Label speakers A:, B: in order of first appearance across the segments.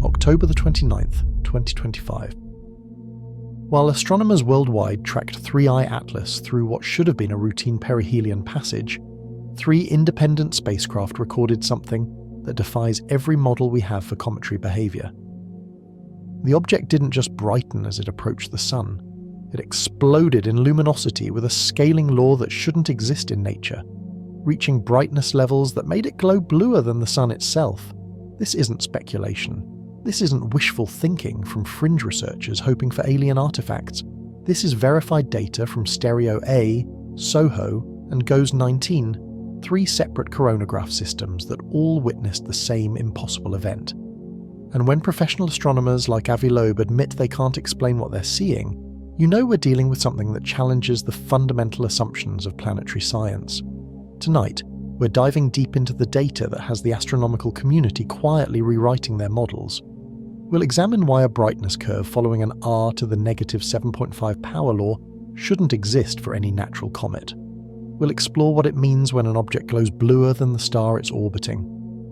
A: October the 29th, 2025. While astronomers worldwide tracked 3I Atlas through what should have been a routine perihelion passage, 3 independent spacecraft recorded something that defies every model we have for cometary behaviour. The object didn't just brighten as it approached the Sun, it exploded in luminosity with a scaling law that shouldn't exist in nature, reaching brightness levels that made it glow bluer than the Sun itself. This isn't speculation. This isn't wishful thinking from fringe researchers hoping for alien artifacts. This is verified data from Stereo A, SOHO, and GOES-19, 3 separate coronagraph systems that all witnessed the same impossible event. And when professional astronomers like Avi Loeb admit they can't explain what they're seeing, you know we're dealing with something that challenges the fundamental assumptions of planetary science. Tonight, we're diving deep into the data that has the astronomical community quietly rewriting their models. We'll examine why a brightness curve following an r to the negative 7.5 power law shouldn't exist for any natural comet. We'll explore what it means when an object glows bluer than the star it's orbiting,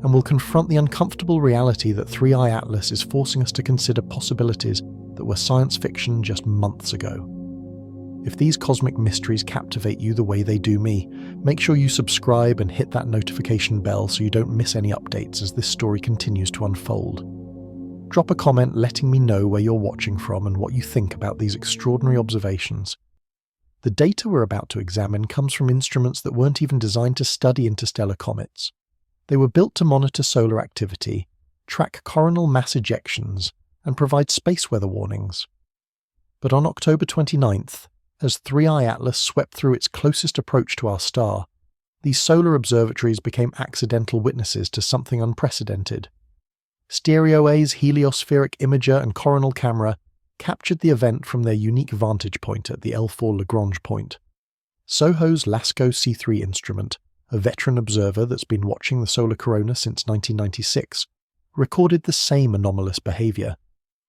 A: and we'll confront the uncomfortable reality that 3I Atlas is forcing us to consider possibilities that were science fiction just months ago. If these cosmic mysteries captivate you the way they do me, make sure you subscribe and hit that notification bell so you don't miss any updates as this story continues to unfold. Drop a comment letting me know where you're watching from and what you think about these extraordinary observations. The data we're about to examine comes from instruments that weren't even designed to study interstellar comets. They were built to monitor solar activity, track coronal mass ejections, and provide space weather warnings. But on October 29th, as 3I Atlas swept through its closest approach to our star, these solar observatories became accidental witnesses to something unprecedented. Stereo A's heliospheric imager and coronal camera captured the event from their unique vantage point at the L4 Lagrange point. SOHO's LASCO C3 instrument, a veteran observer that's been watching the solar corona since 1996, recorded the same anomalous behaviour.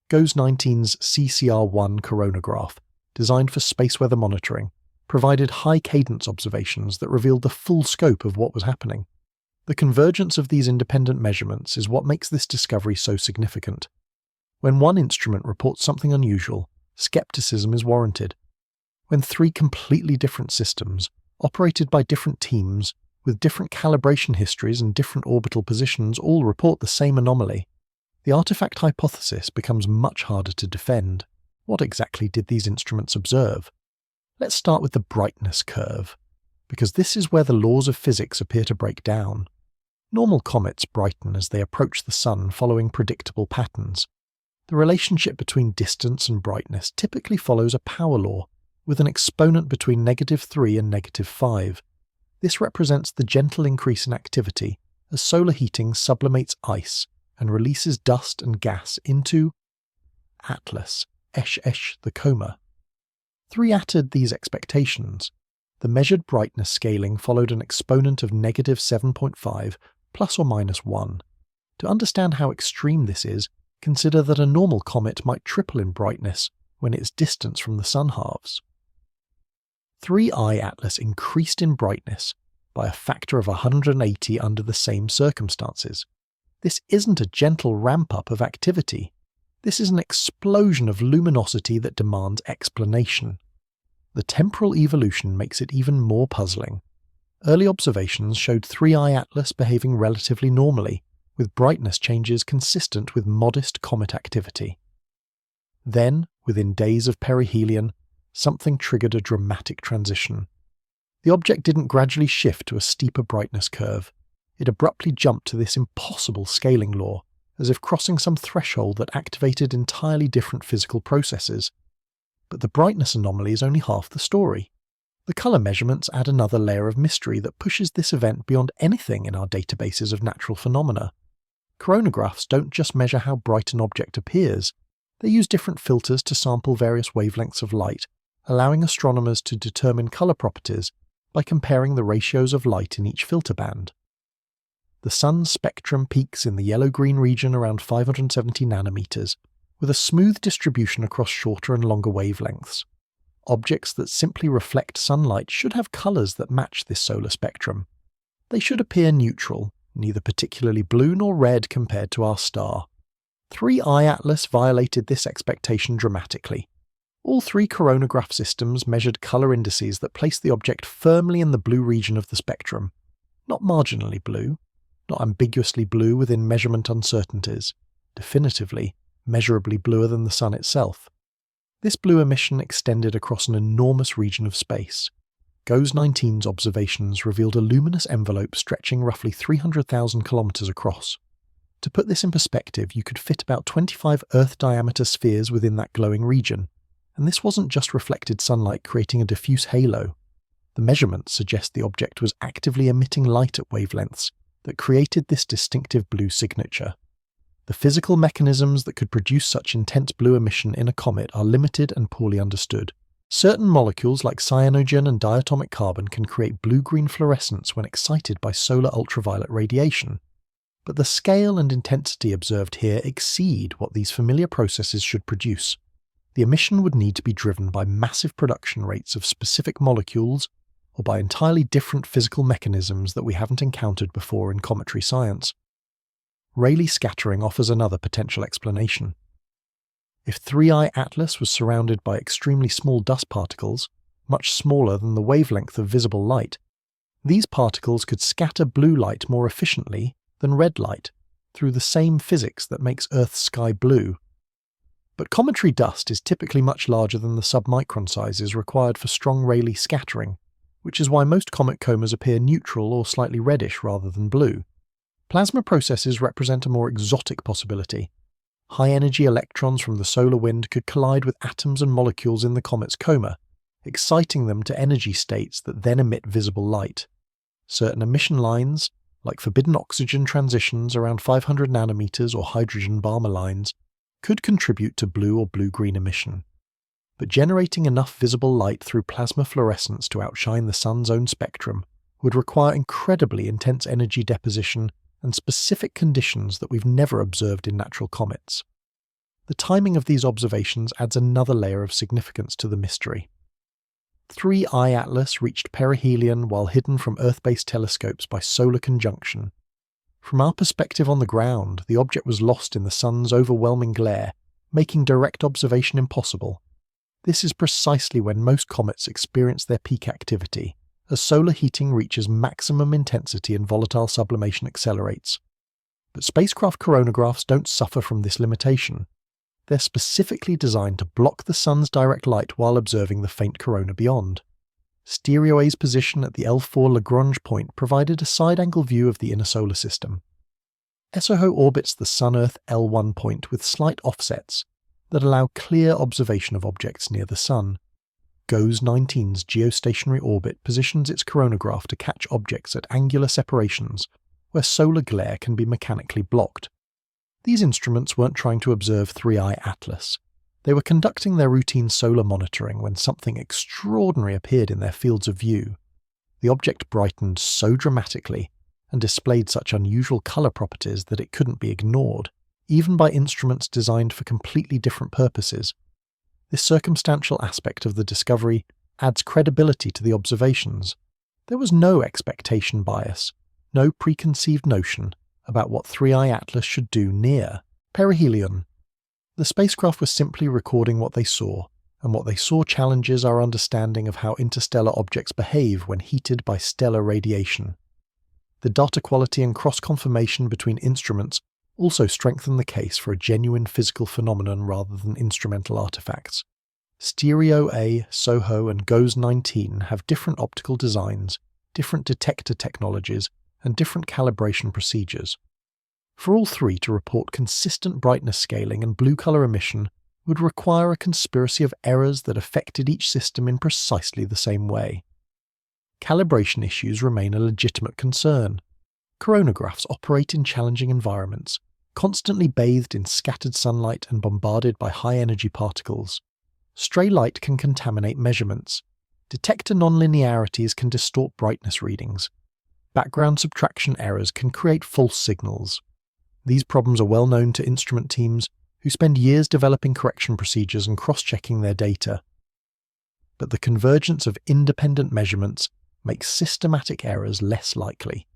A: GOES-19's CCR1 coronagraph, designed for space weather monitoring, provided high-cadence observations that revealed the full scope of what was happening. The convergence of these independent measurements is what makes this discovery so significant. When one instrument reports something unusual, skepticism is warranted. When 3 completely different systems, operated by different teams, with different calibration histories and different orbital positions all report the same anomaly, the artifact hypothesis becomes much harder to defend. What exactly did these instruments observe? Let's start with the brightness curve, because this is where the laws of physics appear to break down. Normal comets brighten as they approach the Sun following predictable patterns. The relationship between distance and brightness typically follows a power law, with an exponent between -3 and -5. This represents the gentle increase in activity as solar heating sublimates ice and releases dust and gas into Atlas, the coma. 3 uttered these expectations. The measured brightness scaling followed an exponent of -7.5 plus or minus 1. To understand how extreme this is, consider that a normal comet might triple in brightness when its distance from the Sun halves. 3I Atlas increased in brightness by a factor of 180 under the same circumstances. This isn't a gentle ramp-up of activity. This is an explosion of luminosity that demands explanation. The temporal evolution makes it even more puzzling. Early observations showed 3I Atlas behaving relatively normally, with brightness changes consistent with modest comet activity. Then, within days of perihelion, something triggered a dramatic transition. The object didn't gradually shift to a steeper brightness curve. It abruptly jumped to this impossible scaling law, as if crossing some threshold that activated entirely different physical processes. But the brightness anomaly is only half the story. The colour measurements add another layer of mystery that pushes this event beyond anything in our databases of natural phenomena. Coronagraphs don't just measure how bright an object appears, they use different filters to sample various wavelengths of light, allowing astronomers to determine colour properties by comparing the ratios of light in each filter band. The Sun's spectrum peaks in the yellow-green region around 570 nanometers, with a smooth distribution across shorter and longer wavelengths. Objects that simply reflect sunlight should have colours that match this solar spectrum. They should appear neutral, neither particularly blue nor red compared to our star. 3I Atlas violated this expectation dramatically. All three coronagraph systems measured colour indices that placed the object firmly in the blue region of the spectrum. Not marginally blue, not ambiguously blue within measurement uncertainties, definitively, measurably bluer than the Sun itself. This blue emission extended across an enormous region of space. GOES-19's observations revealed a luminous envelope stretching roughly 300,000 kilometres across. To put this in perspective, you could fit about 25 Earth-diameter spheres within that glowing region, and this wasn't just reflected sunlight creating a diffuse halo. The measurements suggest the object was actively emitting light at wavelengths that created this distinctive blue signature. The physical mechanisms that could produce such intense blue emission in a comet are limited and poorly understood. Certain molecules like cyanogen and diatomic carbon can create blue-green fluorescence when excited by solar ultraviolet radiation. But the scale and intensity observed here exceed what these familiar processes should produce. The emission would need to be driven by massive production rates of specific molecules or by entirely different physical mechanisms that we haven't encountered before in cometary science. Rayleigh scattering offers another potential explanation. If 3I Atlas was surrounded by extremely small dust particles, much smaller than the wavelength of visible light, these particles could scatter blue light more efficiently than red light through the same physics that makes Earth's sky blue. But cometary dust is typically much larger than the submicron sizes required for strong Rayleigh scattering, which is why most comet comas appear neutral or slightly reddish rather than blue. Plasma processes represent a more exotic possibility. High-energy electrons from the solar wind could collide with atoms and molecules in the comet's coma, exciting them to energy states that then emit visible light. Certain emission lines, like forbidden oxygen transitions around 500 nanometers or hydrogen Balmer lines, could contribute to blue or blue-green emission. But generating enough visible light through plasma fluorescence to outshine the Sun's own spectrum would require incredibly intense energy deposition and specific conditions that we've never observed in natural comets. The timing of these observations adds another layer of significance to the mystery. 3I Atlas reached perihelion while hidden from Earth-based telescopes by solar conjunction. From our perspective on the ground, the object was lost in the Sun's overwhelming glare, making direct observation impossible. This is precisely when most comets experience their peak activity, as solar heating reaches maximum intensity and volatile sublimation accelerates. But spacecraft coronagraphs don't suffer from this limitation. They're specifically designed to block the Sun's direct light while observing the faint corona beyond. Stereo A's position at the L4 Lagrange point provided a side-angle view of the inner solar system. SOHO orbits the Sun-Earth L1 point with slight offsets that allow clear observation of objects near the Sun. GOES-19's geostationary orbit positions its coronagraph to catch objects at angular separations where solar glare can be mechanically blocked. These instruments weren't trying to observe 3I Atlas. They were conducting their routine solar monitoring when something extraordinary appeared in their fields of view. The object brightened so dramatically and displayed such unusual colour properties that it couldn't be ignored, even by instruments designed for completely different purposes. This circumstantial aspect of the discovery adds credibility to the observations. There was no expectation bias, no preconceived notion about what 3I Atlas should do near perihelion. The spacecraft was simply recording what they saw, and what they saw challenges our understanding of how interstellar objects behave when heated by stellar radiation. The data quality and cross-confirmation between instruments also strengthen the case for a genuine physical phenomenon rather than instrumental artifacts. Stereo A, SOHO, and GOES-19 have different optical designs, different detector technologies, and different calibration procedures. For all three to report consistent brightness scaling and blue color emission would require a conspiracy of errors that affected each system in precisely the same way. Calibration issues remain a legitimate concern. Coronagraphs operate in challenging environments, constantly bathed in scattered sunlight and bombarded by high-energy particles. Stray light can contaminate measurements. Detector nonlinearities can distort brightness readings. Background subtraction errors can create false signals. These problems are well known to instrument teams who spend years developing correction procedures and cross-checking their data. But the convergence of independent measurements makes systematic errors less likely.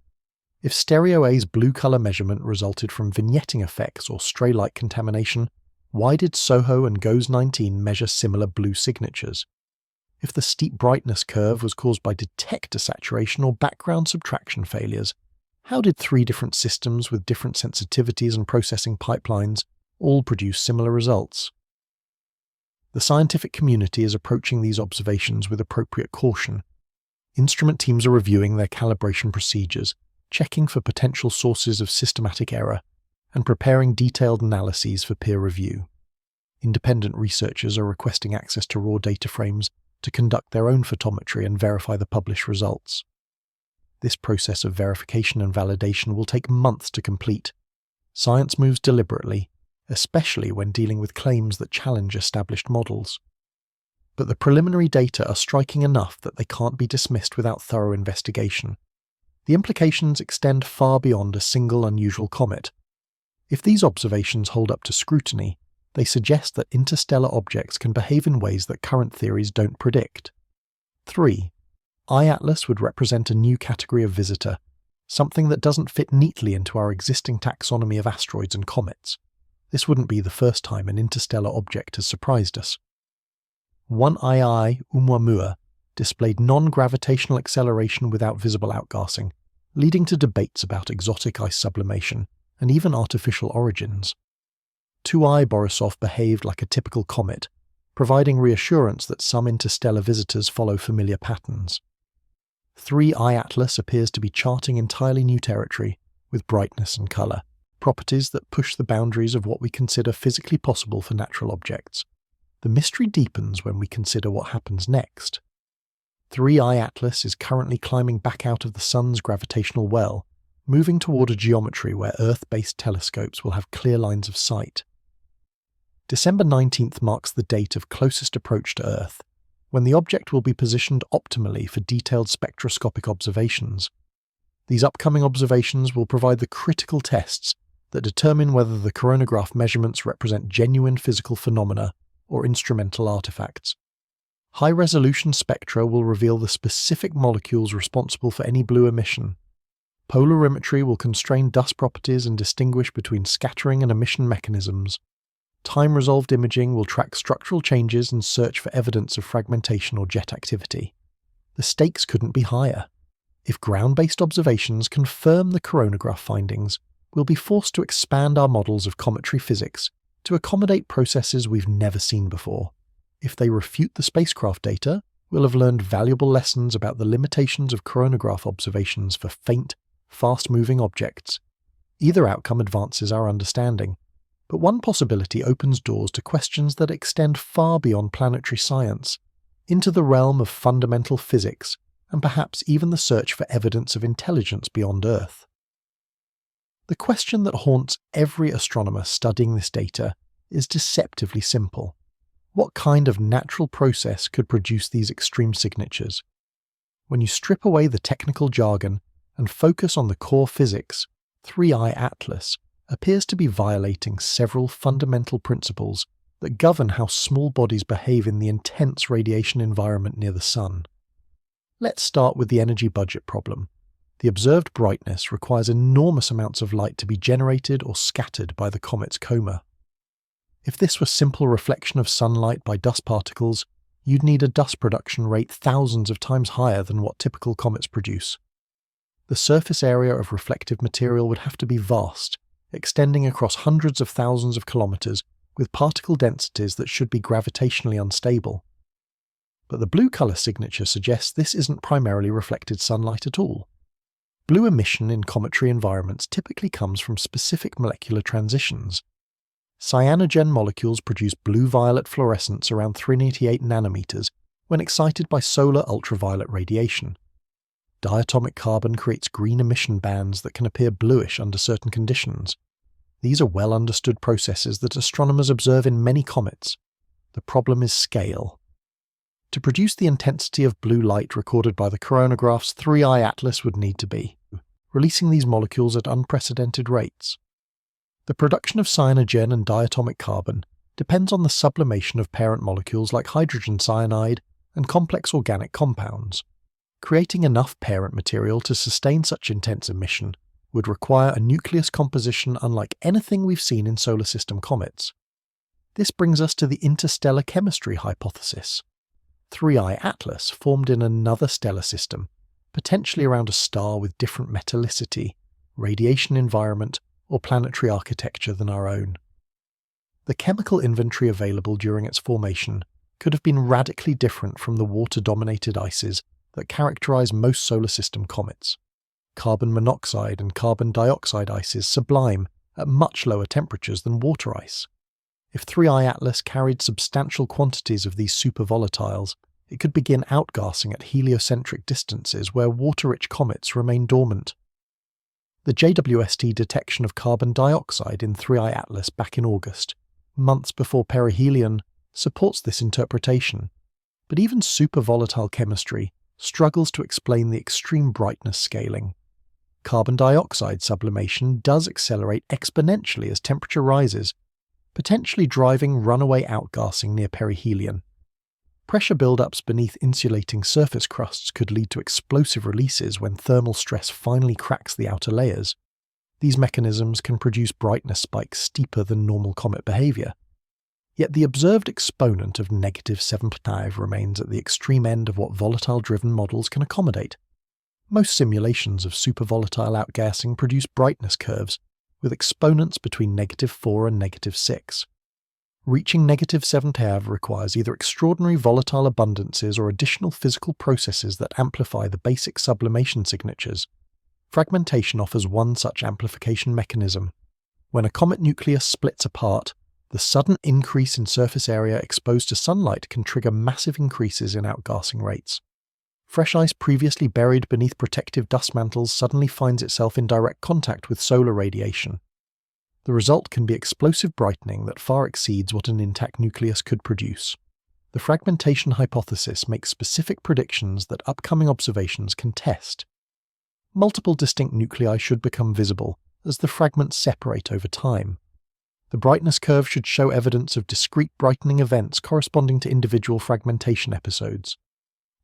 A: If Stereo A's blue color measurement resulted from vignetting effects or stray light contamination, why did SOHO and GOES 19 measure similar blue signatures? If the steep brightness curve was caused by detector saturation or background subtraction failures, how did 3 different systems with different sensitivities and processing pipelines all produce similar results? The scientific community is approaching these observations with appropriate caution. Instrument teams are reviewing their calibration procedures, checking for potential sources of systematic error, and preparing detailed analyses for peer review. Independent researchers are requesting access to raw data frames to conduct their own photometry and verify the published results. This process of verification and validation will take months to complete. Science moves deliberately, especially when dealing with claims that challenge established models. But the preliminary data are striking enough that they can't be dismissed without thorough investigation. The implications extend far beyond a single unusual comet. If these observations hold up to scrutiny, they suggest that interstellar objects can behave in ways that current theories don't predict. 3. I-Atlas would represent a new category of visitor, something that doesn't fit neatly into our existing taxonomy of asteroids and comets. This wouldn't be the first time an interstellar object has surprised us. 1II Oumuamua displayed non-gravitational acceleration without visible outgassing, leading to debates about exotic ice sublimation and even artificial origins. 2I Borisov behaved like a typical comet, providing reassurance that some interstellar visitors follow familiar patterns. 3I Atlas appears to be charting entirely new territory, with brightness and colour, properties that push the boundaries of what we consider physically possible for natural objects. The mystery deepens when we consider what happens next. 3I Atlas is currently climbing back out of the Sun's gravitational well, moving toward a geometry where Earth-based telescopes will have clear lines of sight. December 19th marks the date of closest approach to Earth, when the object will be positioned optimally for detailed spectroscopic observations. These upcoming observations will provide the critical tests that determine whether the coronagraph measurements represent genuine physical phenomena or instrumental artifacts. High-resolution spectra will reveal the specific molecules responsible for any blue emission. Polarimetry will constrain dust properties and distinguish between scattering and emission mechanisms. Time-resolved imaging will track structural changes and search for evidence of fragmentation or jet activity. The stakes couldn't be higher. If ground-based observations confirm the coronagraph findings, we'll be forced to expand our models of cometary physics to accommodate processes we've never seen before. If they refute the spacecraft data, we'll have learned valuable lessons about the limitations of coronagraph observations for faint, fast-moving objects. Either outcome advances our understanding, but one possibility opens doors to questions that extend far beyond planetary science, into the realm of fundamental physics, and perhaps even the search for evidence of intelligence beyond Earth. The question that haunts every astronomer studying this data is deceptively simple. What kind of natural process could produce these extreme signatures? When you strip away the technical jargon and focus on the core physics, 3I Atlas appears to be violating several fundamental principles that govern how small bodies behave in the intense radiation environment near the Sun. Let's start with the energy budget problem. The observed brightness requires enormous amounts of light to be generated or scattered by the comet's coma. If this were simple reflection of sunlight by dust particles, you'd need a dust production rate thousands of times higher than what typical comets produce. The surface area of reflective material would have to be vast, extending across hundreds of thousands of kilometers with particle densities that should be gravitationally unstable. But the blue color signature suggests this isn't primarily reflected sunlight at all. Blue emission in cometary environments typically comes from specific molecular transitions. Cyanogen molecules produce blue-violet fluorescence around 388 nanometers when excited by solar ultraviolet radiation. Diatomic carbon creates green emission bands that can appear bluish under certain conditions. These are well-understood processes that astronomers observe in many comets. The problem is scale. To produce the intensity of blue light recorded by the coronagraph's 3I Atlas would need to be releasing these molecules at unprecedented rates. The production of cyanogen and diatomic carbon depends on the sublimation of parent molecules like hydrogen cyanide and complex organic compounds. Creating enough parent material to sustain such intense emission would require a nucleus composition unlike anything we've seen in solar system comets. This brings us to the interstellar chemistry hypothesis. 3I Atlas formed in another stellar system, potentially around a star with different metallicity, radiation environment, or planetary architecture than our own. The chemical inventory available during its formation could have been radically different from the water-dominated ices that characterize most solar system comets. Carbon monoxide and carbon dioxide ices sublime at much lower temperatures than water ice. If 3I Atlas carried substantial quantities of these supervolatiles, it could begin outgassing at heliocentric distances where water-rich comets remain dormant. The JWST detection of carbon dioxide in 3I Atlas back in August, months before perihelion, supports this interpretation, but even supervolatile chemistry struggles to explain the extreme brightness scaling. Carbon dioxide sublimation does accelerate exponentially as temperature rises, potentially driving runaway outgassing near perihelion. Pressure buildups beneath insulating surface crusts could lead to explosive releases when thermal stress finally cracks the outer layers. These mechanisms can produce brightness spikes steeper than normal comet behavior. Yet the observed exponent of -7.5 remains at the extreme end of what volatile-driven models can accommodate. Most simulations of supervolatile outgassing produce brightness curves, with exponents between -4 and -6. Reaching -7.5 requires either extraordinary volatile abundances or additional physical processes that amplify the basic sublimation signatures. Fragmentation offers one such amplification mechanism. When a comet nucleus splits apart, the sudden increase in surface area exposed to sunlight can trigger massive increases in outgassing rates. Fresh ice previously buried beneath protective dust mantles suddenly finds itself in direct contact with solar radiation. The result can be explosive brightening that far exceeds what an intact nucleus could produce. The fragmentation hypothesis makes specific predictions that upcoming observations can test. Multiple distinct nuclei should become visible as the fragments separate over time. The brightness curve should show evidence of discrete brightening events corresponding to individual fragmentation episodes.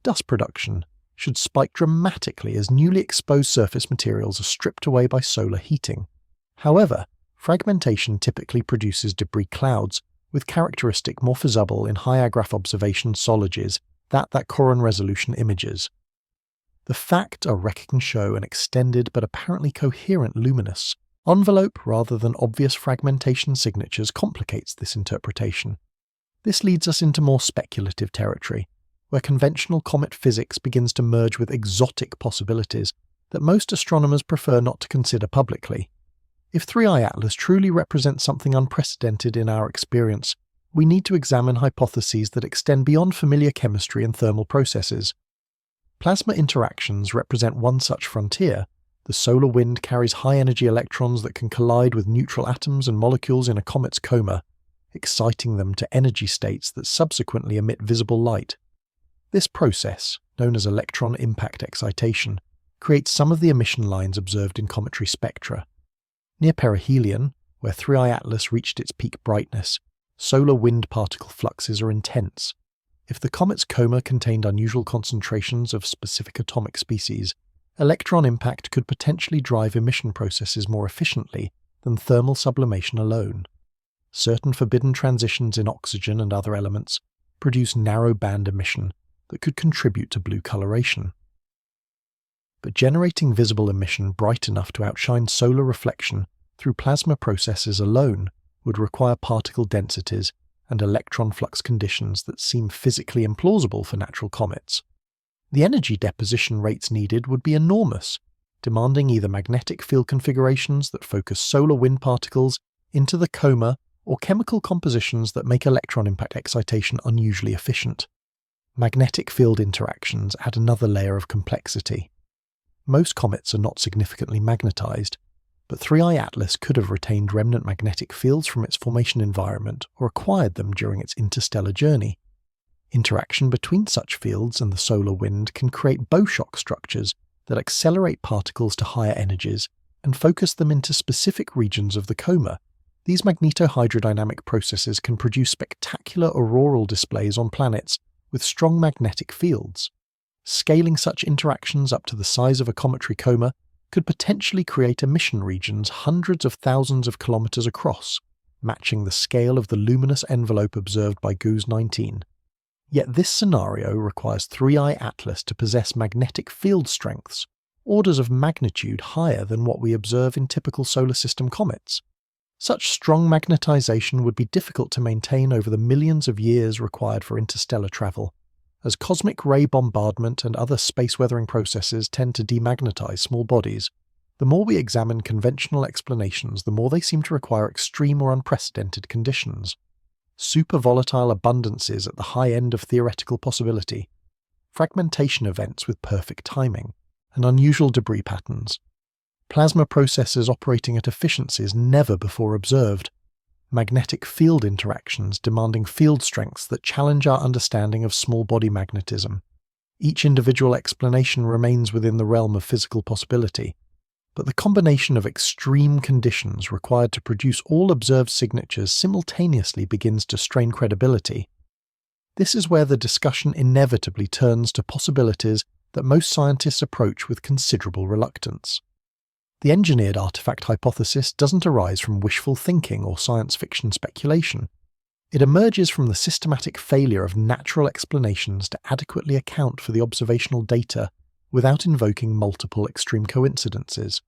A: Dust production should spike dramatically as newly exposed surface materials are stripped away by solar heating. However, fragmentation typically produces debris clouds with characteristic morphosubble in high-agraph observation solids that Coron resolution images. The fact our record can show an extended but apparently coherent luminous envelope rather than obvious fragmentation signatures complicates this interpretation. This leads us into more speculative territory, where conventional comet physics begins to merge with exotic possibilities that most astronomers prefer not to consider publicly. If 3I Atlas truly represents something unprecedented in our experience, we need to examine hypotheses that extend beyond familiar chemistry and thermal processes. Plasma interactions represent one such frontier. The solar wind carries high-energy electrons that can collide with neutral atoms and molecules in a comet's coma, exciting them to energy states that subsequently emit visible light. This process, known as electron impact excitation, creates some of the emission lines observed in cometary spectra. Near perihelion, where 3I Atlas reached its peak brightness, solar wind particle fluxes are intense. If the comet's coma contained unusual concentrations of specific atomic species, electron impact could potentially drive emission processes more efficiently than thermal sublimation alone. Certain forbidden transitions in oxygen and other elements produce narrow band emission that could contribute to blue coloration. But generating visible emission bright enough to outshine solar reflection through plasma processes alone would require particle densities and electron flux conditions that seem physically implausible for natural comets. The energy deposition rates needed would be enormous, demanding either magnetic field configurations that focus solar wind particles into the coma or chemical compositions that make electron impact excitation unusually efficient. Magnetic field interactions add another layer of complexity. Most comets are not significantly magnetized, but 3I Atlas could have retained remnant magnetic fields from its formation environment or acquired them during its interstellar journey. Interaction between such fields and the solar wind can create bow-shock structures that accelerate particles to higher energies and focus them into specific regions of the coma. These magnetohydrodynamic processes can produce spectacular auroral displays on planets with strong magnetic fields. Scaling such interactions up to the size of a cometary coma could potentially create emission regions hundreds of thousands of kilometers across, matching the scale of the luminous envelope observed by Goose 19. Yet this scenario requires 3I Atlas to possess magnetic field strengths, orders of magnitude higher than what we observe in typical solar system comets. Such strong magnetization would be difficult to maintain over the millions of years required for interstellar travel, as cosmic ray bombardment and other space weathering processes tend to demagnetize small bodies. The more we examine conventional explanations, the more they seem to require extreme or unprecedented conditions. Super-volatile abundances at the high end of theoretical possibility, fragmentation events with perfect timing, and unusual debris patterns. Plasma processes operating at efficiencies never before observed. Magnetic field interactions demanding field strengths that challenge our understanding of small body magnetism. Each individual explanation remains within the realm of physical possibility, but the combination of extreme conditions required to produce all observed signatures simultaneously begins to strain credibility. This is where the discussion inevitably turns to possibilities that most scientists approach with considerable reluctance. The engineered artifact hypothesis doesn't arise from wishful thinking or science fiction speculation. It emerges from the systematic failure of natural explanations to adequately account for the observational data without invoking multiple extreme coincidences.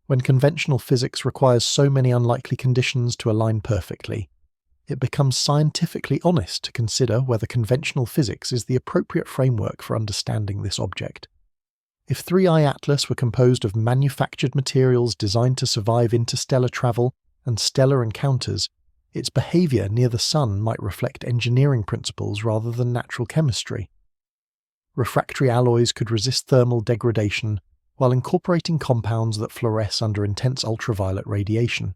A: When conventional physics requires so many unlikely conditions to align perfectly, it becomes scientifically honest to consider whether conventional physics is the appropriate framework for understanding this object. If 3I Atlas were composed of manufactured materials designed to survive interstellar travel and stellar encounters, its behavior near the Sun might reflect engineering principles rather than natural chemistry. Refractory alloys could resist thermal degradation while incorporating compounds that fluoresce under intense ultraviolet radiation.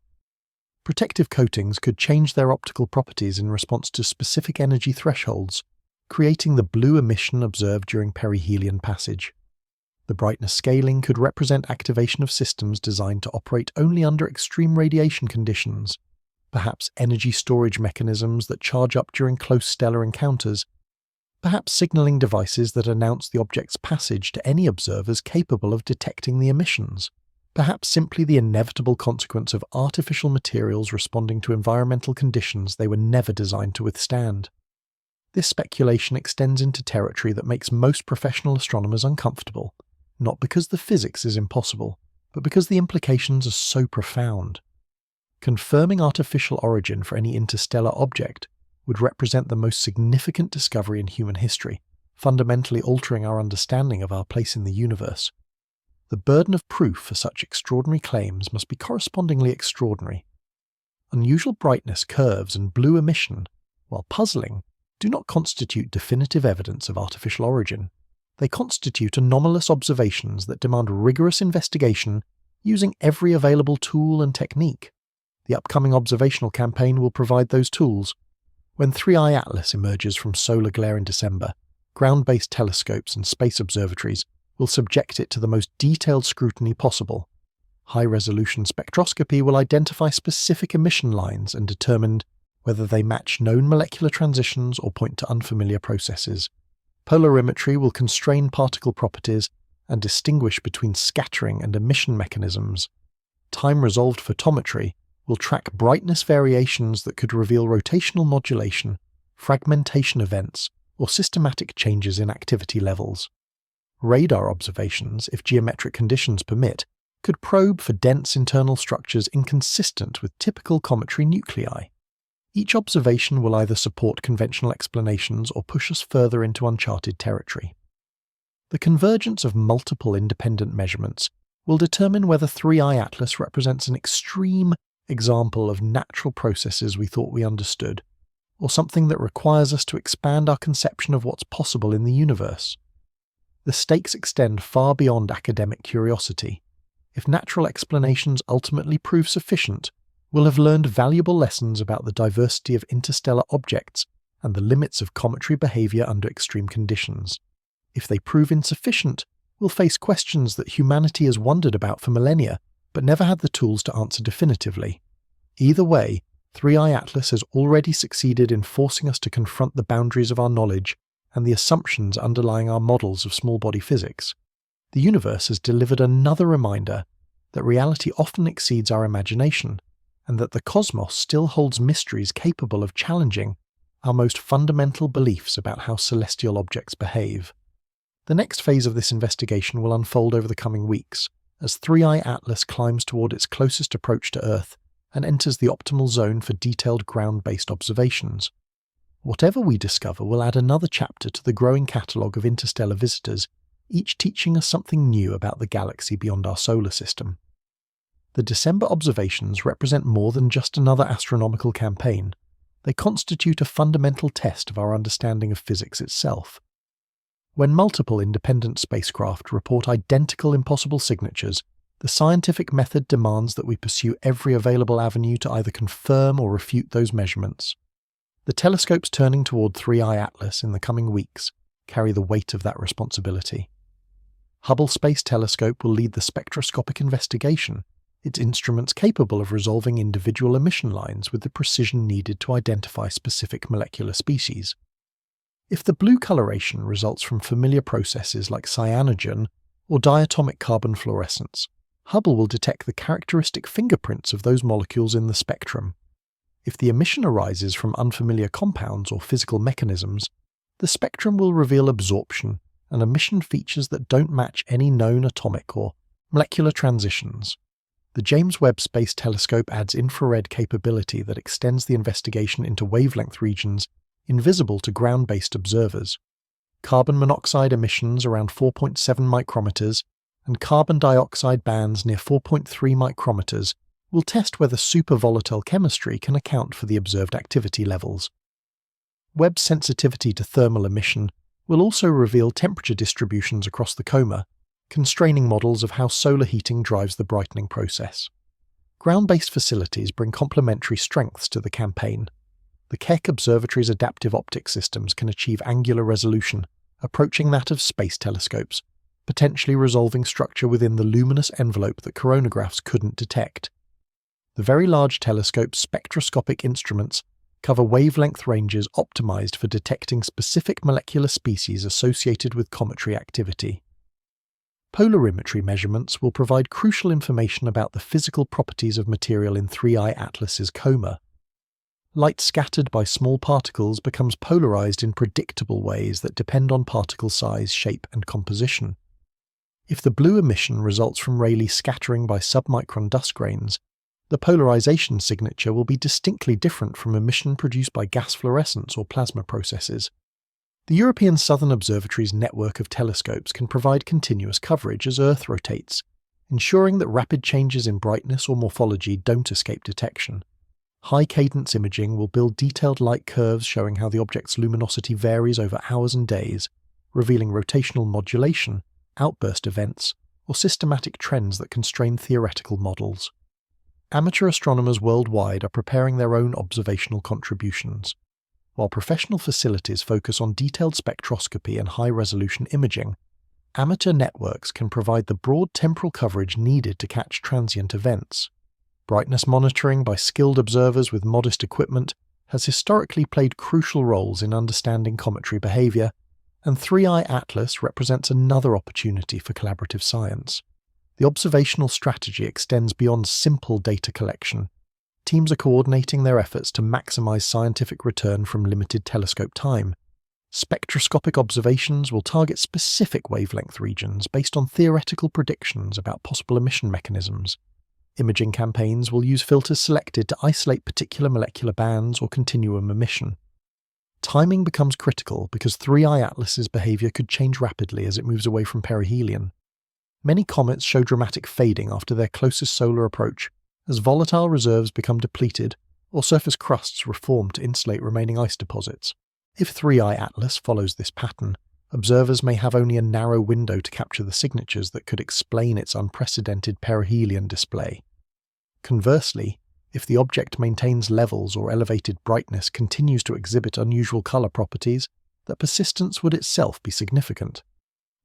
A: Protective coatings could change their optical properties in response to specific energy thresholds, creating the blue emission observed during perihelion passage. The brightness scaling could represent activation of systems designed to operate only under extreme radiation conditions, perhaps energy storage mechanisms that charge up during close stellar encounters, perhaps signaling devices that announce the object's passage to any observers capable of detecting the emissions, perhaps simply the inevitable consequence of artificial materials responding to environmental conditions they were never designed to withstand. This speculation extends into territory that makes most professional astronomers uncomfortable, not because the physics is impossible, but because the implications are so profound. Confirming artificial origin for any interstellar object would represent the most significant discovery in human history, fundamentally altering our understanding of our place in the universe. The burden of proof for such extraordinary claims must be correspondingly extraordinary. Unusual brightness curves and blue emission, while puzzling, do not constitute definitive evidence of artificial origin. They constitute anomalous observations that demand rigorous investigation using every available tool and technique. The upcoming observational campaign will provide those tools. When 3I Atlas emerges from solar glare in December, ground-based telescopes and space observatories will subject it to the most detailed scrutiny possible. High-resolution spectroscopy will identify specific emission lines and determine whether they match known molecular transitions or point to unfamiliar processes. Polarimetry will constrain particle properties and distinguish between scattering and emission mechanisms. Time-resolved photometry will track brightness variations that could reveal rotational modulation, fragmentation events, or systematic changes in activity levels. Radar observations, if geometric conditions permit, could probe for dense internal structures inconsistent with typical cometary nuclei. Each observation will either support conventional explanations or push us further into uncharted territory. The convergence of multiple independent measurements will determine whether 3I Atlas represents an extreme example of natural processes we thought we understood, or something that requires us to expand our conception of what's possible in the universe. The stakes extend far beyond academic curiosity. If natural explanations ultimately prove sufficient, we'll have learned valuable lessons about the diversity of interstellar objects and the limits of cometary behavior under extreme conditions. If they prove insufficient, we'll face questions that humanity has wondered about for millennia, but never had the tools to answer definitively. Either way, 3I Atlas has already succeeded in forcing us to confront the boundaries of our knowledge and the assumptions underlying our models of small body physics. The universe has delivered another reminder that reality often exceeds our imagination, and that the cosmos still holds mysteries capable of challenging our most fundamental beliefs about how celestial objects behave. The next phase of this investigation will unfold over the coming weeks, as 3i Atlas climbs toward its closest approach to Earth and enters the optimal zone for detailed ground-based observations. Whatever we discover will add another chapter to the growing catalogue of interstellar visitors, each teaching us something new about the galaxy beyond our solar system. The December observations represent more than just another astronomical campaign. They constitute a fundamental test of our understanding of physics itself. When multiple independent spacecraft report identical impossible signatures, the scientific method demands that we pursue every available avenue to either confirm or refute those measurements. The telescopes turning toward 3i Atlas in the coming weeks carry the weight of that responsibility. Hubble Space Telescope will lead the spectroscopic investigation, its instruments capable of resolving individual emission lines with the precision needed to identify specific molecular species. If the blue coloration results from familiar processes like cyanogen or diatomic carbon fluorescence, Hubble will detect the characteristic fingerprints of those molecules in the spectrum. If the emission arises from unfamiliar compounds or physical mechanisms, the spectrum will reveal absorption and emission features that don't match any known atomic or molecular transitions. The James Webb Space Telescope adds infrared capability that extends the investigation into wavelength regions invisible to ground-based observers. Carbon monoxide emissions around 4.7 micrometers and carbon dioxide bands near 4.3 micrometers will test whether supervolatile chemistry can account for the observed activity levels. Webb's sensitivity to thermal emission will also reveal temperature distributions across the coma, constraining models of how solar heating drives the brightening process. Ground-based facilities bring complementary strengths to the campaign. The Keck Observatory's adaptive optics systems can achieve angular resolution, approaching that of space telescopes, potentially resolving structure within the luminous envelope that coronagraphs couldn't detect. The Very Large Telescope's spectroscopic instruments cover wavelength ranges optimized for detecting specific molecular species associated with cometary activity. Polarimetry measurements will provide crucial information about the physical properties of material in 3i Atlas's coma. Light scattered by small particles becomes polarized in predictable ways that depend on particle size, shape, and composition. If the blue emission results from Rayleigh scattering by submicron dust grains, the polarization signature will be distinctly different from emission produced by gas fluorescence or plasma processes. The European Southern Observatory's network of telescopes can provide continuous coverage as Earth rotates, ensuring that rapid changes in brightness or morphology don't escape detection. High-cadence imaging will build detailed light curves showing how the object's luminosity varies over hours and days, revealing rotational modulation, outburst events, or systematic trends that constrain theoretical models. Amateur astronomers worldwide are preparing their own observational contributions. While professional facilities focus on detailed spectroscopy and high-resolution imaging, amateur networks can provide the broad temporal coverage needed to catch transient events. Brightness monitoring by skilled observers with modest equipment has historically played crucial roles in understanding cometary behavior, and 3i Atlas represents another opportunity for collaborative science. The observational strategy extends beyond simple data collection. Teams are coordinating their efforts to maximize scientific return from limited telescope time. Spectroscopic observations will target specific wavelength regions based on theoretical predictions about possible emission mechanisms. Imaging campaigns will use filters selected to isolate particular molecular bands or continuum emission. Timing becomes critical because 3i Atlas's behavior could change rapidly as it moves away from perihelion. Many comets show dramatic fading after their closest solar approach, as volatile reserves become depleted or surface crusts reform to insulate remaining ice deposits. If 3i Atlas follows this pattern, observers may have only a narrow window to capture the signatures that could explain its unprecedented perihelion display. Conversely, if the object maintains levels or elevated brightness continues to exhibit unusual color properties, that persistence would itself be significant.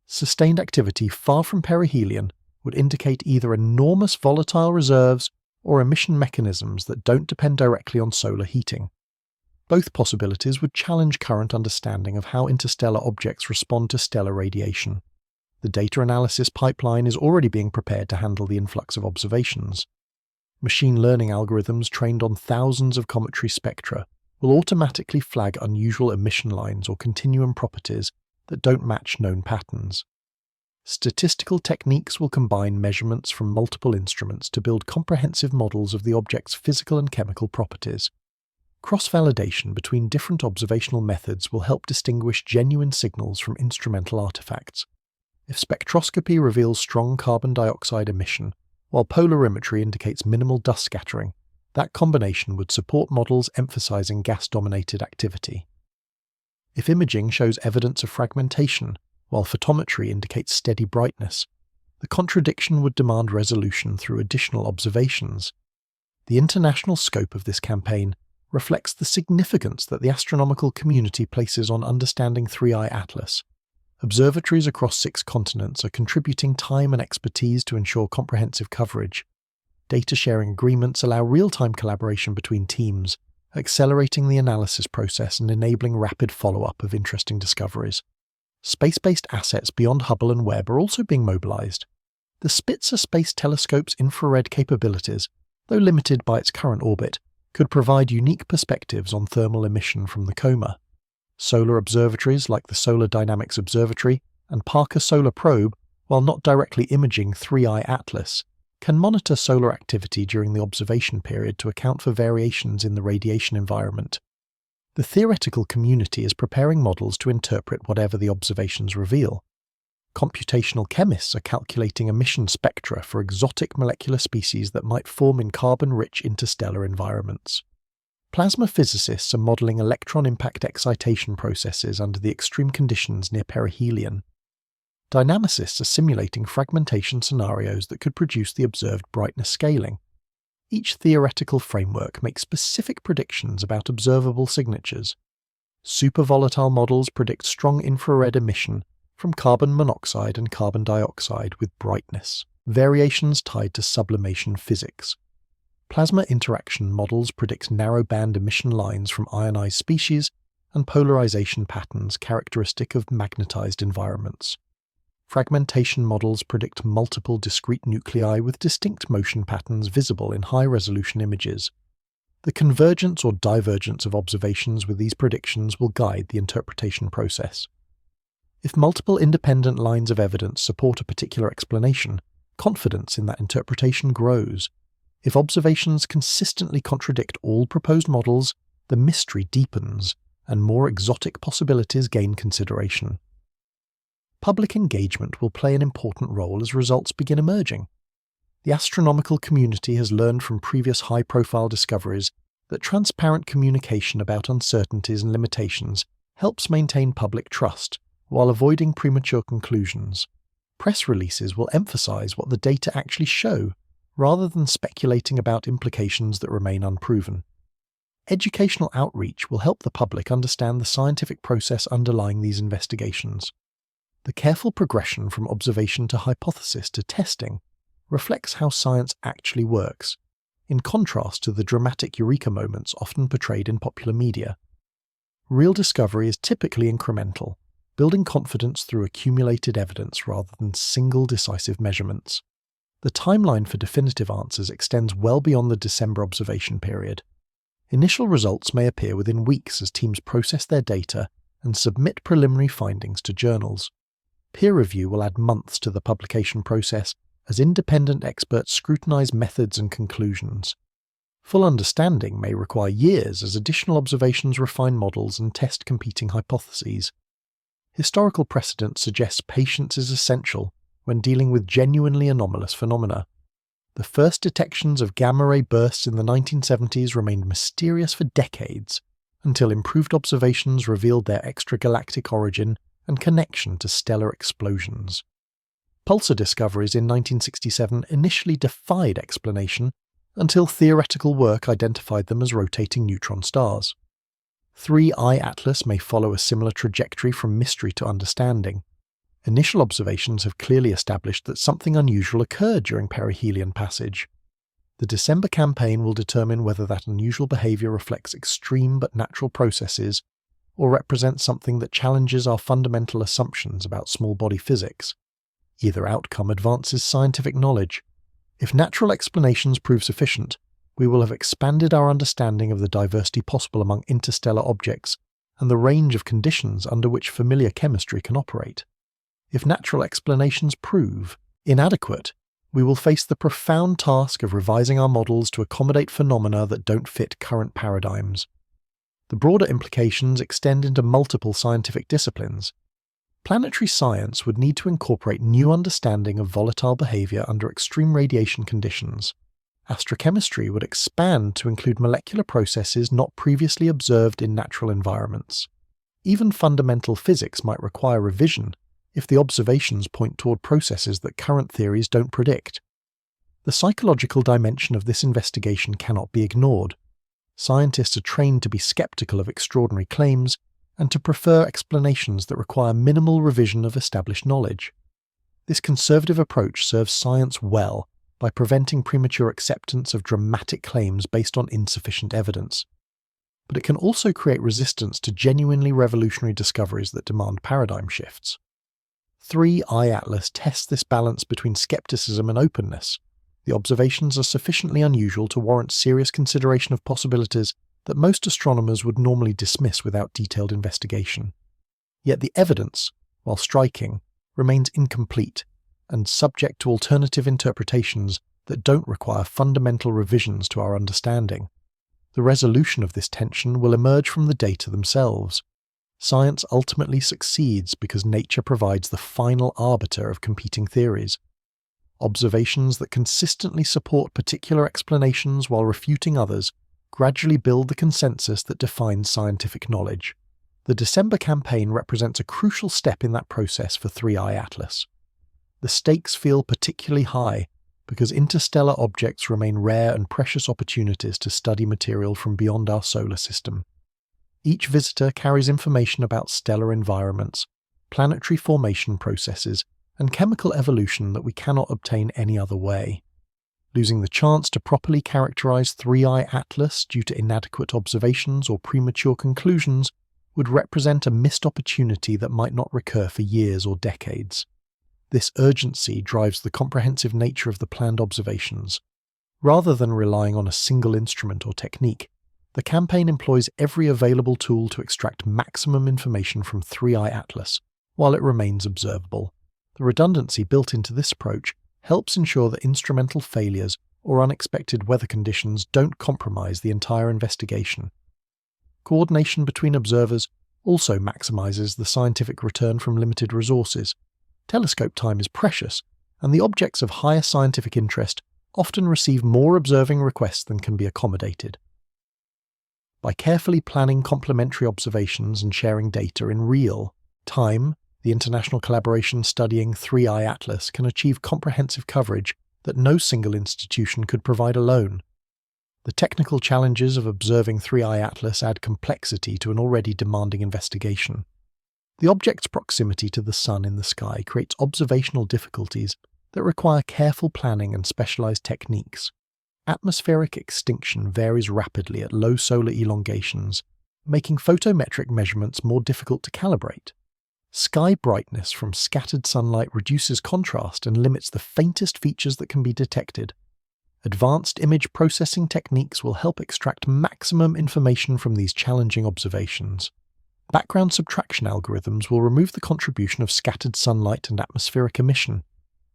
A: Sustained activity far from perihelion would indicate either enormous volatile reserves or emission mechanisms that don't depend directly on solar heating. Both possibilities would challenge current understanding of how interstellar objects respond to stellar radiation. The data analysis pipeline is already being prepared to handle the influx of observations. Machine learning algorithms trained on thousands of cometary spectra will automatically flag unusual emission lines or continuum properties that don't match known patterns. Statistical techniques will combine measurements from multiple instruments to build comprehensive models of the object's physical and chemical properties. Cross-validation between different observational methods will help distinguish genuine signals from instrumental artifacts. If spectroscopy reveals strong carbon dioxide emission, while polarimetry indicates minimal dust scattering, that combination would support models emphasizing gas-dominated activity. If imaging shows evidence of fragmentation, while photometry indicates steady brightness, the contradiction would demand resolution through additional observations. The international scope of this campaign reflects the significance that the astronomical community places on understanding 3I Atlas. Observatories across 6 continents are contributing time and expertise to ensure comprehensive coverage. Data sharing agreements allow real-time collaboration between teams, accelerating the analysis process and enabling rapid follow-up of interesting discoveries. Space-based assets beyond Hubble and Webb are also being mobilized. The Spitzer Space Telescope's infrared capabilities, though limited by its current orbit, could provide unique perspectives on thermal emission from the coma. Solar observatories like the Solar Dynamics Observatory and Parker Solar Probe, while not directly imaging 3I Atlas, can monitor solar activity during the observation period to account for variations in the radiation environment. The theoretical community is preparing models to interpret whatever the observations reveal. Computational chemists are calculating emission spectra for exotic molecular species that might form in carbon-rich interstellar environments. Plasma physicists are modeling electron impact excitation processes under the extreme conditions near perihelion. Dynamicists are simulating fragmentation scenarios that could produce the observed brightness scaling. Each theoretical framework makes specific predictions about observable signatures. Supervolatile models predict strong infrared emission from carbon monoxide and carbon dioxide with brightness, variations tied to sublimation physics. Plasma interaction models predict narrow-band emission lines from ionized species and polarization patterns characteristic of magnetized environments. Fragmentation models predict multiple discrete nuclei with distinct motion patterns visible in high-resolution images. The convergence or divergence of observations with these predictions will guide the interpretation process. If multiple independent lines of evidence support a particular explanation, confidence in that interpretation grows. If observations consistently contradict all proposed models, the mystery deepens, and more exotic possibilities gain consideration. Public engagement will play an important role as results begin emerging. The astronomical community has learned from previous high-profile discoveries that transparent communication about uncertainties and limitations helps maintain public trust while avoiding premature conclusions. Press releases will emphasize what the data actually show, rather than speculating about implications that remain unproven. Educational outreach will help the public understand the scientific process underlying these investigations. The careful progression from observation to hypothesis to testing reflects how science actually works, in contrast to the dramatic eureka moments often portrayed in popular media. Real discovery is typically incremental, building confidence through accumulated evidence rather than single decisive measurements. The timeline for definitive answers extends well beyond the December observation period. Initial results may appear within weeks as teams process their data and submit preliminary findings to journals. Peer review will add months to the publication process as independent experts scrutinize methods and conclusions. Full understanding may require years as additional observations refine models and test competing hypotheses. Historical precedent suggests patience is essential when dealing with genuinely anomalous phenomena. The first detections of gamma-ray bursts in the 1970s remained mysterious for decades, until improved observations revealed their extragalactic origin and connection to stellar explosions. Pulsar discoveries in 1967 initially defied explanation until theoretical work identified them as rotating neutron stars. 3I Atlas may follow a similar trajectory from mystery to understanding. Initial observations have clearly established that something unusual occurred during perihelion passage. The December campaign will determine whether that unusual behavior reflects extreme but natural processes or represents something that challenges our fundamental assumptions about small body physics. Either outcome advances scientific knowledge. If natural explanations prove sufficient, we will have expanded our understanding of the diversity possible among interstellar objects and the range of conditions under which familiar chemistry can operate. If natural explanations prove inadequate, we will face the profound task of revising our models to accommodate phenomena that don't fit current paradigms. The broader implications extend into multiple scientific disciplines. Planetary science would need to incorporate new understanding of volatile behavior under extreme radiation conditions. Astrochemistry would expand to include molecular processes not previously observed in natural environments. Even fundamental physics might require revision if the observations point toward processes that current theories don't predict. The psychological dimension of this investigation cannot be ignored. Scientists are trained to be skeptical of extraordinary claims and to prefer explanations that require minimal revision of established knowledge. This conservative approach serves science well by preventing premature acceptance of dramatic claims based on insufficient evidence. But it can also create resistance to genuinely revolutionary discoveries that demand paradigm shifts. 3I Atlas tests this balance between skepticism and openness. The observations are sufficiently unusual to warrant serious consideration of possibilities that most astronomers would normally dismiss without detailed investigation. Yet the evidence, while striking, remains incomplete and subject to alternative interpretations that don't require fundamental revisions to our understanding. The resolution of this tension will emerge from the data themselves. Science ultimately succeeds because nature provides the final arbiter of competing theories. Observations that consistently support particular explanations while refuting others gradually build the consensus that defines scientific knowledge. The December campaign represents a crucial step in that process for 3I Atlas. The stakes feel particularly high because interstellar objects remain rare and precious opportunities to study material from beyond our solar system. Each visitor carries information about stellar environments, planetary formation processes, and chemical evolution that we cannot obtain any other way. Losing the chance to properly characterize 3I Atlas due to inadequate observations or premature conclusions would represent a missed opportunity that might not recur for years or decades. This urgency drives the comprehensive nature of the planned observations. Rather than relying on a single instrument or technique, the campaign employs every available tool to extract maximum information from 3I Atlas, while it remains observable. The redundancy built into this approach helps ensure that instrumental failures or unexpected weather conditions don't compromise the entire investigation. Coordination between observers also maximizes the scientific return from limited resources. Telescope time is precious, and the objects of higher scientific interest often receive more observing requests than can be accommodated. By carefully planning complementary observations and sharing data in real time, the international collaboration studying 3I Atlas can achieve comprehensive coverage that no single institution could provide alone. The technical challenges of observing 3I Atlas add complexity to an already demanding investigation. The object's proximity to the Sun in the sky creates observational difficulties that require careful planning and specialized techniques. Atmospheric extinction varies rapidly at low solar elongations, making photometric measurements more difficult to calibrate. Sky brightness from scattered sunlight reduces contrast and limits the faintest features that can be detected. Advanced image processing techniques will help extract maximum information from these challenging observations. Background subtraction algorithms will remove the contribution of scattered sunlight and atmospheric emission.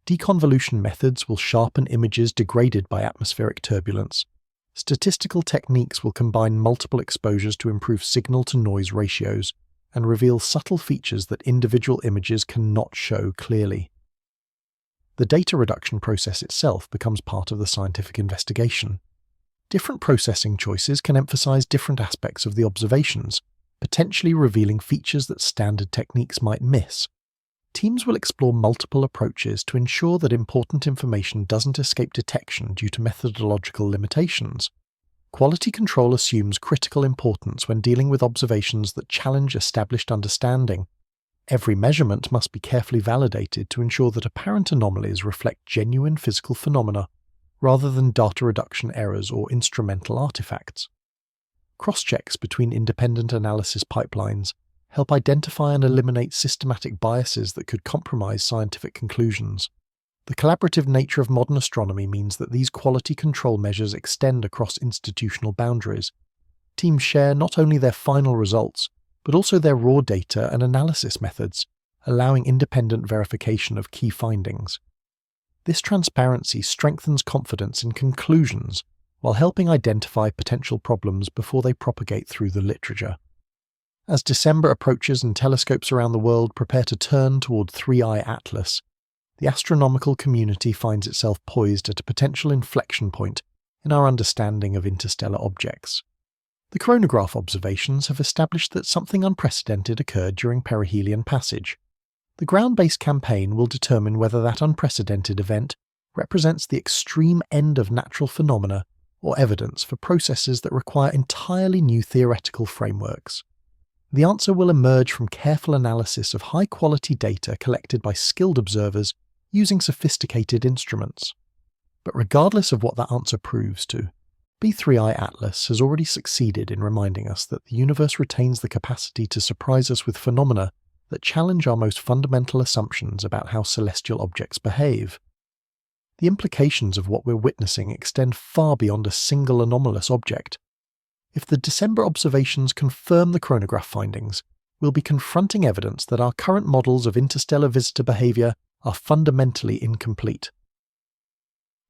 A: Deconvolution methods will sharpen images degraded by atmospheric turbulence. Statistical techniques will combine multiple exposures to improve signal-to-noise ratios and reveal subtle features that individual images cannot show clearly. The data reduction process itself becomes part of the scientific investigation. Different processing choices can emphasize different aspects of the observations, potentially revealing features that standard techniques might miss. Teams will explore multiple approaches to ensure that important information doesn't escape detection due to methodological limitations. Quality control assumes critical importance when dealing with observations that challenge established understanding. Every measurement must be carefully validated to ensure that apparent anomalies reflect genuine physical phenomena, rather than data reduction errors or instrumental artifacts. Cross-checks between independent analysis pipelines help identify and eliminate systematic biases that could compromise scientific conclusions. The collaborative nature of modern astronomy means that these quality control measures extend across institutional boundaries. Teams share not only their final results, but also their raw data and analysis methods, allowing independent verification of key findings. This transparency strengthens confidence in conclusions while helping identify potential problems before they propagate through the literature. As December approaches and telescopes around the world prepare to turn toward Three-Eye Atlas, the astronomical community finds itself poised at a potential inflection point in our understanding of interstellar objects. The coronagraph observations have established that something unprecedented occurred during perihelion passage. The ground-based campaign will determine whether that unprecedented event represents the extreme end of natural phenomena or evidence for processes that require entirely new theoretical frameworks. The answer will emerge from careful analysis of high-quality data collected by skilled observers using sophisticated instruments. But regardless of what that answer proves to, B3I Atlas has already succeeded in reminding us that the universe retains the capacity to surprise us with phenomena that challenge our most fundamental assumptions about how celestial objects behave. The implications of what we're witnessing extend far beyond a single anomalous object. If the December observations confirm the coronagraph findings, we'll be confronting evidence that our current models of interstellar visitor behavior are fundamentally incomplete.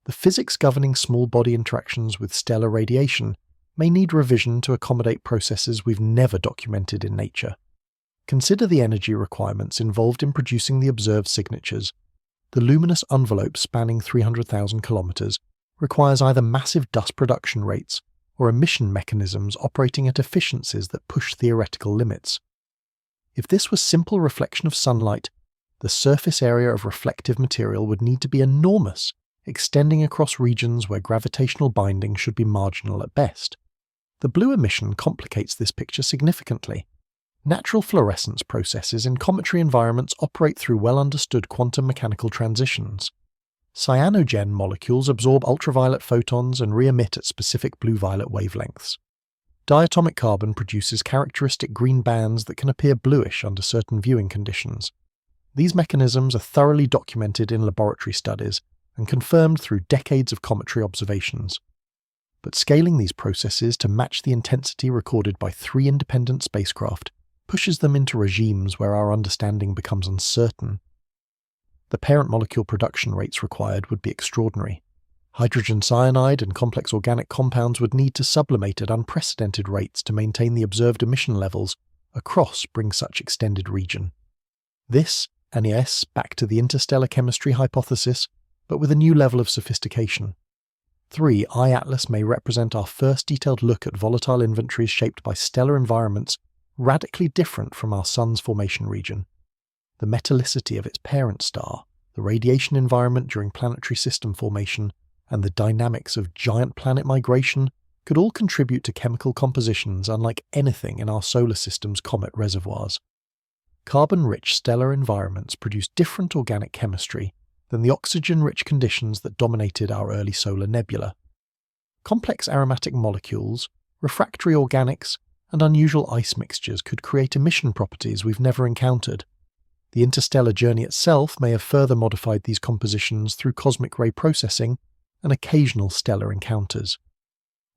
A: The physics governing small body interactions with stellar radiation may need revision to accommodate processes we've never documented in nature. Consider the energy requirements involved in producing the observed signatures. The luminous envelope spanning 300,000 kilometers requires either massive dust production rates or emission mechanisms operating at efficiencies that push theoretical limits. If this was simple reflection of sunlight, the surface area of reflective material would need to be enormous, extending across regions where gravitational binding should be marginal at best. The blue emission complicates this picture significantly. Natural fluorescence processes in cometary environments operate through well-understood quantum mechanical transitions. Cyanogen molecules absorb ultraviolet photons and re-emit at specific blue-violet wavelengths. Diatomic carbon produces characteristic green bands that can appear bluish under certain viewing conditions. These mechanisms are thoroughly documented in laboratory studies and confirmed through decades of cometary observations. But scaling these processes to match the intensity recorded by 3 independent spacecraft pushes them into regimes where our understanding becomes uncertain. The parent molecule production rates required would be extraordinary. Hydrogen cyanide and complex organic compounds would need to sublimate at unprecedented rates to maintain the observed emission levels across such extended region. This, and yes, back to the interstellar chemistry hypothesis, but with a new level of sophistication. 3I Atlas may represent our first detailed look at volatile inventories shaped by stellar environments radically different from our Sun's formation region. The metallicity of its parent star, the radiation environment during planetary system formation, and the dynamics of giant planet migration could all contribute to chemical compositions unlike anything in our solar system's comet reservoirs. Carbon-rich stellar environments produce different organic chemistry than the oxygen-rich conditions that dominated our early solar nebula. Complex aromatic molecules, refractory organics, and unusual ice mixtures could create emission properties we've never encountered. The interstellar journey itself may have further modified these compositions through cosmic ray processing and occasional stellar encounters.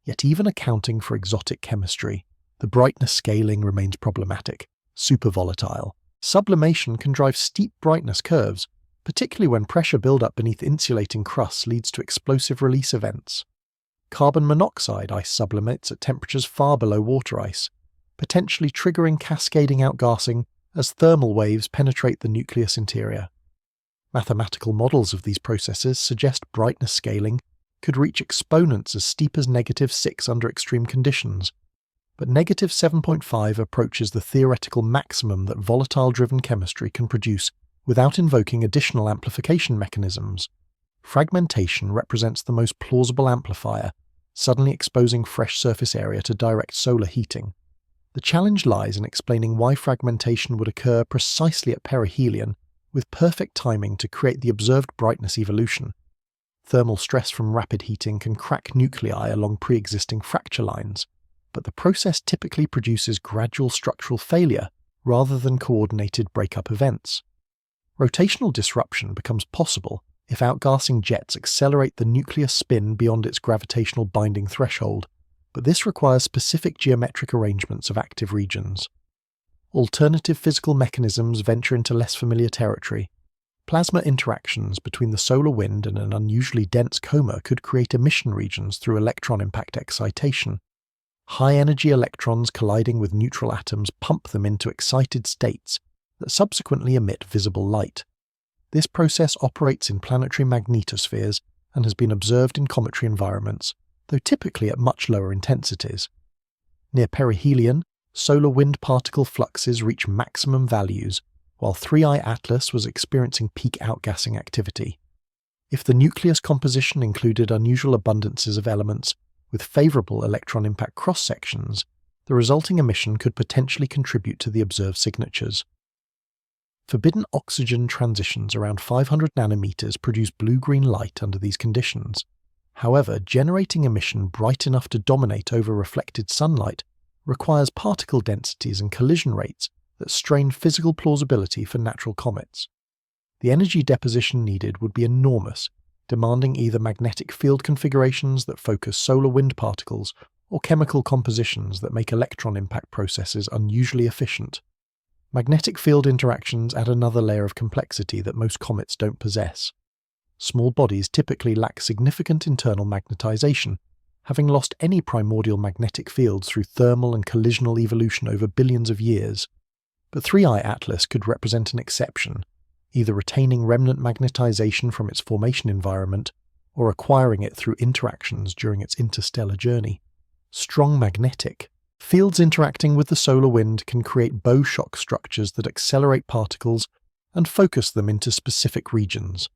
A: Yet even accounting for exotic chemistry, the brightness scaling remains problematic, supervolatile. Sublimation can drive steep brightness curves, particularly when pressure buildup beneath insulating crusts leads to explosive release events. Carbon monoxide ice sublimates at temperatures far below water ice, potentially triggering cascading outgassing as thermal waves penetrate the nucleus interior. Mathematical models of these processes suggest brightness scaling could reach exponents as steep as -6 under extreme conditions, but -7.5 approaches the theoretical maximum that volatile-driven chemistry can produce without invoking additional amplification mechanisms. Fragmentation represents the most plausible amplifier, suddenly exposing fresh surface area to direct solar heating. The challenge lies in explaining why fragmentation would occur precisely at perihelion with perfect timing to create the observed brightness evolution. Thermal stress from rapid heating can crack nuclei along pre-existing fracture lines, but the process typically produces gradual structural failure rather than coordinated breakup events. Rotational disruption becomes possible if outgassing jets accelerate the nucleus spin beyond its gravitational binding threshold, but this requires specific geometric arrangements of active regions. Alternative physical mechanisms venture into less familiar territory. Plasma interactions between the solar wind and an unusually dense coma could create emission regions through electron impact excitation. High-energy electrons colliding with neutral atoms pump them into excited states that subsequently emit visible light. This process operates in planetary magnetospheres and has been observed in cometary environments, though typically at much lower intensities. Near perihelion, solar wind particle fluxes reach maximum values, while 3I Atlas was experiencing peak outgassing activity. If the nucleus composition included unusual abundances of elements with favourable electron impact cross-sections, the resulting emission could potentially contribute to the observed signatures. Forbidden oxygen transitions around 500 nanometers produce blue-green light under these conditions. However, generating emission bright enough to dominate over reflected sunlight requires particle densities and collision rates that strain physical plausibility for natural comets. The energy deposition needed would be enormous, demanding either magnetic field configurations that focus solar wind particles or chemical compositions that make electron impact processes unusually efficient. Magnetic field interactions add another layer of complexity that most comets don't possess. Small bodies typically lack significant internal magnetization, having lost any primordial magnetic fields through thermal and collisional evolution over billions of years. But 3I Atlas could represent an exception, either retaining remnant magnetization from its formation environment or acquiring it through interactions during its interstellar journey. Strong magnetic fields interacting with the solar wind can create bow shock structures that accelerate particles and focus them into specific regions.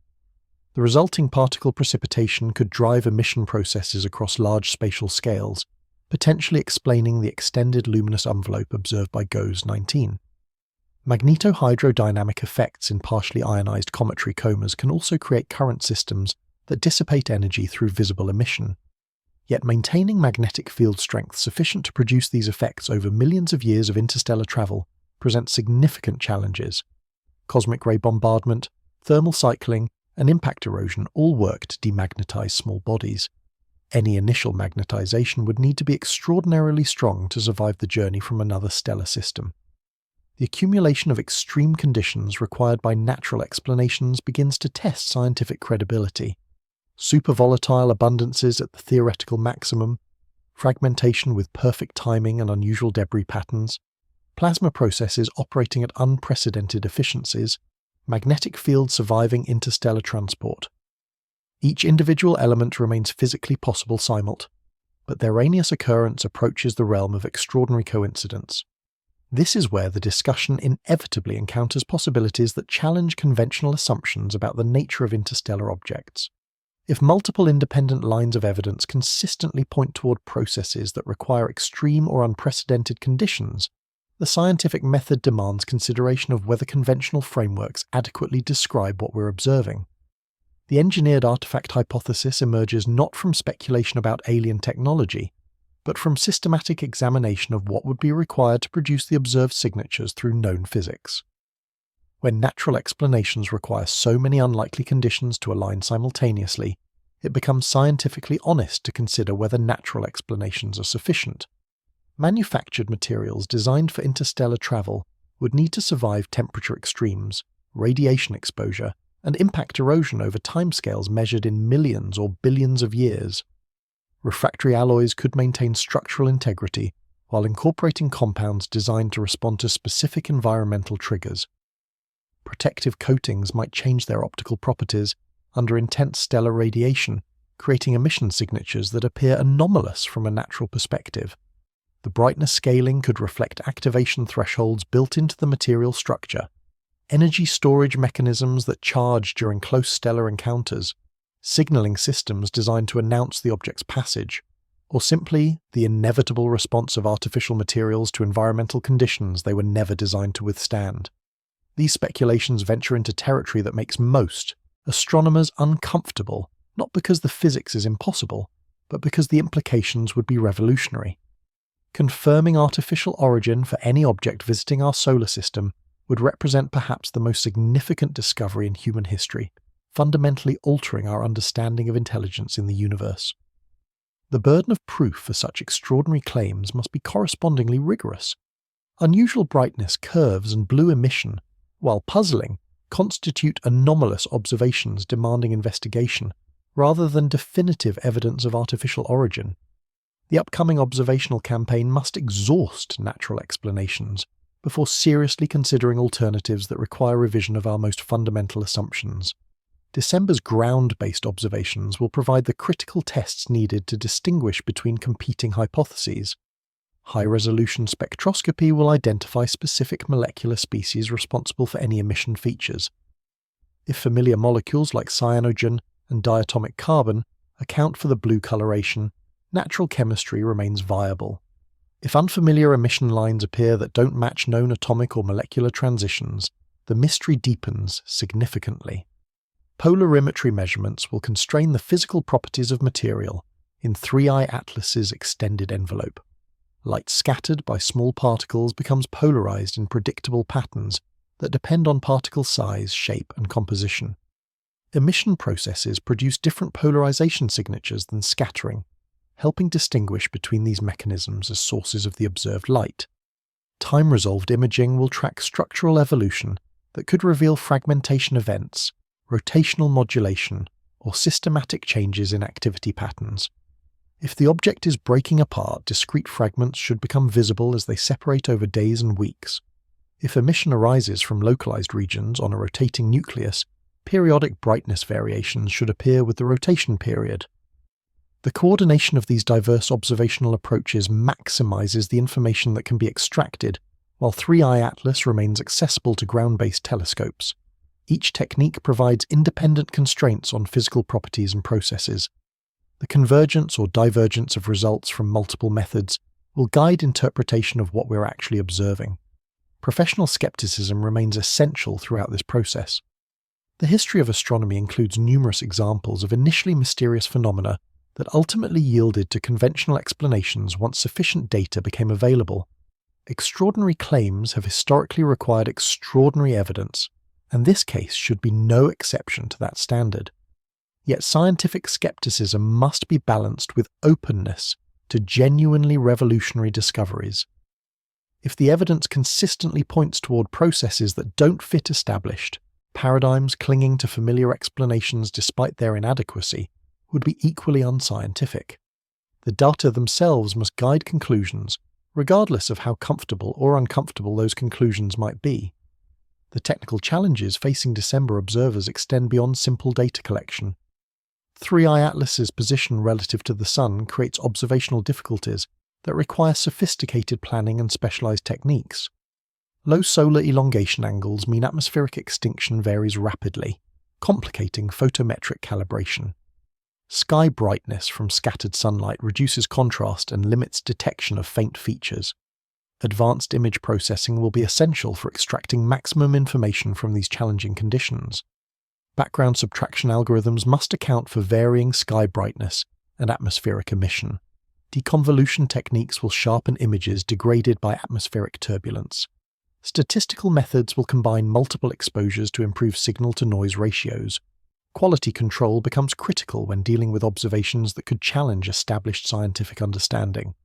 A: The resulting particle precipitation could drive emission processes across large spatial scales, potentially explaining the extended luminous envelope observed by GOES 19. Magnetohydrodynamic effects in partially ionized cometary comas can also create current systems that dissipate energy through visible emission. Yet maintaining magnetic field strength sufficient to produce these effects over millions of years of interstellar travel presents significant challenges. Cosmic ray bombardment, thermal cycling, and impact erosion all work to demagnetize small bodies. Any initial magnetization would need to be extraordinarily strong to survive the journey from another stellar system. The accumulation of extreme conditions required by natural explanations begins to test scientific credibility. Supervolatile abundances at the theoretical maximum, fragmentation with perfect timing and unusual debris patterns, plasma processes operating at unprecedented efficiencies, magnetic fields surviving interstellar transport. Each individual element remains physically possible simult, but their erroneous occurrence approaches the realm of extraordinary coincidence. This is where the discussion inevitably encounters possibilities that challenge conventional assumptions about the nature of interstellar objects. If multiple independent lines of evidence consistently point toward processes that require extreme or unprecedented conditions, the scientific method demands consideration of whether conventional frameworks adequately describe what we're observing. The engineered artifact hypothesis emerges not from speculation about alien technology, but from systematic examination of what would be required to produce the observed signatures through known physics. When natural explanations require so many unlikely conditions to align simultaneously, it becomes scientifically honest to consider whether natural explanations are sufficient. Manufactured materials designed for interstellar travel would need to survive temperature extremes, radiation exposure, and impact erosion over timescales measured in millions or billions of years. Refractory alloys could maintain structural integrity while incorporating compounds designed to respond to specific environmental triggers. Protective coatings might change their optical properties under intense stellar radiation, creating emission signatures that appear anomalous from a natural perspective. The brightness scaling could reflect activation thresholds built into the material structure, energy storage mechanisms that charge during close stellar encounters, signaling systems designed to announce the object's passage, or simply the inevitable response of artificial materials to environmental conditions they were never designed to withstand. These speculations venture into territory that makes most astronomers uncomfortable, not because the physics is impossible, but because the implications would be revolutionary. Confirming artificial origin for any object visiting our solar system would represent perhaps the most significant discovery in human history, fundamentally altering our understanding of intelligence in the universe. The burden of proof for such extraordinary claims must be correspondingly rigorous. Unusual brightness, curves, and blue emission, while puzzling, constitute anomalous observations demanding investigation, rather than definitive evidence of artificial origin. The upcoming observational campaign must exhaust natural explanations before seriously considering alternatives that require revision of our most fundamental assumptions. December's ground-based observations will provide the critical tests needed to distinguish between competing hypotheses. High-resolution spectroscopy will identify specific molecular species responsible for any emission features. If familiar molecules like cyanogen and diatomic carbon account for the blue coloration, natural chemistry remains viable. If unfamiliar emission lines appear that don't match known atomic or molecular transitions, the mystery deepens significantly. Polarimetry measurements will constrain the physical properties of material in 3I Atlas's extended envelope. Light scattered by small particles becomes polarized in predictable patterns that depend on particle size, shape, and composition. Emission processes produce different polarization signatures than scattering, helping distinguish between these mechanisms as sources of the observed light. Time-resolved imaging will track structural evolution that could reveal fragmentation events, rotational modulation, or systematic changes in activity patterns. If the object is breaking apart, discrete fragments should become visible as they separate over days and weeks. If emission arises from localized regions on a rotating nucleus, periodic brightness variations should appear with the rotation period. The coordination of these diverse observational approaches maximizes the information that can be extracted, while 3I Atlas remains accessible to ground-based telescopes. Each technique provides independent constraints on physical properties and processes. The convergence or divergence of results from multiple methods will guide interpretation of what we're actually observing. Professional skepticism remains essential throughout this process. The history of astronomy includes numerous examples of initially mysterious phenomena that ultimately yielded to conventional explanations once sufficient data became available. Extraordinary claims have historically required extraordinary evidence, and this case should be no exception to that standard. Yet scientific skepticism must be balanced with openness to genuinely revolutionary discoveries. If the evidence consistently points toward processes that don't fit established, paradigms clinging to familiar explanations despite their inadequacy would be equally unscientific. The data themselves must guide conclusions, regardless of how comfortable or uncomfortable those conclusions might be. The technical challenges facing December observers extend beyond simple data collection. 3I Atlas's position relative to the Sun creates observational difficulties that require sophisticated planning and specialized techniques. Low solar elongation angles mean atmospheric extinction varies rapidly, complicating photometric calibration. Sky brightness from scattered sunlight reduces contrast and limits detection of faint features. Advanced image processing will be essential for extracting maximum information from these challenging conditions. Background subtraction algorithms must account for varying sky brightness and atmospheric emission. Deconvolution techniques will sharpen images degraded by atmospheric turbulence. Statistical methods will combine multiple exposures to improve signal-to-noise ratios. Quality control becomes critical when dealing with observations that could challenge established scientific understanding.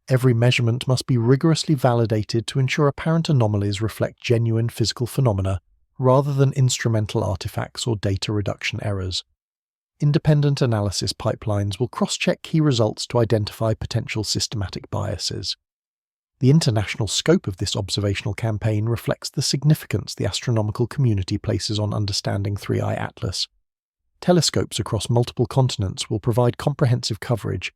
A: Every measurement must be rigorously validated to ensure apparent anomalies reflect genuine physical phenomena rather than instrumental artifacts or data reduction errors. Independent analysis pipelines will cross-check key results to identify potential systematic biases. The international scope of this observational campaign reflects the significance the astronomical community places on understanding 3I Atlas. Telescopes across multiple continents will provide comprehensive coverage,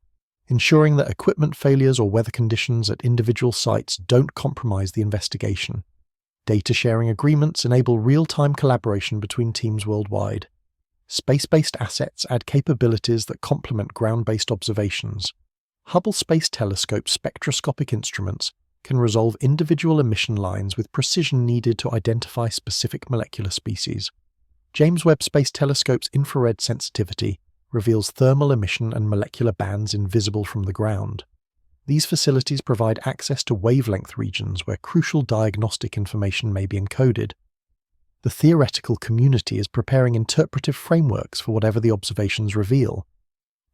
A: ensuring that equipment failures or weather conditions at individual sites don't compromise the investigation. Data sharing agreements enable real-time collaboration between teams worldwide. Space-based assets add capabilities that complement ground-based observations. Hubble Space Telescope spectroscopic instruments can resolve individual emission lines with precision needed to identify specific molecular species. James Webb Space Telescope's infrared sensitivity reveals thermal emission and molecular bands invisible from the ground. These facilities provide access to wavelength regions where crucial diagnostic information may be encoded. The theoretical community is preparing interpretive frameworks for whatever the observations reveal.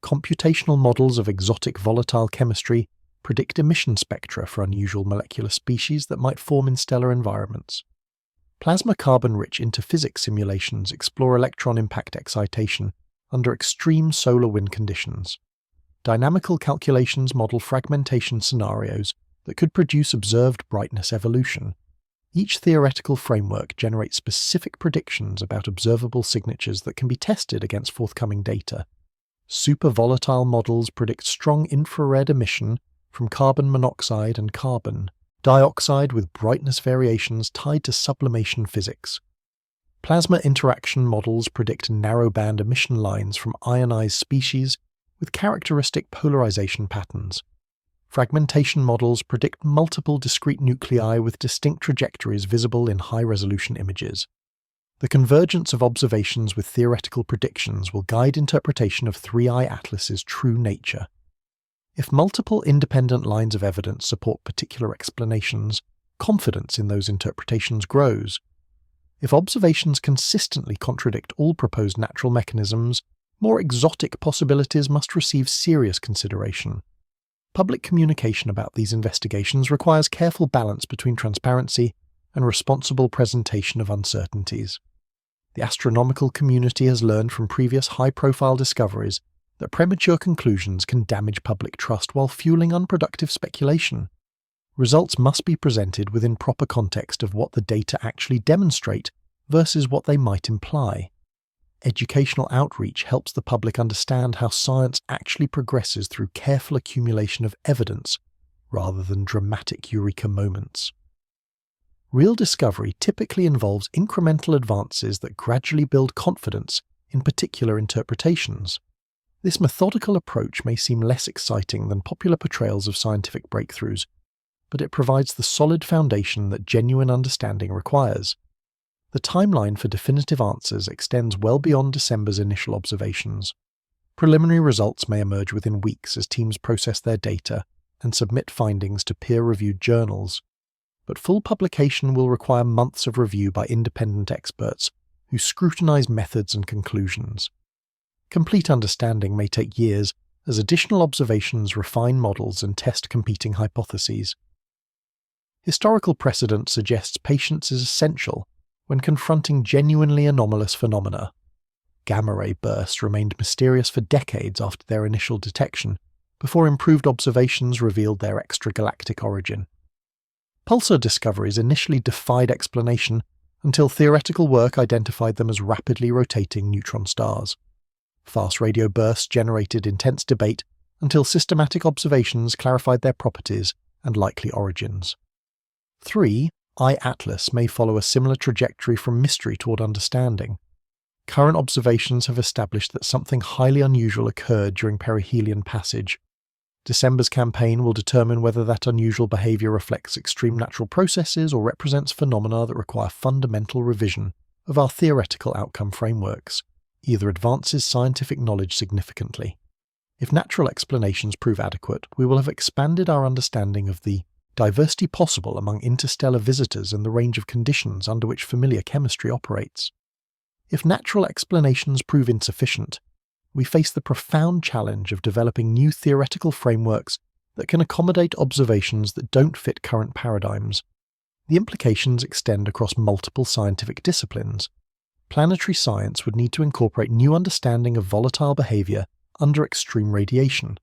A: Computational models of exotic volatile chemistry predict emission spectra for unusual molecular species that might form in stellar environments. Plasma carbon-rich interphysics simulations explore electron impact excitation under extreme solar wind conditions. Dynamical calculations model fragmentation scenarios that could produce observed brightness evolution. Each theoretical framework generates specific predictions about observable signatures that can be tested against forthcoming data. Supervolatile models predict strong infrared emission from carbon monoxide and carbon dioxide with brightness variations tied to sublimation physics. Plasma interaction models predict narrowband emission lines from ionized species with characteristic polarization patterns. Fragmentation models predict multiple discrete nuclei with distinct trajectories visible in high-resolution images. The convergence of observations with theoretical predictions will guide interpretation of 3I Atlas's true nature. If multiple independent lines of evidence support particular explanations, confidence in those interpretations grows. If observations consistently contradict all proposed natural mechanisms, more exotic possibilities must receive serious consideration. Public communication about these investigations requires careful balance between transparency and responsible presentation of uncertainties. The astronomical community has learned from previous high-profile discoveries that premature conclusions can damage public trust while fueling unproductive speculation. Results must be presented within proper context of what the data actually demonstrate versus what they might imply. Educational outreach helps the public understand how science actually progresses through careful accumulation of evidence rather than dramatic eureka moments. Real discovery typically involves incremental advances that gradually build confidence in particular interpretations. This methodical approach may seem less exciting than popular portrayals of scientific breakthroughs, but it provides the solid foundation that genuine understanding requires. The timeline for definitive answers extends well beyond December's initial observations. Preliminary results may emerge within weeks as teams process their data and submit findings to peer-reviewed journals, but full publication will require months of review by independent experts who scrutinize methods and conclusions. Complete understanding may take years as additional observations refine models and test competing hypotheses. Historical precedent suggests patience is essential when confronting genuinely anomalous phenomena. Gamma-ray bursts remained mysterious for decades after their initial detection, before improved observations revealed their extragalactic origin. Pulsar discoveries initially defied explanation until theoretical work identified them as rapidly rotating neutron stars. Fast radio bursts generated intense debate until systematic observations clarified their properties and likely origins. 3. I-Atlas may follow a similar trajectory from mystery toward understanding. Current observations have established that something highly unusual occurred during perihelion passage. December's campaign will determine whether that unusual behavior reflects extreme natural processes or represents phenomena that require fundamental revision of our theoretical outcome frameworks. Either advances scientific knowledge significantly. If natural explanations prove adequate, we will have expanded our understanding of the diversity possible among interstellar visitors and the range of conditions under which familiar chemistry operates. If natural explanations prove insufficient, we face the profound challenge of developing new theoretical frameworks that can accommodate observations that don't fit current paradigms. The implications extend across multiple scientific disciplines. Planetary science would need to incorporate new understanding of volatile behavior under extreme radiation.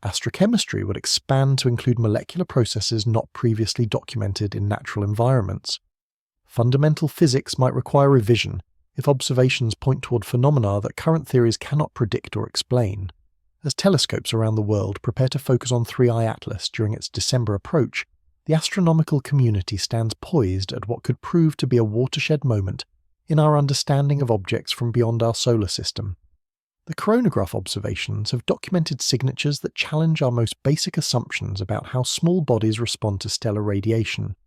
A: Astrochemistry would expand to include molecular processes not previously documented in natural environments. Fundamental physics might require revision if observations point toward phenomena that current theories cannot predict or explain. As telescopes around the world prepare to focus on 3I Atlas during its December approach, the astronomical community stands poised at what could prove to be a watershed moment in our understanding of objects from beyond our solar system. The coronagraph observations have documented signatures that challenge our most basic assumptions about how small bodies respond to stellar radiation.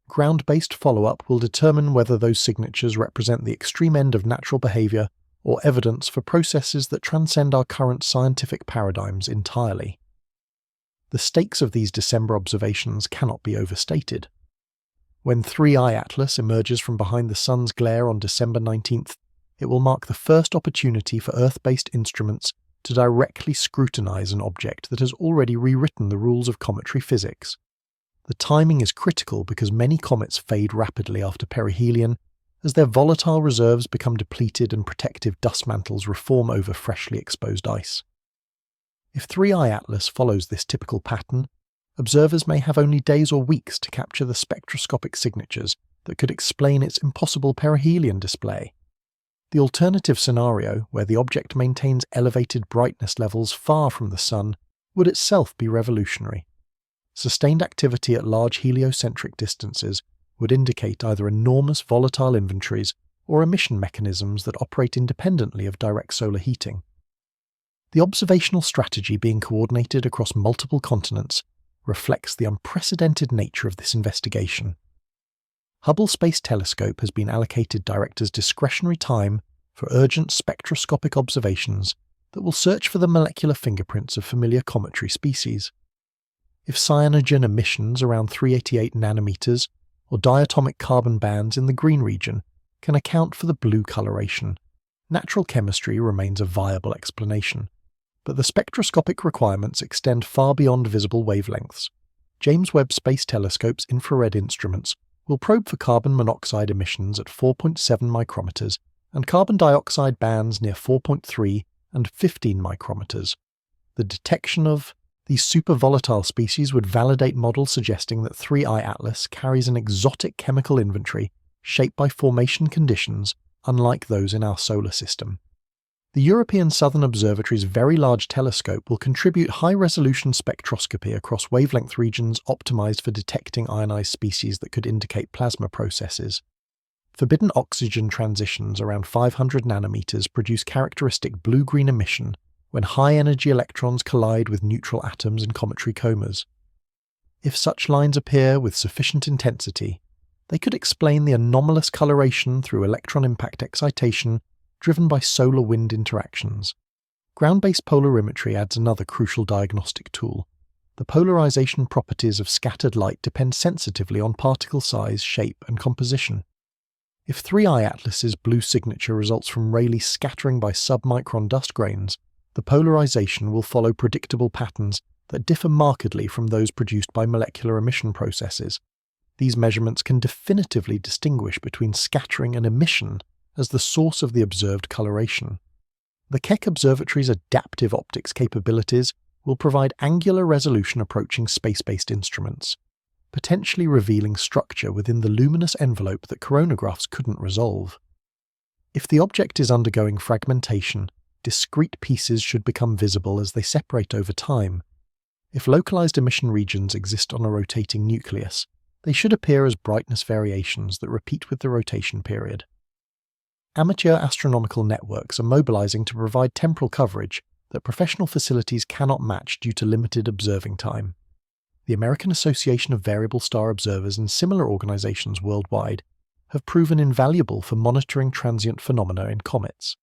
A: Ground-based follow-up will determine whether those signatures represent the extreme end of natural behavior or evidence for processes that transcend our current scientific paradigms entirely. The stakes of these December observations cannot be overstated. When 3I Atlas emerges from behind the Sun's glare on December 19th, it will mark the first opportunity for Earth-based instruments to directly scrutinize an object that has already rewritten the rules of cometary physics. The timing is critical because many comets fade rapidly after perihelion, as their volatile reserves become depleted and protective dust mantles reform over freshly exposed ice. If 3I Atlas follows this typical pattern, observers may have only days or weeks to capture the spectroscopic signatures that could explain its impossible perihelion display. The alternative scenario, where the object maintains elevated brightness levels far from the Sun, would itself be revolutionary. Sustained activity at large heliocentric distances would indicate either enormous volatile inventories or emission mechanisms that operate independently of direct solar heating. The observational strategy being coordinated across multiple continents reflects the unprecedented nature of this investigation. Hubble Space Telescope has been allocated directors' discretionary time for urgent spectroscopic observations that will search for the molecular fingerprints of familiar cometary species. If cyanogen emissions around 388 nanometers or diatomic carbon bands in the green region can account for the blue coloration, natural chemistry remains a viable explanation. But the spectroscopic requirements extend far beyond visible wavelengths. James Webb Space Telescope's infrared instruments will probe for carbon monoxide emissions at 4.7 micrometers and carbon dioxide bands near 4.3 and 15 micrometers. The detection of these super-volatile species would validate models suggesting that 3I Atlas carries an exotic chemical inventory shaped by formation conditions unlike those in our solar system. The European Southern Observatory's Very Large Telescope will contribute high-resolution spectroscopy across wavelength regions optimized for detecting ionized species that could indicate plasma processes. Forbidden oxygen transitions around 500 nanometers produce characteristic blue-green emission when high-energy electrons collide with neutral atoms in cometary comas. If such lines appear with sufficient intensity, they could explain the anomalous coloration through electron impact excitation driven by solar-wind interactions. Ground-based polarimetry adds another crucial diagnostic tool. The polarization properties of scattered light depend sensitively on particle size, shape, and composition. If 3I Atlas's blue signature results from Rayleigh scattering by submicron dust grains, the polarization will follow predictable patterns that differ markedly from those produced by molecular emission processes. These measurements can definitively distinguish between scattering and emission as the source of the observed coloration. The Keck Observatory's adaptive optics capabilities will provide angular resolution approaching space-based instruments, potentially revealing structure within the luminous envelope that coronagraphs couldn't resolve. If the object is undergoing fragmentation, discrete pieces should become visible as they separate over time. If localized emission regions exist on a rotating nucleus, they should appear as brightness variations that repeat with the rotation period. Amateur astronomical networks are mobilizing to provide temporal coverage that professional facilities cannot match due to limited observing time. The American Association of Variable Star Observers and similar organizations worldwide have proven invaluable for monitoring transient phenomena in comets.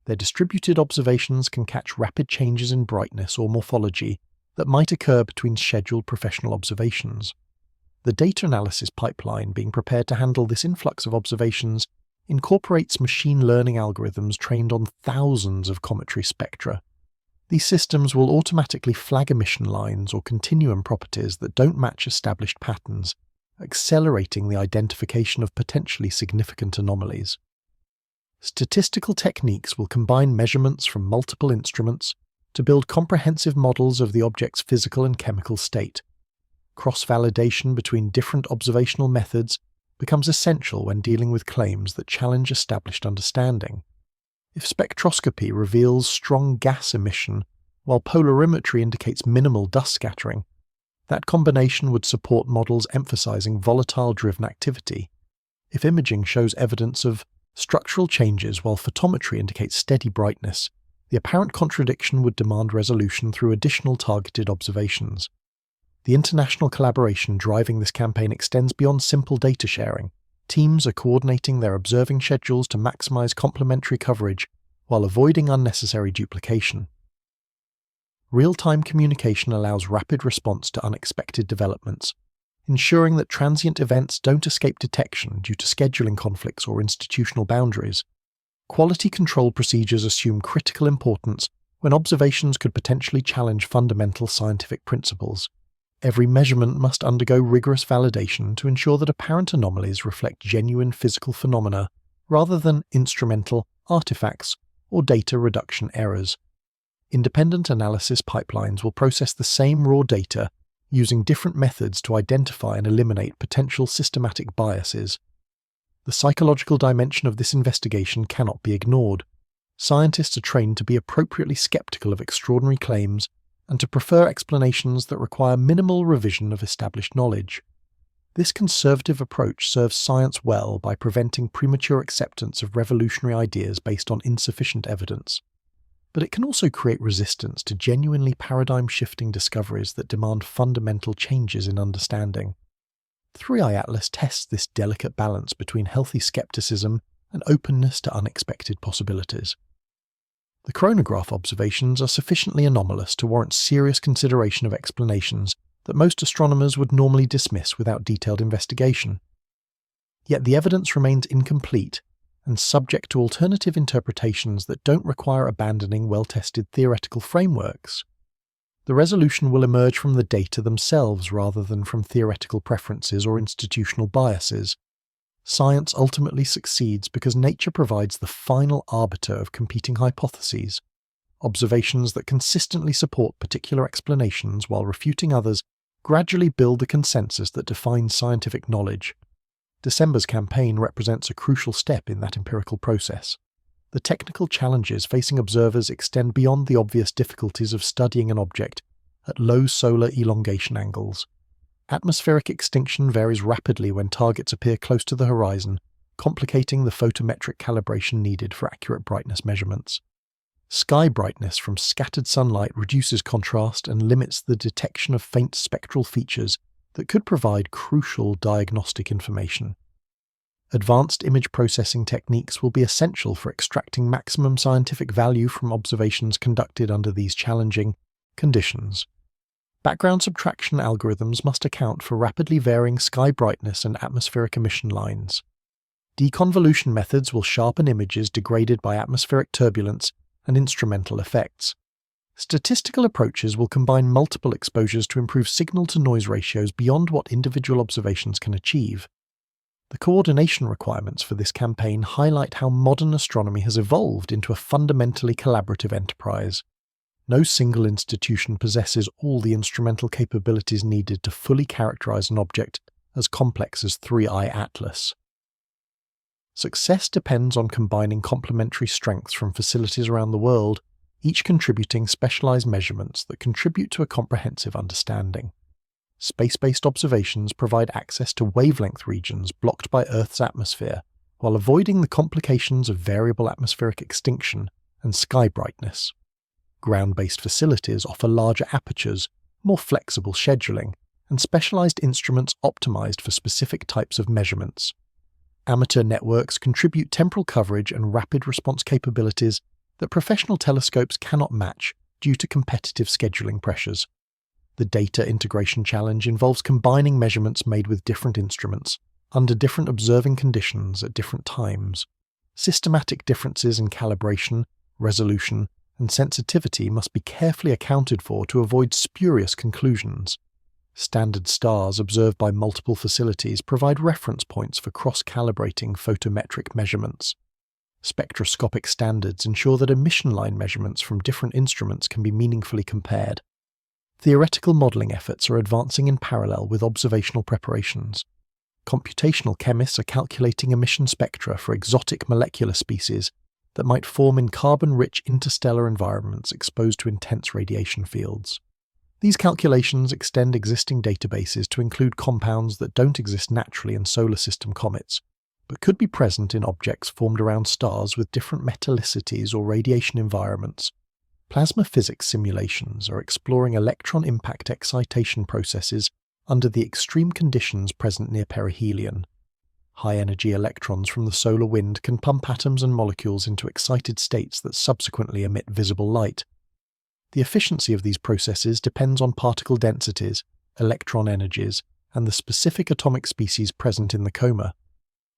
A: Their distributed observations can catch rapid changes in brightness or morphology that might occur between scheduled professional observations. The data analysis pipeline being prepared to handle this influx of observations incorporates machine learning algorithms trained on thousands of cometary spectra. These systems will automatically flag emission lines or continuum properties that don't match established patterns, accelerating the identification of potentially significant anomalies. Statistical techniques will combine measurements from multiple instruments to build comprehensive models of the object's physical and chemical state. Cross-validation between different observational methods becomes essential when dealing with claims that challenge established understanding. If spectroscopy reveals strong gas emission, while polarimetry indicates minimal dust scattering, that combination would support models emphasizing volatile-driven activity. If imaging shows evidence of structural changes while photometry indicates steady brightness, the apparent contradiction would demand resolution through additional targeted observations. The international collaboration driving this campaign extends beyond simple data sharing. Teams are coordinating their observing schedules to maximize complementary coverage while avoiding unnecessary duplication. real-time communication allows rapid response to unexpected developments, ensuring that transient events don't escape detection due to scheduling conflicts or institutional boundaries. Quality control procedures assume critical importance when observations could potentially challenge fundamental scientific principles. Every measurement must undergo rigorous validation to ensure that apparent anomalies reflect genuine physical phenomena rather than instrumental artifacts or data reduction errors. Independent analysis pipelines will process the same raw data using different methods to identify and eliminate potential systematic biases. The psychological dimension of this investigation cannot be ignored. Scientists are trained to be appropriately skeptical of extraordinary claims and to prefer explanations that require minimal revision of established knowledge. This conservative approach serves science well by preventing premature acceptance of revolutionary ideas based on insufficient evidence. But it can also create resistance to genuinely paradigm-shifting discoveries that demand fundamental changes in understanding. 3i Atlas tests this delicate balance between healthy skepticism and openness to unexpected possibilities. The chronograph observations are sufficiently anomalous to warrant serious consideration of explanations that most astronomers would normally dismiss without detailed investigation. Yet the evidence remains incomplete and subject to alternative interpretations that don't require abandoning well-tested theoretical frameworks. The resolution will emerge from the data themselves rather than from theoretical preferences or institutional biases. Science ultimately succeeds because nature provides the final arbiter of competing hypotheses. Observations that consistently support particular explanations while refuting others gradually build the consensus that defines scientific knowledge. December's campaign represents a crucial step in that empirical process. The technical challenges facing observers extend beyond the obvious difficulties of studying an object at low solar elongation angles. Atmospheric extinction varies rapidly when targets appear close to the horizon, complicating the photometric calibration needed for accurate brightness measurements. Sky brightness from scattered sunlight reduces contrast and limits the detection of faint spectral features that could provide crucial diagnostic information. Advanced image processing techniques will be essential for extracting maximum scientific value from observations conducted under these challenging conditions. Background subtraction algorithms must account for rapidly varying sky brightness and atmospheric emission lines. Deconvolution methods will sharpen images degraded by atmospheric turbulence and instrumental effects. Statistical approaches will combine multiple exposures to improve signal-to-noise ratios beyond what individual observations can achieve. The coordination requirements for this campaign highlight how modern astronomy has evolved into a fundamentally collaborative enterprise. No single institution possesses all the instrumental capabilities needed to fully characterize an object as complex as 3i Atlas. Success depends on combining complementary strengths from facilities around the world, each contributing specialized measurements that contribute to a comprehensive understanding. Space-based observations provide access to wavelength regions blocked by Earth's atmosphere, while avoiding the complications of variable atmospheric extinction and sky brightness. Ground-based facilities offer larger apertures, more flexible scheduling, and specialized instruments optimized for specific types of measurements. Amateur networks contribute temporal coverage and rapid response capabilities that professional telescopes cannot match due to competitive scheduling pressures. The data integration challenge involves combining measurements made with different instruments, under different observing conditions at different times. Systematic differences in calibration, resolution, and sensitivity must be carefully accounted for to avoid spurious conclusions. Standard stars observed by multiple facilities provide reference points for cross-calibrating photometric measurements. Spectroscopic standards ensure that emission line measurements from different instruments can be meaningfully compared. Theoretical modeling efforts are advancing in parallel with observational preparations. Computational chemists are calculating emission spectra for exotic molecular species that might form in carbon-rich interstellar environments exposed to intense radiation fields. These calculations extend existing databases to include compounds that don't exist naturally in solar system comets, but could be present in objects formed around stars with different metallicities or radiation environments. Plasma physics simulations are exploring electron impact excitation processes under the extreme conditions present near perihelion. High-energy electrons from the solar wind can pump atoms and molecules into excited states that subsequently emit visible light. The efficiency of these processes depends on particle densities, electron energies, and the specific atomic species present in the coma.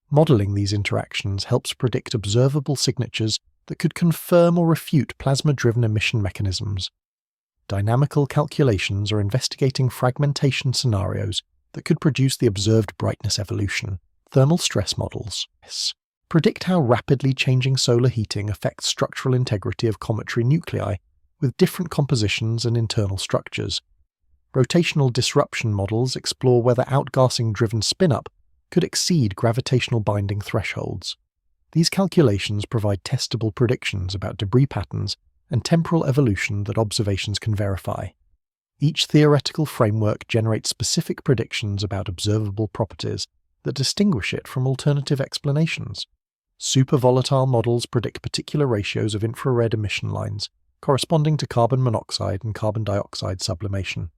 A: Modeling these interactions helps predict observable signatures that could confirm or refute plasma-driven emission mechanisms. Dynamical calculations are investigating fragmentation scenarios that could produce the observed brightness evolution. Thermal stress models predict how rapidly changing solar heating affects structural integrity of cometary nuclei with different compositions and internal structures. Rotational disruption models explore whether outgassing-driven spin-up could exceed gravitational binding thresholds. These calculations provide testable predictions about debris patterns and temporal evolution that observations can verify. Each theoretical framework generates specific predictions about observable properties that distinguish it from alternative explanations. Supervolatile models predict particular ratios of infrared emission lines, corresponding to carbon monoxide and carbon dioxide sublimation.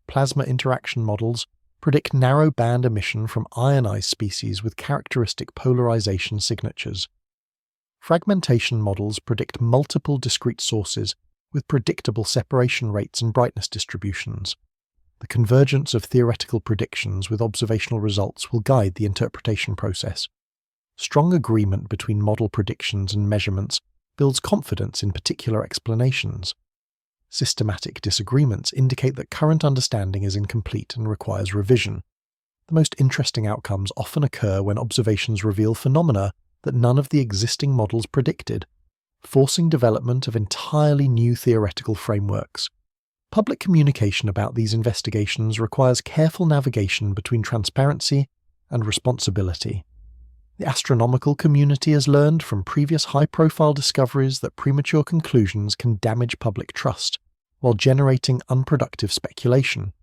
A: Plasma interaction models predict narrow band emission from ionized species with characteristic polarization signatures. Fragmentation models predict multiple discrete sources with predictable separation rates and brightness distributions. The convergence of theoretical predictions with observational results will guide the interpretation process. Strong agreement between model predictions and measurements builds confidence in particular explanations. Systematic disagreements indicate that current understanding is incomplete and requires revision. The most interesting outcomes often occur when observations reveal phenomena that none of the existing models predicted, forcing development of entirely new theoretical frameworks. Public communication about these investigations requires careful navigation between transparency and responsibility. The astronomical community has learned from previous high-profile discoveries that premature conclusions can damage public trust, while generating unproductive speculation.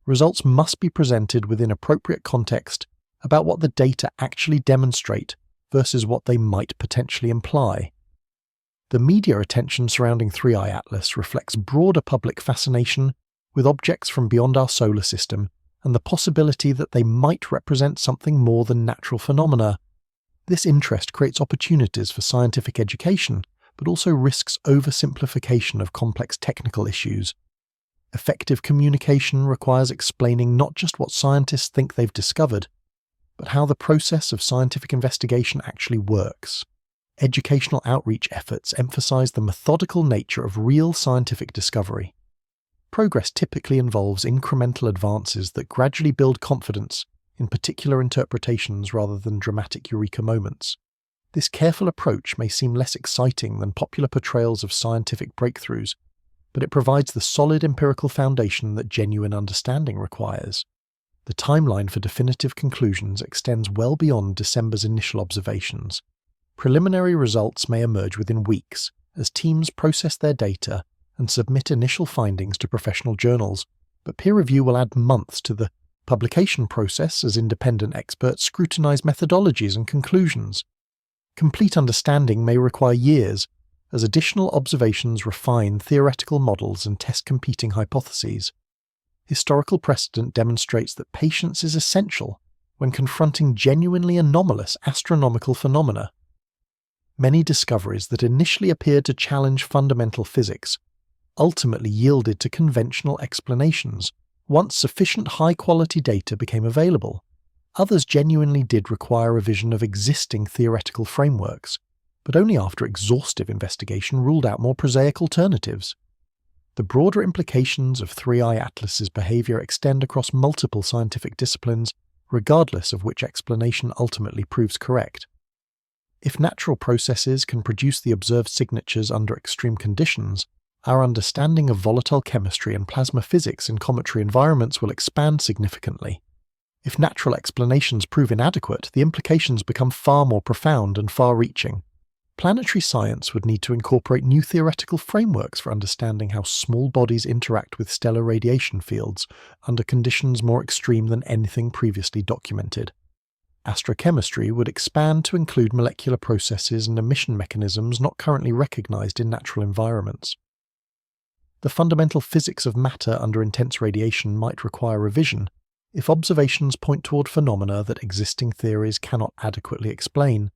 A: Results must be presented within appropriate context about what the data actually demonstrate versus what they might potentially imply. The media attention surrounding 3I Atlas reflects broader public fascination with objects from beyond our solar system and the possibility that they might represent something more than natural phenomena. This interest creates opportunities for scientific education, but also risks oversimplification of complex technical issues. Effective communication requires explaining not just what scientists think they've discovered, but how the process of scientific investigation actually works. Educational outreach efforts emphasize the methodical nature of real scientific discovery. Progress typically involves incremental advances that gradually build confidence in particular interpretations rather than dramatic eureka moments. This careful approach may seem less exciting than popular portrayals of scientific breakthroughs, but it provides the solid empirical foundation that genuine understanding requires. The timeline for definitive conclusions extends well beyond December's initial observations. Preliminary results may emerge within weeks as teams process their data and submit initial findings to professional journals, but peer review will add months to the publication process as independent experts scrutinize methodologies and conclusions. Complete understanding may require years, as additional observations refine theoretical models and test competing hypotheses. Historical precedent demonstrates that patience is essential when confronting genuinely anomalous astronomical phenomena. Many discoveries that initially appeared to challenge fundamental physics ultimately yielded to conventional explanations once sufficient high-quality data became available. Others genuinely did require revision of existing theoretical frameworks, but only after exhaustive investigation ruled out more prosaic alternatives. The broader implications of 3I Atlas's behavior extend across multiple scientific disciplines, regardless of which explanation ultimately proves correct. If natural processes can produce the observed signatures under extreme conditions, our understanding of volatile chemistry and plasma physics in cometary environments will expand significantly. If natural explanations prove inadequate, the implications become far more profound and far-reaching. Planetary science would need to incorporate new theoretical frameworks for understanding how small bodies interact with stellar radiation fields under conditions more extreme than anything previously documented. Astrochemistry would expand to include molecular processes and emission mechanisms not currently recognized in natural environments. The fundamental physics of matter under intense radiation might require revision if observations point toward phenomena that existing theories cannot adequately explain.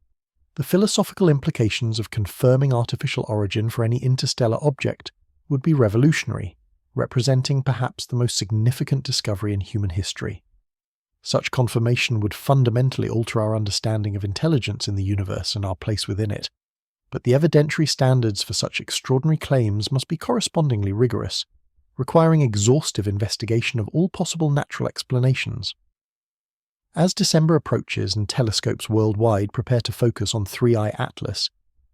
A: The philosophical implications of confirming artificial origin for any interstellar object would be revolutionary, representing perhaps the most significant discovery in human history. Such confirmation would fundamentally alter our understanding of intelligence in the universe and our place within it, but the evidentiary standards for such extraordinary claims must be correspondingly rigorous, requiring exhaustive investigation of all possible natural explanations. As December approaches and telescopes worldwide prepare to focus on 3I Atlas,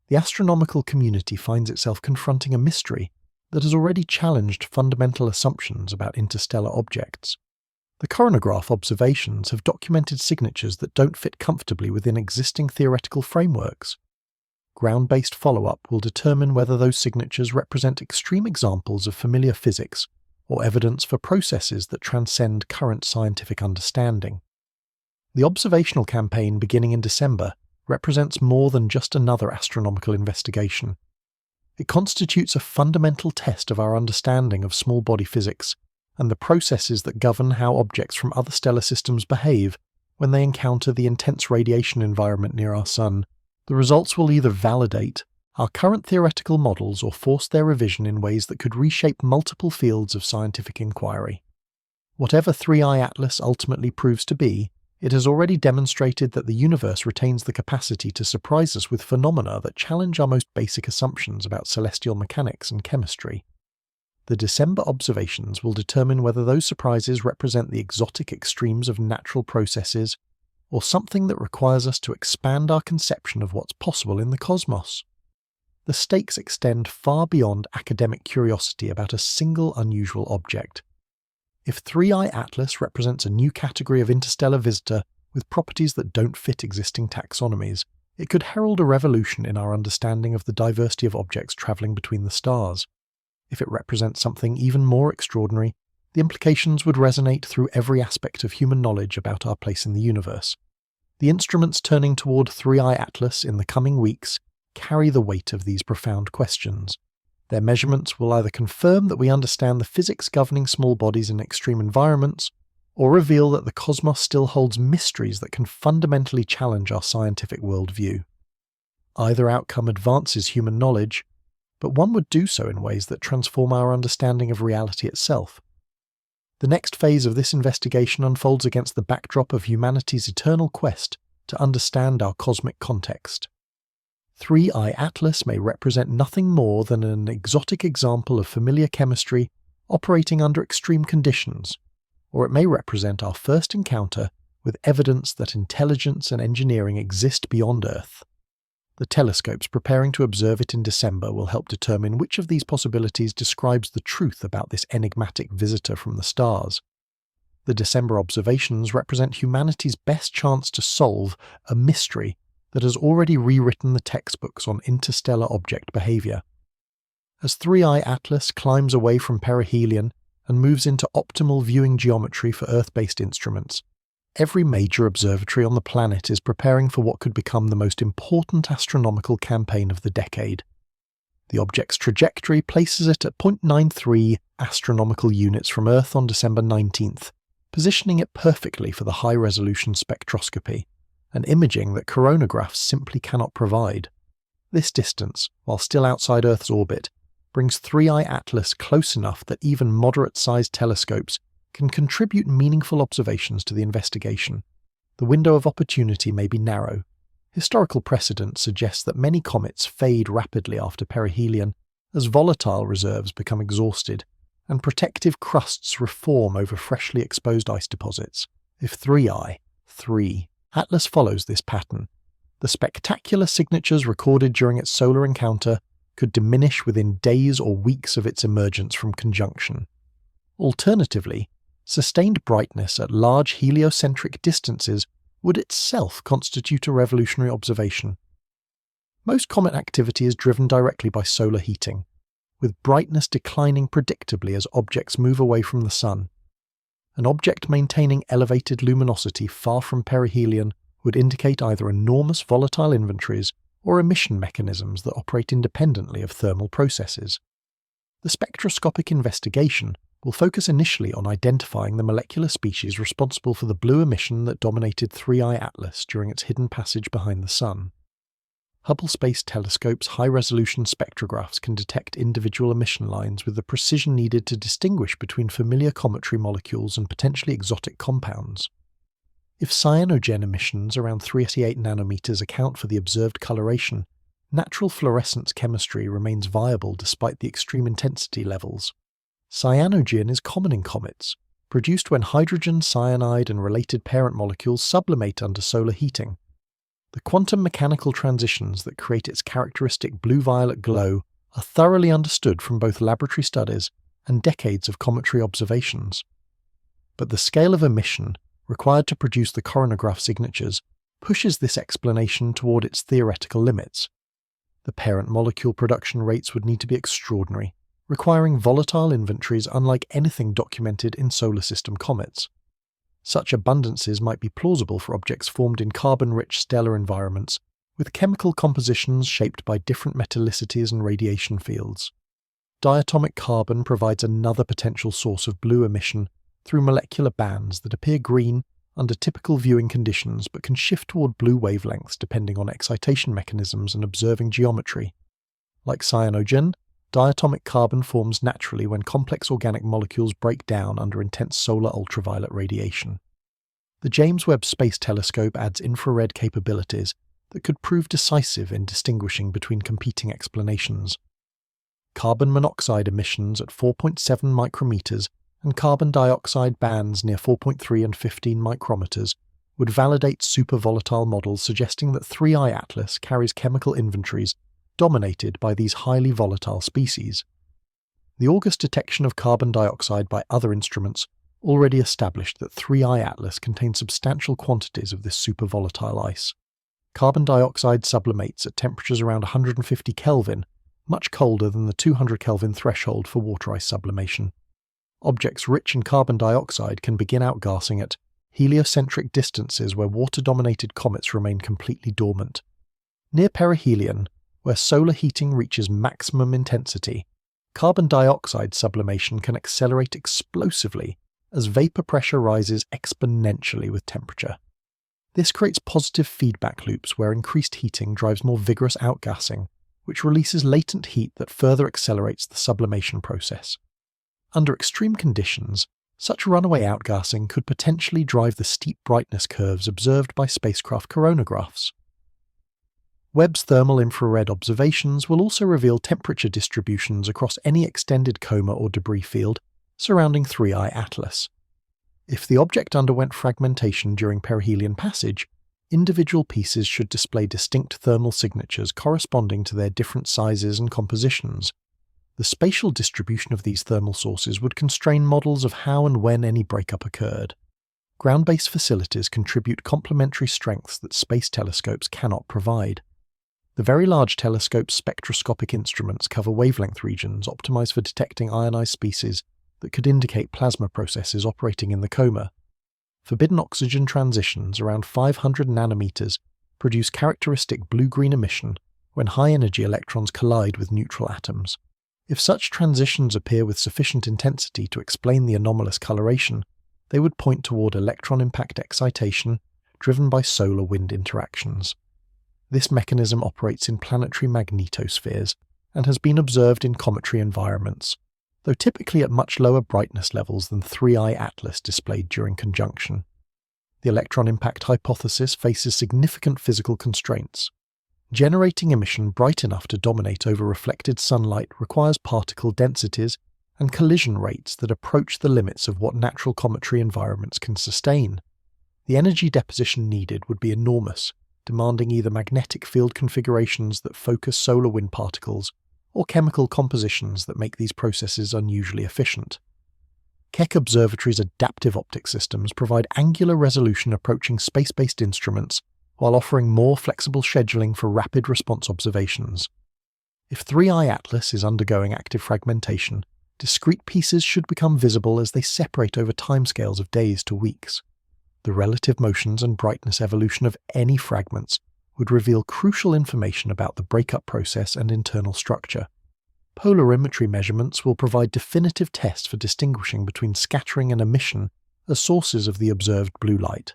A: the astronomical community finds itself confronting a mystery that has already challenged fundamental assumptions about interstellar objects. The coronagraph observations have documented signatures that don't fit comfortably within existing theoretical frameworks. Ground-based follow-up will determine whether those signatures represent extreme examples of familiar physics or evidence for processes that transcend current scientific understanding. The observational campaign beginning in December represents more than just another astronomical investigation. It constitutes a fundamental test of our understanding of small body physics and the processes that govern how objects from other stellar systems behave when they encounter the intense radiation environment near our Sun. The results will either validate our current theoretical models or force their revision in ways that could reshape multiple fields of scientific inquiry. Whatever 3I Atlas ultimately proves to be, it has already demonstrated that the universe retains the capacity to surprise us with phenomena that challenge our most basic assumptions about celestial mechanics and chemistry. The December observations will determine whether those surprises represent the exotic extremes of natural processes or something that requires us to expand our conception of what's possible in the cosmos. The stakes extend far beyond academic curiosity about a single unusual object. If 3I Atlas represents a new category of interstellar visitor with properties that don't fit existing taxonomies, it could herald a revolution in our understanding of the diversity of objects travelling between the stars. If it represents something even more extraordinary, the implications would resonate through every aspect of human knowledge about our place in the universe. The instruments turning toward 3I Atlas in the coming weeks carry the weight of these profound questions. Their measurements will either confirm that we understand the physics governing small bodies in extreme environments, or reveal that the cosmos still holds mysteries that can fundamentally challenge our scientific worldview. Either outcome advances human knowledge, but one would do so in ways that transform our understanding of reality itself. The next phase of this investigation unfolds against the backdrop of humanity's eternal quest to understand our cosmic context. 3I Atlas may represent nothing more than an exotic example of familiar chemistry operating under extreme conditions, or it may represent our first encounter with evidence that intelligence and engineering exist beyond Earth. The telescopes preparing to observe it in December will help determine which of these possibilities describes the truth about this enigmatic visitor from the stars. The December observations represent humanity's best chance to solve a mystery that has already rewritten the textbooks on interstellar object behavior. As 3I Atlas climbs away from perihelion and moves into optimal viewing geometry for Earth-based instruments, every major observatory on the planet is preparing for what could become the most important astronomical campaign of the decade. The object's trajectory places it at 0.93 astronomical units from Earth on December 19th, positioning it perfectly for the high-resolution spectroscopy, an imaging that coronagraphs simply cannot provide. This distance, while still outside Earth's orbit, brings 3I Atlas close enough that even moderate-sized telescopes can contribute meaningful observations to the investigation. The window of opportunity may be narrow. Historical precedent suggests that many comets fade rapidly after perihelion as volatile reserves become exhausted and protective crusts reform over freshly exposed ice deposits. If 3I Atlas follows this pattern, the spectacular signatures recorded during its solar encounter could diminish within days or weeks of its emergence from conjunction. Alternatively, sustained brightness at large heliocentric distances would itself constitute a revolutionary observation. Most comet activity is driven directly by solar heating, with brightness declining predictably as objects move away from the Sun. An object maintaining elevated luminosity far from perihelion would indicate either enormous volatile inventories or emission mechanisms that operate independently of thermal processes. The spectroscopic investigation will focus initially on identifying the molecular species responsible for the blue emission that dominated 3I Atlas during its hidden passage behind the Sun. Hubble Space Telescope's high-resolution spectrographs can detect individual emission lines with the precision needed to distinguish between familiar cometary molecules and potentially exotic compounds. If cyanogen emissions around 388 nanometers account for the observed coloration, natural fluorescence chemistry remains viable despite the extreme intensity levels. Cyanogen is common in comets, produced when hydrogen, cyanide, and related parent molecules sublimate under solar heating. The quantum mechanical transitions that create its characteristic blue-violet glow are thoroughly understood from both laboratory studies and decades of cometary observations. But the scale of emission required to produce the coronagraph signatures pushes this explanation toward its theoretical limits. The parent molecule production rates would need to be extraordinary, requiring volatile inventories unlike anything documented in solar system comets. Such abundances might be plausible for objects formed in carbon-rich stellar environments, with chemical compositions shaped by different metallicities and radiation fields. Diatomic carbon provides another potential source of blue emission through molecular bands that appear green under typical viewing conditions but can shift toward blue wavelengths depending on excitation mechanisms and observing geometry. Like cyanogen, diatomic carbon forms naturally when complex organic molecules break down under intense solar ultraviolet radiation. The James Webb Space Telescope adds infrared capabilities that could prove decisive in distinguishing between competing explanations. Carbon monoxide emissions at 4.7 micrometers and carbon dioxide bands near 4.3 and 15 micrometers would validate supervolatile models suggesting that 3I Atlas carries chemical inventories dominated by these highly volatile species. The August detection of carbon dioxide by other instruments already established that 3I Atlas contains substantial quantities of this supervolatile ice. Carbon dioxide sublimates at temperatures around 150 Kelvin, much colder than the 200 Kelvin threshold for water ice sublimation. Objects rich in carbon dioxide can begin outgassing at heliocentric distances where water-dominated comets remain completely dormant. Near perihelion, where solar heating reaches maximum intensity, carbon dioxide sublimation can accelerate explosively as vapor pressure rises exponentially with temperature. This creates positive feedback loops where increased heating drives more vigorous outgassing, which releases latent heat that further accelerates the sublimation process. Under extreme conditions, such runaway outgassing could potentially drive the steep brightness curves observed by spacecraft coronagraphs. Webb's thermal infrared observations will also reveal temperature distributions across any extended coma or debris field surrounding 3I Atlas. If the object underwent fragmentation during perihelion passage, individual pieces should display distinct thermal signatures corresponding to their different sizes and compositions. The spatial distribution of these thermal sources would constrain models of how and when any breakup occurred. Ground-based facilities contribute complementary strengths that space telescopes cannot provide. The Very Large Telescope spectroscopic instruments cover wavelength regions optimized for detecting ionized species that could indicate plasma processes operating in the coma. Forbidden oxygen transitions around 500 nanometers produce characteristic blue-green emission when high-energy electrons collide with neutral atoms. If such transitions appear with sufficient intensity to explain the anomalous coloration, they would point toward electron impact excitation driven by solar-wind interactions. This mechanism operates in planetary magnetospheres and has been observed in cometary environments, though typically at much lower brightness levels than 3I Atlas displayed during conjunction. The electron impact hypothesis faces significant physical constraints. Generating emission bright enough to dominate over reflected sunlight requires particle densities and collision rates that approach the limits of what natural cometary environments can sustain. The energy deposition needed would be enormous, demanding either magnetic field configurations that focus solar wind particles or chemical compositions that make these processes unusually efficient. Keck Observatory's adaptive optic systems provide angular resolution approaching space-based instruments while offering more flexible scheduling for rapid response observations. If 3I Atlas is undergoing active fragmentation, discrete pieces should become visible as they separate over timescales of days to weeks. The relative motions and brightness evolution of any fragments would reveal crucial information about the breakup process and internal structure. Polarimetry measurements will provide definitive tests for distinguishing between scattering and emission as sources of the observed blue light.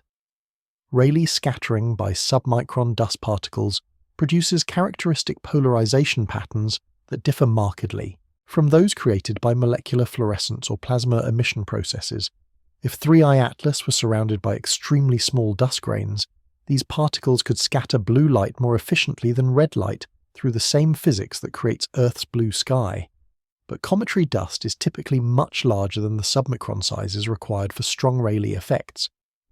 A: Rayleigh scattering by submicron dust particles produces characteristic polarization patterns that differ markedly from those created by molecular fluorescence or plasma emission processes. If 3I Atlas were surrounded by extremely small dust grains, these particles could scatter blue light more efficiently than red light through the same physics that creates Earth's blue sky. But cometary dust is typically much larger than the submicron sizes required for strong Rayleigh effects,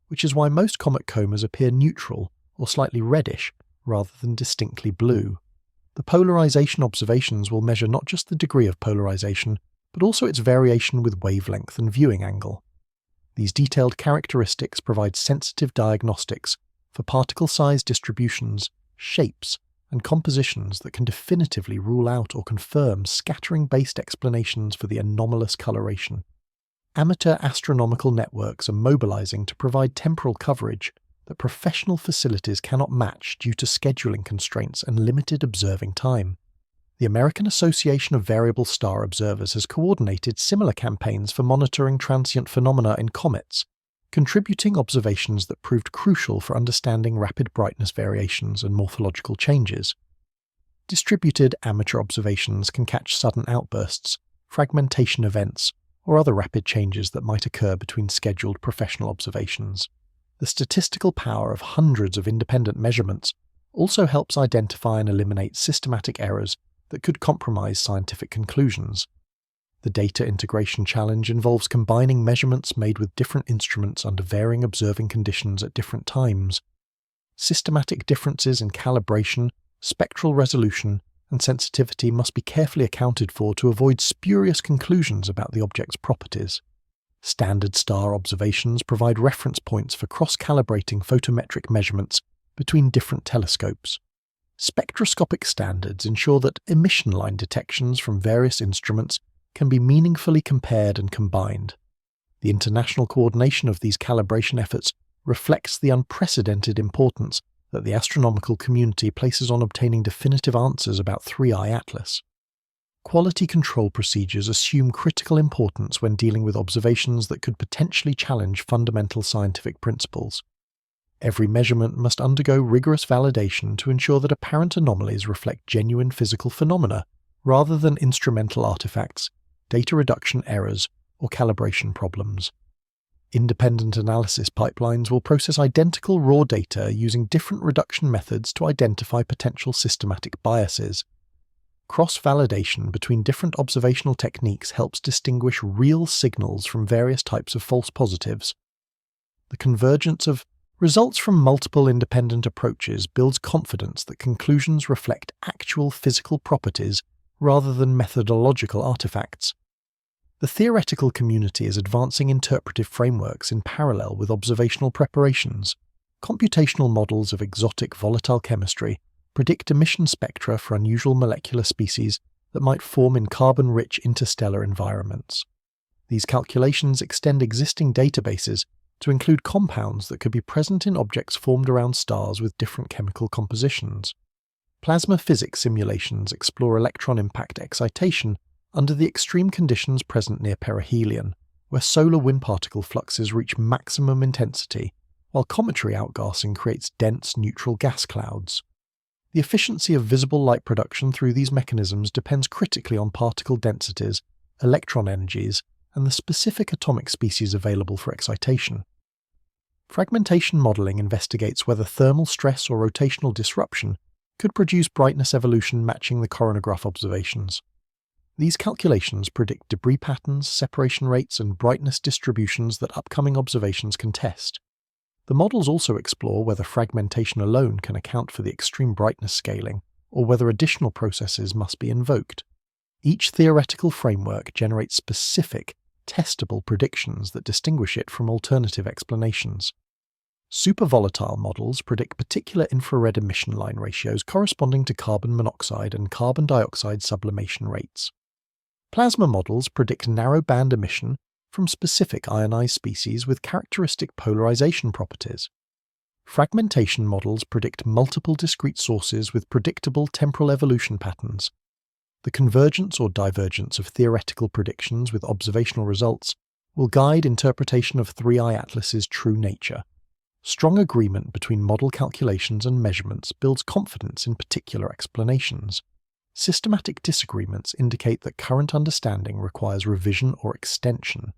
A: which is why most comet comas appear neutral or slightly reddish rather than distinctly blue. The polarization observations will measure not just the degree of polarization, but also its variation with wavelength and viewing angle. These detailed characteristics provide sensitive diagnostics for particle size distributions, shapes, and compositions that can definitively rule out or confirm scattering-based explanations for the anomalous coloration. Amateur astronomical networks are mobilizing to provide temporal coverage that professional facilities cannot match due to scheduling constraints and limited observing time. The American Association of Variable Star Observers has coordinated similar campaigns for monitoring transient phenomena in comets, contributing observations that proved crucial for understanding rapid brightness variations and morphological changes. Distributed amateur observations can catch sudden outbursts, fragmentation events, or other rapid changes that might occur between scheduled professional observations. The statistical power of hundreds of independent measurements also helps identify and eliminate systematic errors that could compromise scientific conclusions. The data integration challenge involves combining measurements made with different instruments under varying observing conditions at different times. Systematic differences in calibration, spectral resolution, and sensitivity must be carefully accounted for to avoid spurious conclusions about the object's properties. Standard star observations provide reference points for cross-calibrating photometric measurements between different telescopes. Spectroscopic standards ensure that emission line detections from various instruments can be meaningfully compared and combined. The international coordination of these calibration efforts reflects the unprecedented importance that the astronomical community places on obtaining definitive answers about 3I Atlas. Quality control procedures assume critical importance when dealing with observations that could potentially challenge fundamental scientific principles. Every measurement must undergo rigorous validation to ensure that apparent anomalies reflect genuine physical phenomena rather than instrumental artifacts, data reduction errors, or calibration problems. Independent analysis pipelines will process identical raw data using different reduction methods to identify potential systematic biases. Cross-validation between different observational techniques helps distinguish real signals from various types of false positives. The convergence of results from multiple independent approaches builds confidence that conclusions reflect actual physical properties rather than methodological artifacts. The theoretical community is advancing interpretive frameworks in parallel with observational preparations. Computational models of exotic volatile chemistry predict emission spectra for unusual molecular species that might form in carbon-rich interstellar environments. These calculations extend existing databases to include compounds that could be present in objects formed around stars with different chemical compositions. Plasma physics simulations explore electron impact excitation under the extreme conditions present near perihelion, where solar wind particle fluxes reach maximum intensity, while cometary outgassing creates dense neutral gas clouds. The efficiency of visible light production through these mechanisms depends critically on particle densities, electron energies, and the specific atomic species available for excitation. Fragmentation modeling investigates whether thermal stress or rotational disruption could produce brightness evolution matching the coronagraph observations. These calculations predict debris patterns, separation rates, and brightness distributions that upcoming observations can test. The models also explore whether fragmentation alone can account for the extreme brightness scaling, or whether additional processes must be invoked. Each theoretical framework generates specific, testable predictions that distinguish it from alternative explanations. Supervolatile models predict particular infrared emission line ratios corresponding to carbon monoxide and carbon dioxide sublimation rates. Plasma models predict narrow-band emission from specific ionized species with characteristic polarization properties. Fragmentation models predict multiple discrete sources with predictable temporal evolution patterns. The convergence or divergence of theoretical predictions with observational results will guide interpretation of 3I Atlas's true nature. Strong agreement between model calculations and measurements builds confidence in particular explanations. Systematic disagreements indicate that current understanding requires revision or extension.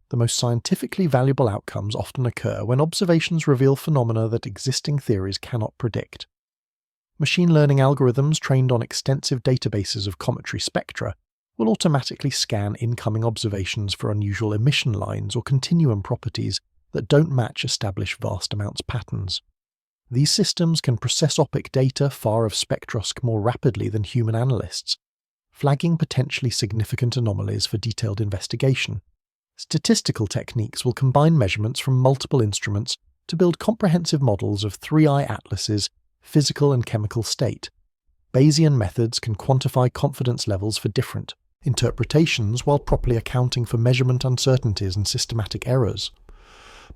A: The most scientifically valuable outcomes often occur when observations reveal phenomena that existing theories cannot predict. Machine learning algorithms trained on extensive databases of cometary spectra will automatically scan incoming observations for unusual emission lines or continuum properties that don't match established vast amounts patterns. These systems can process OPIC data far of spectroscopy more rapidly than human analysts, flagging potentially significant anomalies for detailed investigation. Statistical techniques will combine measurements from multiple instruments to build comprehensive models of 3I atlases, physical and chemical state. Bayesian methods can quantify confidence levels for different interpretations while properly accounting for measurement uncertainties and systematic errors.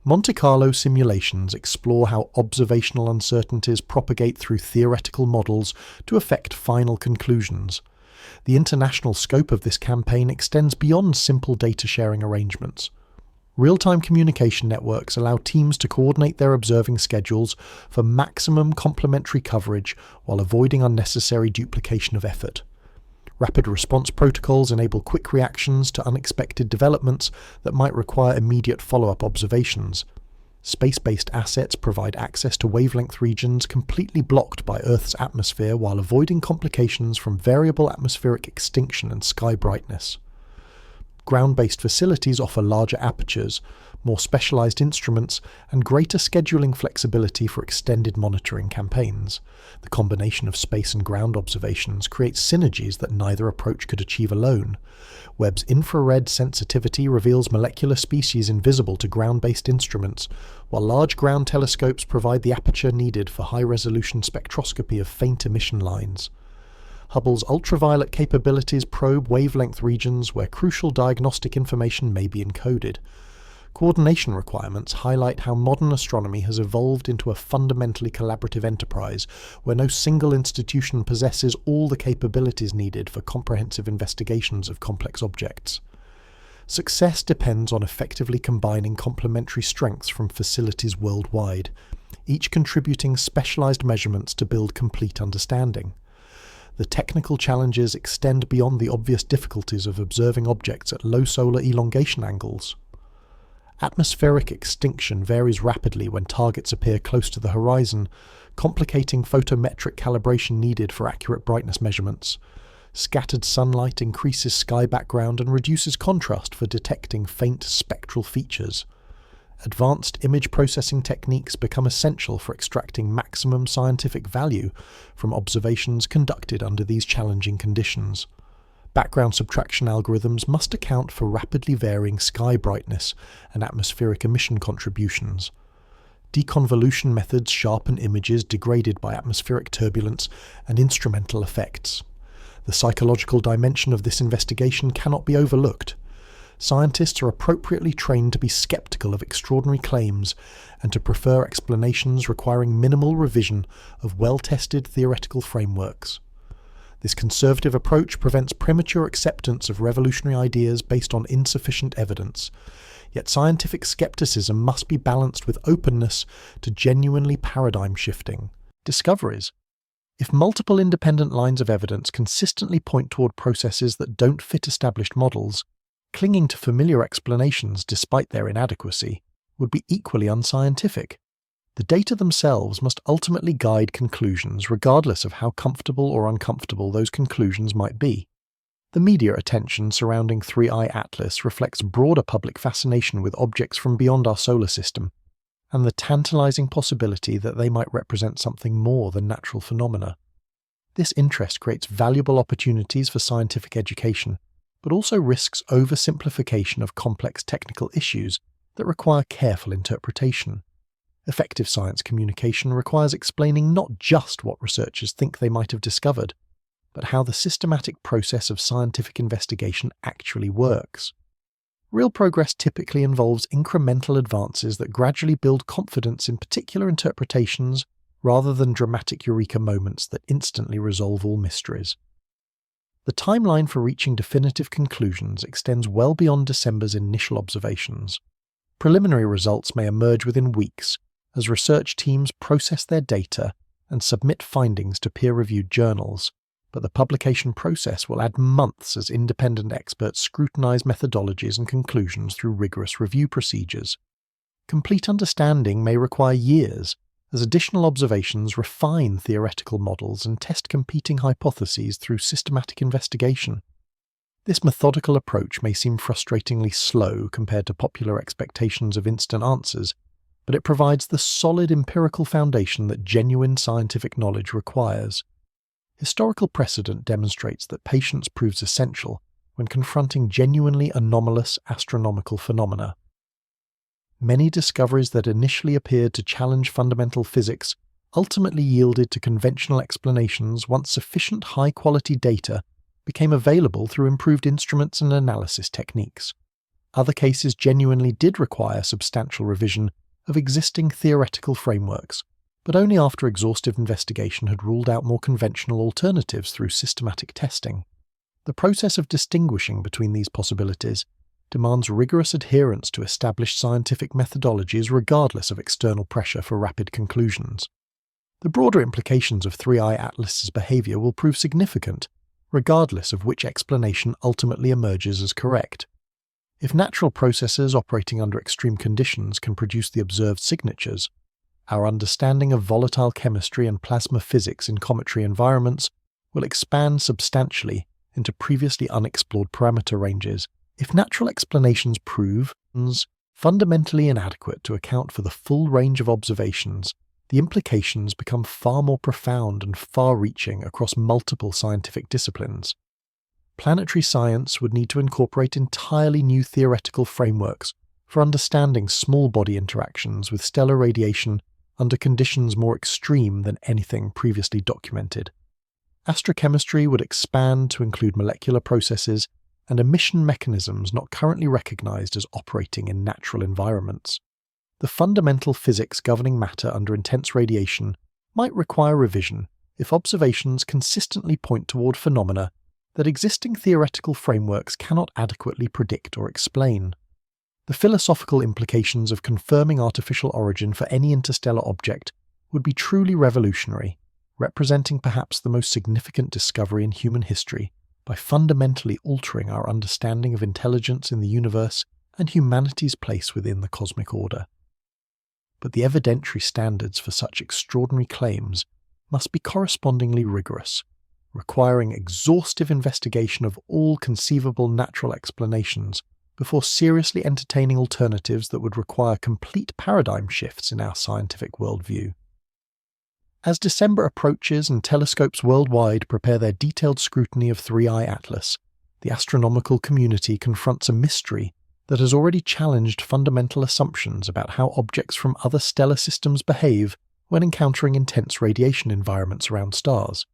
A: Monte Carlo simulations explore how observational uncertainties propagate through theoretical models to affect final conclusions. The international scope of this campaign extends beyond simple data sharing arrangements. Real-time communication networks allow teams to coordinate their observing schedules for maximum complementary coverage while avoiding unnecessary duplication of effort. Rapid response protocols enable quick reactions to unexpected developments that might require immediate follow-up observations. Space-based assets provide access to wavelength regions completely blocked by Earth's atmosphere while avoiding complications from variable atmospheric extinction and sky brightness. Ground-based facilities offer larger apertures, more specialized instruments, and greater scheduling flexibility for extended monitoring campaigns. The combination of space and ground observations creates synergies that neither approach could achieve alone. Webb's infrared sensitivity reveals molecular species invisible to ground-based instruments, while large ground telescopes provide the aperture needed for high-resolution spectroscopy of faint emission lines. Hubble's ultraviolet capabilities probe wavelength regions where crucial diagnostic information may be encoded. Coordination requirements highlight how modern astronomy has evolved into a fundamentally collaborative enterprise where no single institution possesses all the capabilities needed for comprehensive investigations of complex objects. Success depends on effectively combining complementary strengths from facilities worldwide, each contributing specialized measurements to build complete understanding. The technical challenges extend beyond the obvious difficulties of observing objects at low solar elongation angles. Atmospheric extinction varies rapidly when targets appear close to the horizon, complicating photometric calibration needed for accurate brightness measurements. Scattered sunlight increases sky background and reduces contrast for detecting faint spectral features. Advanced image processing techniques become essential for extracting maximum scientific value from observations conducted under these challenging conditions. Background subtraction algorithms must account for rapidly varying sky brightness and atmospheric emission contributions. Deconvolution methods sharpen images degraded by atmospheric turbulence and instrumental effects. The psychological dimension of this investigation cannot be overlooked. Scientists are appropriately trained to be skeptical of extraordinary claims and to prefer explanations requiring minimal revision of well-tested theoretical frameworks. This conservative approach prevents premature acceptance of revolutionary ideas based on insufficient evidence, yet scientific skepticism must be balanced with openness to genuinely paradigm-shifting discoveries. If multiple independent lines of evidence consistently point toward processes that don't fit established models, clinging to familiar explanations despite their inadequacy would be equally unscientific. The data themselves must ultimately guide conclusions regardless of how comfortable or uncomfortable those conclusions might be. The media attention surrounding 3I Atlas reflects broader public fascination with objects from beyond our solar system, and the tantalizing possibility that they might represent something more than natural phenomena. This interest creates valuable opportunities for scientific education, but also risks oversimplification of complex technical issues that require careful interpretation. Effective science communication requires explaining not just what researchers think they might have discovered, but how the systematic process of scientific investigation actually works. Real progress typically involves incremental advances that gradually build confidence in particular interpretations rather than dramatic eureka moments that instantly resolve all mysteries. The timeline for reaching definitive conclusions extends well beyond December's initial observations. Preliminary results may emerge within weeks, as research teams process their data and submit findings to peer-reviewed journals, but the publication process will add months as independent experts scrutinize methodologies and conclusions through rigorous review procedures. Complete understanding may require years, as additional observations refine theoretical models and test competing hypotheses through systematic investigation. This methodical approach may seem frustratingly slow compared to popular expectations of instant answers, but it provides the solid empirical foundation that genuine scientific knowledge requires. Historical precedent demonstrates that patience proves essential when confronting genuinely anomalous astronomical phenomena. Many discoveries that initially appeared to challenge fundamental physics ultimately yielded to conventional explanations once sufficient high-quality data became available through improved instruments and analysis techniques. Other cases genuinely did require substantial revision of existing theoretical frameworks, but only after exhaustive investigation had ruled out more conventional alternatives through systematic testing. The process of distinguishing between these possibilities demands rigorous adherence to established scientific methodologies regardless of external pressure for rapid conclusions. The broader implications of 3I Atlas's behavior will prove significant, regardless of which explanation ultimately emerges as correct. If natural processes operating under extreme conditions can produce the observed signatures, our understanding of volatile chemistry and plasma physics in cometary environments will expand substantially into previously unexplored parameter ranges. If natural explanations prove fundamentally inadequate to account for the full range of observations, the implications become far more profound and far-reaching across multiple scientific disciplines. Planetary science would need to incorporate entirely new theoretical frameworks for understanding small body interactions with stellar radiation under conditions more extreme than anything previously documented. Astrochemistry would expand to include molecular processes and emission mechanisms not currently recognized as operating in natural environments. The fundamental physics governing matter under intense radiation might require revision if observations consistently point toward phenomena that existing theoretical frameworks cannot adequately predict or explain. The philosophical implications of confirming artificial origin for any interstellar object would be truly revolutionary, representing perhaps the most significant discovery in human history by fundamentally altering our understanding of intelligence in the universe and humanity's place within the cosmic order. But the evidentiary standards for such extraordinary claims must be correspondingly rigorous, requiring exhaustive investigation of all conceivable natural explanations before seriously entertaining alternatives that would require complete paradigm shifts in our scientific worldview. As December approaches and telescopes worldwide prepare their detailed scrutiny of 3I Atlas, the astronomical community confronts a mystery that has already challenged fundamental assumptions about how objects from other stellar systems behave when encountering intense radiation environments around stars.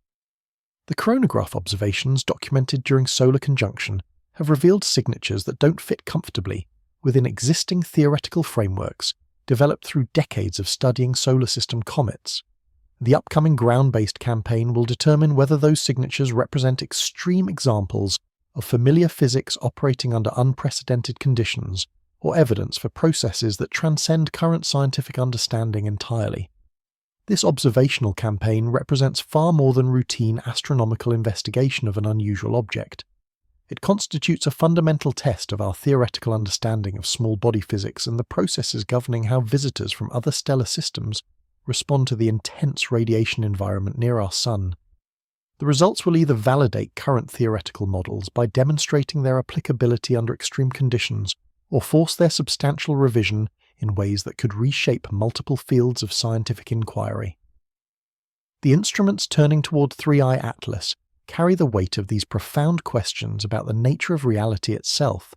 A: The coronagraph observations documented during solar conjunction have revealed signatures that don't fit comfortably within existing theoretical frameworks developed through decades of studying solar system comets. The upcoming ground-based campaign will determine whether those signatures represent extreme examples of familiar physics operating under unprecedented conditions, or evidence for processes that transcend current scientific understanding entirely. This observational campaign represents far more than routine astronomical investigation of an unusual object. It constitutes a fundamental test of our theoretical understanding of small body physics and the processes governing how visitors from other stellar systems respond to the intense radiation environment near our Sun. The results will either validate current theoretical models by demonstrating their applicability under extreme conditions, or force their substantial revision in ways that could reshape multiple fields of scientific inquiry. The instruments turning toward 3I Atlas carry the weight of these profound questions about the nature of reality itself.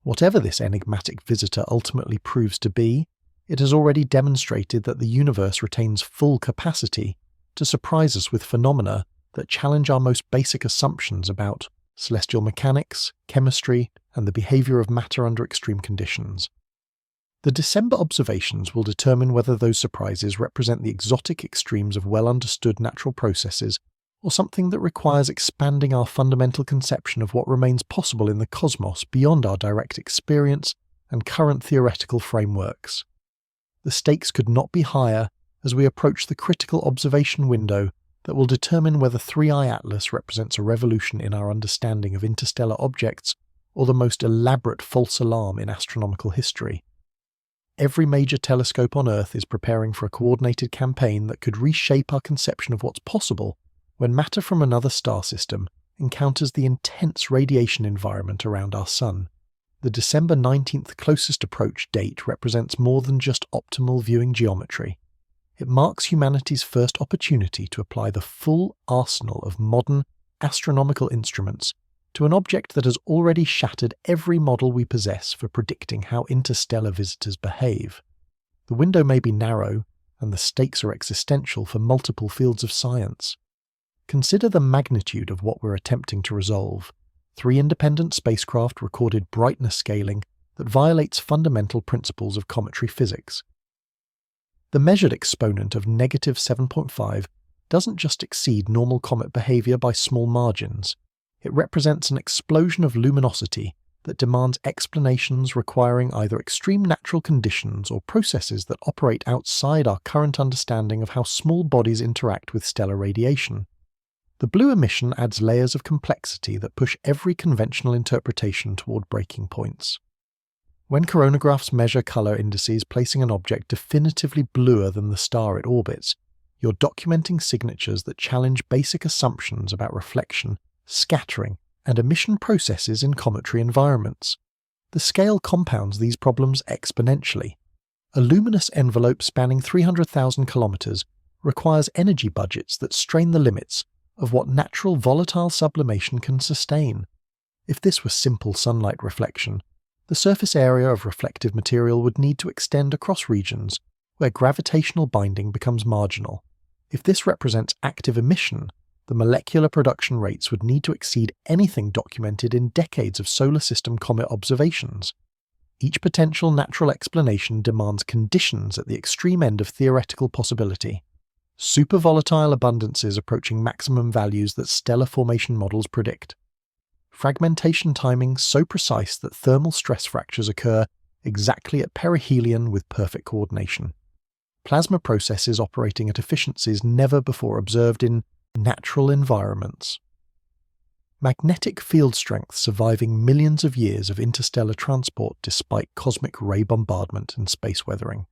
A: Whatever this enigmatic visitor ultimately proves to be, it has already demonstrated that the universe retains full capacity to surprise us with phenomena that challenge our most basic assumptions about celestial mechanics, chemistry, and the behavior of matter under extreme conditions. The December observations will determine whether those surprises represent the exotic extremes of well-understood natural processes or something that requires expanding our fundamental conception of what remains possible in the cosmos beyond our direct experience and current theoretical frameworks. The stakes could not be higher as we approach the critical observation window that will determine whether 3i Atlas represents a revolution in our understanding of interstellar objects or the most elaborate false alarm in astronomical history. Every major telescope on Earth is preparing for a coordinated campaign that could reshape our conception of what's possible when matter from another star system encounters the intense radiation environment around our Sun. The December 19th closest approach date represents more than just optimal viewing geometry. It marks humanity's first opportunity to apply the full arsenal of modern astronomical instruments to an object that has already shattered every model we possess for predicting how interstellar visitors behave. The window may be narrow, and the stakes are existential for multiple fields of science. Consider the magnitude of what we're attempting to resolve. 3 independent spacecraft recorded brightness scaling that violates fundamental principles of cometry physics. The measured exponent of -7.5 doesn't just exceed normal comet behavior by small margins. It represents an explosion of luminosity that demands explanations requiring either extreme natural conditions or processes that operate outside our current understanding of how small bodies interact with stellar radiation. The blue emission adds layers of complexity that push every conventional interpretation toward breaking points. When coronagraphs measure color indices placing an object definitively bluer than the star it orbits, you're documenting signatures that challenge basic assumptions about reflection, scattering, and emission processes in cometry environments. The scale compounds these problems exponentially. A luminous envelope spanning 300,000 kilometers requires energy budgets that strain the limits of what natural volatile sublimation can sustain. If this were simple sunlight reflection, the surface area of reflective material would need to extend across regions where gravitational binding becomes marginal. If this represents active emission, the molecular production rates would need to exceed anything documented in decades of solar system comet observations. Each potential natural explanation demands conditions at the extreme end of theoretical possibility. Supervolatile abundances approaching maximum values that stellar formation models predict. Fragmentation timing so precise that thermal stress fractures occur exactly at perihelion with perfect coordination. Plasma processes operating at efficiencies never before observed in natural environments. Magnetic field strength surviving millions of years of interstellar transport despite cosmic ray bombardment and space weathering.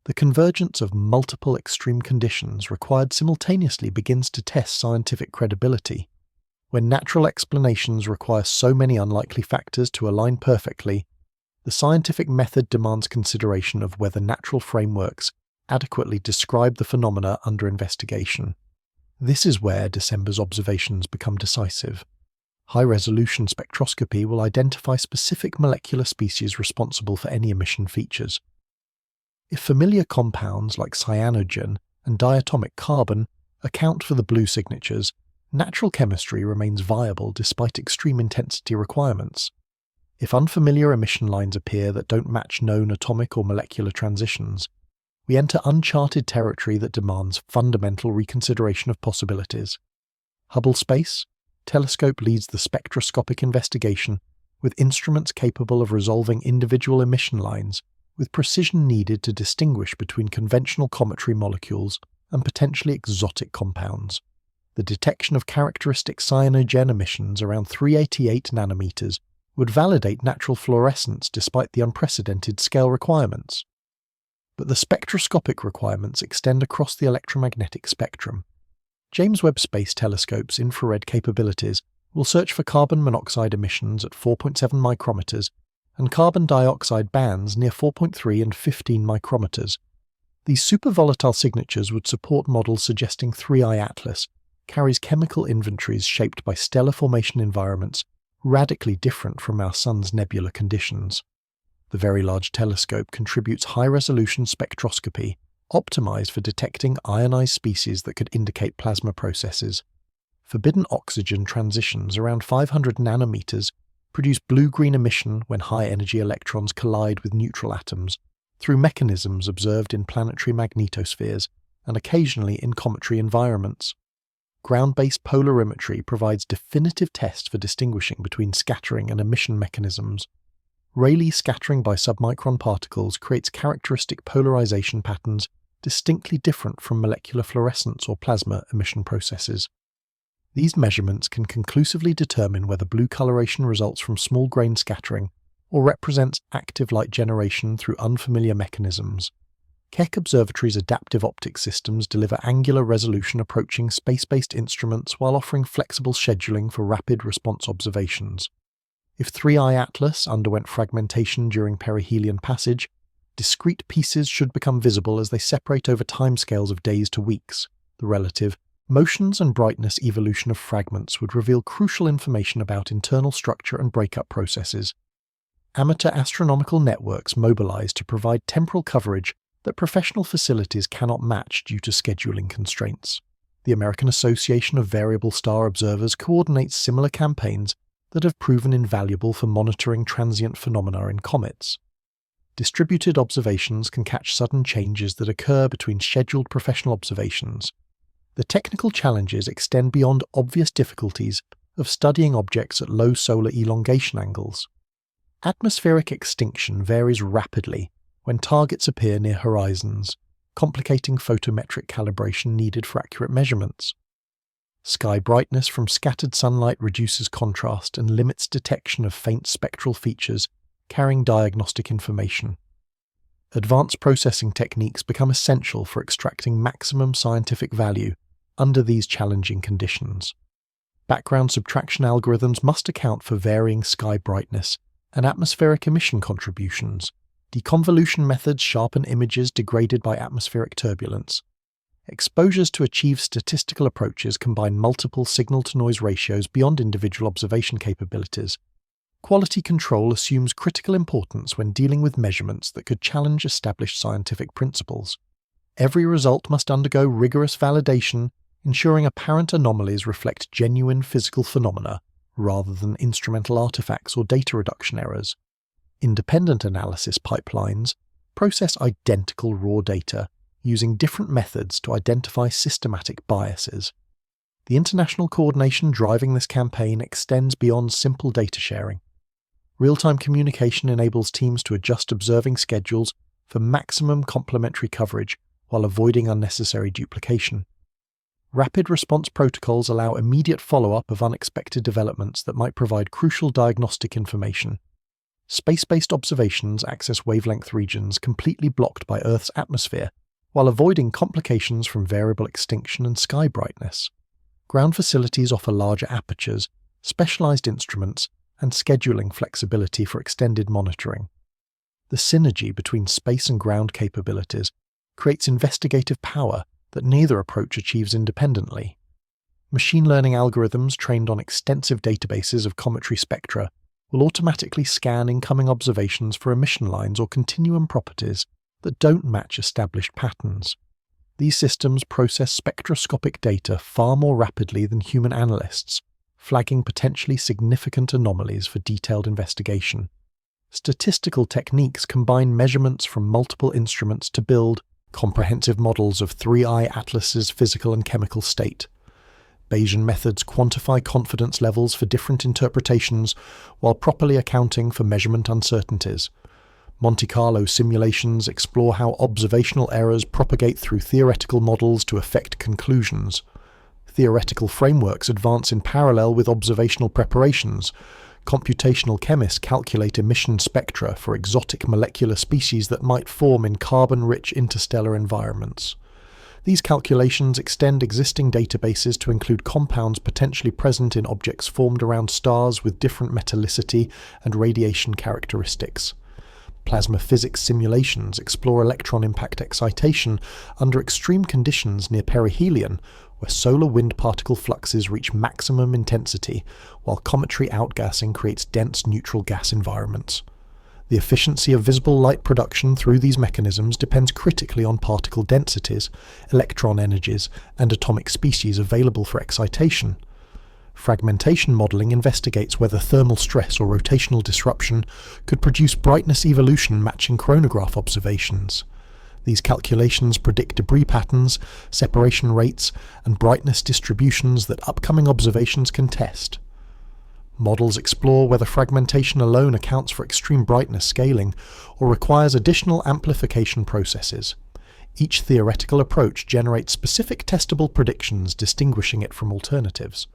A: The convergence of multiple extreme conditions required simultaneously begins to test scientific credibility. When natural explanations require so many unlikely factors to align perfectly, the scientific method demands consideration of whether natural frameworks adequately describe the phenomena under investigation. This is where December's observations become decisive. High-resolution spectroscopy will identify specific molecular species responsible for any emission features. If familiar compounds like cyanogen and diatomic carbon account for the blue signatures, natural chemistry remains viable despite extreme intensity requirements. If unfamiliar emission lines appear that don't match known atomic or molecular transitions, we enter uncharted territory that demands fundamental reconsideration of possibilities. Hubble Space Telescope leads the spectroscopic investigation with instruments capable of resolving individual emission lines with precision needed to distinguish between conventional cometry molecules and potentially exotic compounds. The detection of characteristic cyanogen emissions around 388 nanometers would validate natural fluorescence despite the unprecedented scale requirements. But the spectroscopic requirements extend across the electromagnetic spectrum. James Webb Space Telescope's infrared capabilities will search for carbon monoxide emissions at 4.7 micrometers and carbon dioxide bands near 4.3 and 15 micrometers. These supervolatile signatures would support models suggesting 3i Atlas carries chemical inventories shaped by stellar formation environments radically different from our Sun's nebular conditions. The Very Large Telescope contributes high-resolution spectroscopy, optimized for detecting ionized species that could indicate plasma processes. Forbidden oxygen transitions around 500 nanometers produce blue-green emission when high-energy electrons collide with neutral atoms, through mechanisms observed in planetary magnetospheres and occasionally in cometry environments. Ground-based polarimetry provides definitive tests for distinguishing between scattering and emission mechanisms. Rayleigh scattering by submicron particles creates characteristic polarization patterns distinctly different from molecular fluorescence or plasma emission processes. These measurements can conclusively determine whether blue coloration results from small-grain scattering or represents active light generation through unfamiliar mechanisms. Keck Observatory's adaptive optics systems deliver angular resolution approaching space-based instruments while offering flexible scheduling for rapid response observations. If 3I Atlas underwent fragmentation during perihelion passage, discrete pieces should become visible as they separate over timescales of days to weeks. The relative motions and brightness evolution of fragments would reveal crucial information about internal structure and breakup processes. Amateur astronomical networks mobilize to provide temporal coverage that professional facilities cannot match due to scheduling constraints. The American Association of Variable Star Observers coordinates similar campaigns that have proven invaluable for monitoring transient phenomena in comets. Distributed observations can catch sudden changes that occur between scheduled professional observations. The technical challenges extend beyond obvious difficulties of studying objects at low solar elongation angles. Atmospheric extinction varies rapidly when targets appear near horizons, complicating photometric calibration needed for accurate measurements. Sky brightness from scattered sunlight reduces contrast and limits detection of faint spectral features carrying diagnostic information. Advanced processing techniques become essential for extracting maximum scientific value under these challenging conditions. Background subtraction algorithms must account for varying sky brightness and atmospheric emission contributions. Deconvolution methods sharpen images degraded by atmospheric turbulence. Exposures to achieve statistical approaches combine multiple signal-to-noise ratios beyond individual observation capabilities. Quality control assumes critical importance when dealing with measurements that could challenge established scientific principles. Every result must undergo rigorous validation, ensuring apparent anomalies reflect genuine physical phenomena rather than instrumental artifacts or data reduction errors. Independent analysis pipelines process identical raw data using different methods to identify systematic biases. The international coordination driving this campaign extends beyond simple data sharing. Real-time communication enables teams to adjust observing schedules for maximum complementary coverage while avoiding unnecessary duplication. Rapid response protocols allow immediate follow-up of unexpected developments that might provide crucial diagnostic information. Space-based observations access wavelength regions completely blocked by Earth's atmosphere, while avoiding complications from variable extinction and sky brightness. Ground facilities offer larger apertures, specialized instruments, and scheduling flexibility for extended monitoring. The synergy between space and ground capabilities creates investigative power that neither approach achieves independently. Machine learning algorithms trained on extensive databases of cometary spectra will automatically scan incoming observations for emission lines or continuum properties that don't match established patterns. These systems process spectroscopic data far more rapidly than human analysts, flagging potentially significant anomalies for detailed investigation. Statistical techniques combine measurements from multiple instruments to build comprehensive models of 3I Atlas's physical and chemical state. Bayesian methods quantify confidence levels for different interpretations while properly accounting for measurement uncertainties. Monte Carlo simulations explore how observational errors propagate through theoretical models to affect conclusions. Theoretical frameworks advance in parallel with observational preparations. Computational chemists calculate emission spectra for exotic molecular species that might form in carbon-rich interstellar environments. These calculations extend existing databases to include compounds potentially present in objects formed around stars with different metallicity and radiation characteristics. Plasma physics simulations explore electron impact excitation under extreme conditions near perihelion, where solar wind particle fluxes reach maximum intensity, while cometary outgassing creates dense neutral gas environments. The efficiency of visible light production through these mechanisms depends critically on particle densities, electron energies, and atomic species available for excitation. Fragmentation modeling investigates whether thermal stress or rotational disruption could produce brightness evolution matching chronograph observations. These calculations predict debris patterns, separation rates, and brightness distributions that upcoming observations can test. Models explore whether fragmentation alone accounts for extreme brightness scaling or requires additional amplification processes. Each theoretical approach generates specific testable predictions, distinguishing it from alternatives.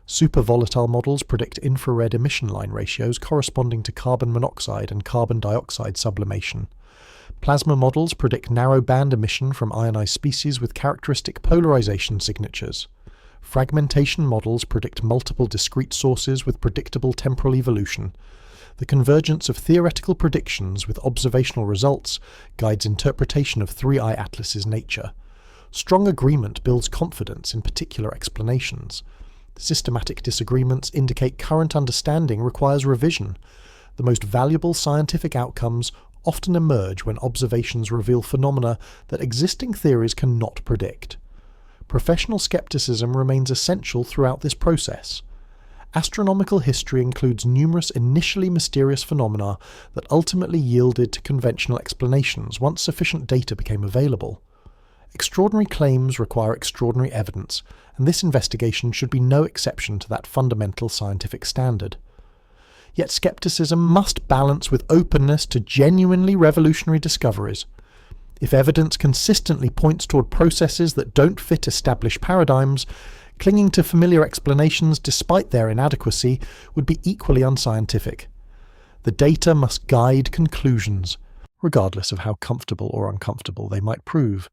A: Supervolatile models predict infrared emission line ratios corresponding to carbon monoxide and carbon dioxide sublimation. Plasma models predict narrow-band emission from ionized species with characteristic polarization signatures. Fragmentation models predict multiple discrete sources with predictable temporal evolution. The convergence of theoretical predictions with observational results guides interpretation of 3I Atlas's nature. Strong agreement builds confidence in particular explanations. Systematic disagreements indicate current understanding requires revision. The most valuable scientific outcomes often emerge when observations reveal phenomena that existing theories cannot predict. Professional skepticism remains essential throughout this process. Astronomical history includes numerous initially mysterious phenomena that ultimately yielded to conventional explanations once sufficient data became available. Extraordinary claims require extraordinary evidence, and this investigation should be no exception to that fundamental scientific standard. Yet skepticism must balance with openness to genuinely revolutionary discoveries. If evidence consistently points toward processes that don't fit established paradigms, clinging to familiar explanations despite their inadequacy would be equally unscientific. The data must guide conclusions, regardless of how comfortable or uncomfortable they might prove.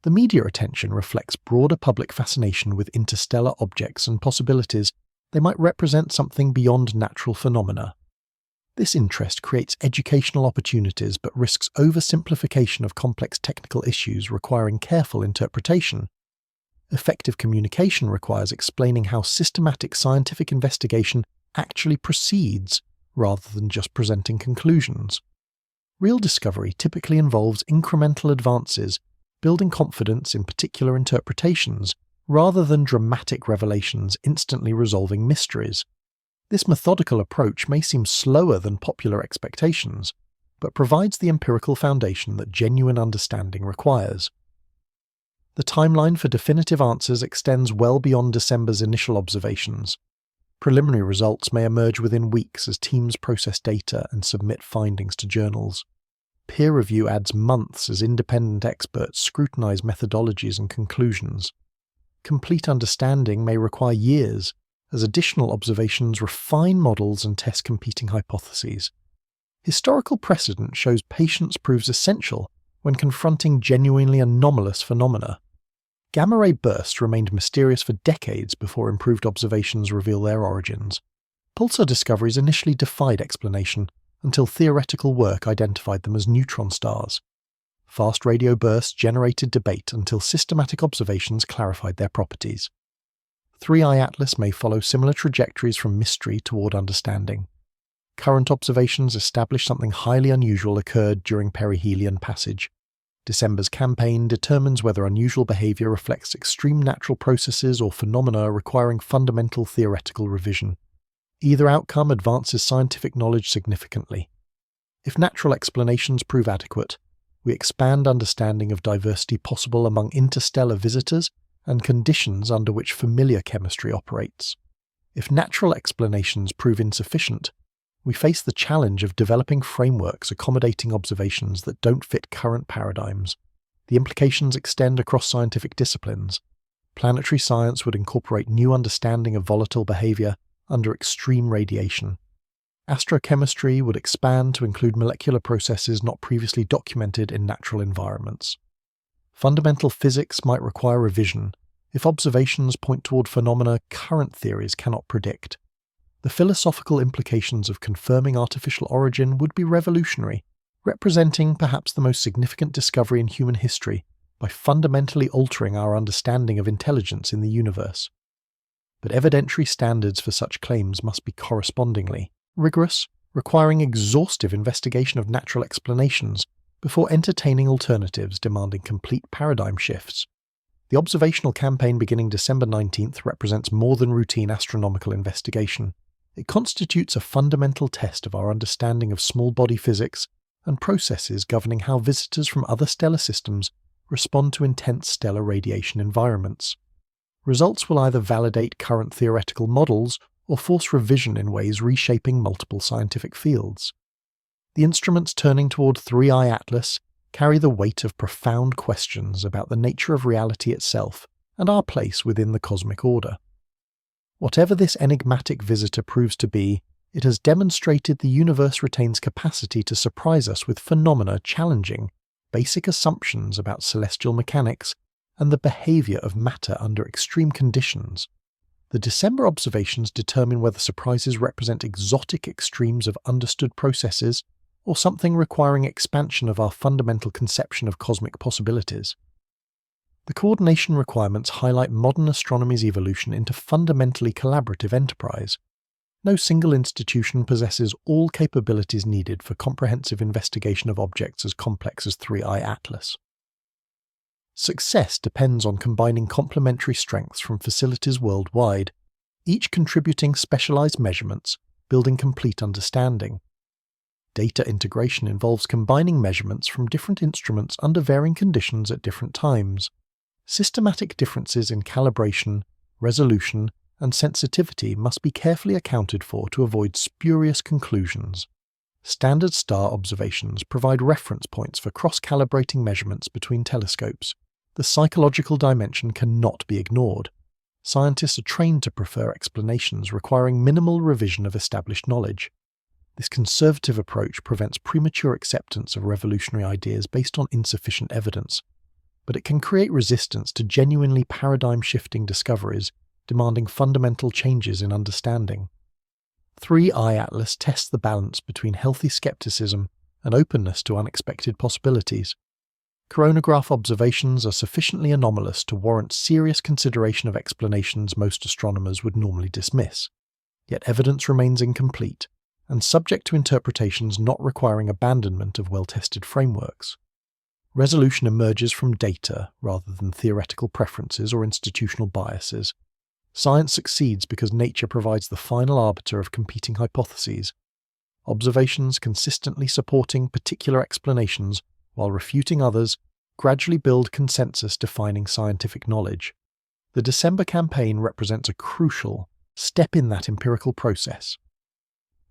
A: The media attention reflects broader public fascination with interstellar objects and possibilities they might represent something beyond natural phenomena. This interest creates educational opportunities but risks oversimplification of complex technical issues requiring careful interpretation. Effective communication requires explaining how systematic scientific investigation actually proceeds, rather than just presenting conclusions. Real discovery typically involves incremental advances, building confidence in particular interpretations, rather than dramatic revelations instantly resolving mysteries. This methodical approach may seem slower than popular expectations, but provides the empirical foundation that genuine understanding requires. The timeline for definitive answers extends well beyond December's initial observations. Preliminary results may emerge within weeks as teams process data and submit findings to journals. Peer review adds months as independent experts scrutinize methodologies and conclusions. Complete understanding may require years, as additional observations refine models and test competing hypotheses. Historical precedent shows patience proves essential when confronting genuinely anomalous phenomena. Gamma-ray bursts remained mysterious for decades before improved observations reveal their origins. Pulsar discoveries initially defied explanation until theoretical work identified them as neutron stars. Fast radio bursts generated debate until systematic observations clarified their properties. 3I Atlas may follow similar trajectories from mystery toward understanding. Current observations establish something highly unusual occurred during perihelion passage. December's campaign determines whether unusual behavior reflects extreme natural processes or phenomena requiring fundamental theoretical revision. Either outcome advances scientific knowledge significantly. If natural explanations prove adequate, we expand understanding of diversity possible among interstellar visitors and conditions under which familiar chemistry operates. If natural explanations prove insufficient, we face the challenge of developing frameworks accommodating observations that don't fit current paradigms. The implications extend across scientific disciplines. Planetary science would incorporate new understanding of volatile behavior under extreme radiation. Astrochemistry would expand to include molecular processes not previously documented in natural environments. Fundamental physics might require revision if observations point toward phenomena current theories cannot predict. The philosophical implications of confirming artificial origin would be revolutionary, representing perhaps the most significant discovery in human history by fundamentally altering our understanding of intelligence in the universe. But evidentiary standards for such claims must be correspondingly rigorous, requiring exhaustive investigation of natural explanations before entertaining alternatives demanding complete paradigm shifts. The observational campaign beginning December 19th represents more than routine astronomical investigation. It constitutes a fundamental test of our understanding of small body physics and processes governing how visitors from other stellar systems respond to intense stellar radiation environments. Results will either validate current theoretical models or force revision in ways reshaping multiple scientific fields. The instruments turning toward 3i Atlas carry the weight of profound questions about the nature of reality itself and our place within the cosmic order. Whatever this enigmatic visitor proves to be, it has demonstrated the universe retains capacity to surprise us with phenomena challenging basic assumptions about celestial mechanics and the behavior of matter under extreme conditions. The December observations determine whether surprises represent exotic extremes of understood processes or something requiring expansion of our fundamental conception of cosmic possibilities. The coordination requirements highlight modern astronomy's evolution into fundamentally collaborative enterprise. No single institution possesses all capabilities needed for comprehensive investigation of objects as complex as 3i Atlas. Success depends on combining complementary strengths from facilities worldwide, each contributing specialized measurements, building complete understanding. Data integration involves combining measurements from different instruments under varying conditions at different times. Systematic differences in calibration, resolution, and sensitivity must be carefully accounted for to avoid spurious conclusions. Standard star observations provide reference points for cross-calibrating measurements between telescopes. The psychological dimension cannot be ignored. Scientists are trained to prefer explanations requiring minimal revision of established knowledge. This conservative approach prevents premature acceptance of revolutionary ideas based on insufficient evidence, but it can create resistance to genuinely paradigm-shifting discoveries demanding fundamental changes in understanding. 3i Atlas tests the balance between healthy skepticism and openness to unexpected possibilities. Coronagraph observations are sufficiently anomalous to warrant serious consideration of explanations most astronomers would normally dismiss. Yet evidence remains incomplete, and subject to interpretations not requiring abandonment of well-tested frameworks. Resolution emerges from data rather than theoretical preferences or institutional biases. Science succeeds because nature provides the final arbiter of competing hypotheses. Observations consistently supporting particular explanations while refuting others gradually build consensus defining scientific knowledge. The December campaign represents a crucial step in that empirical process.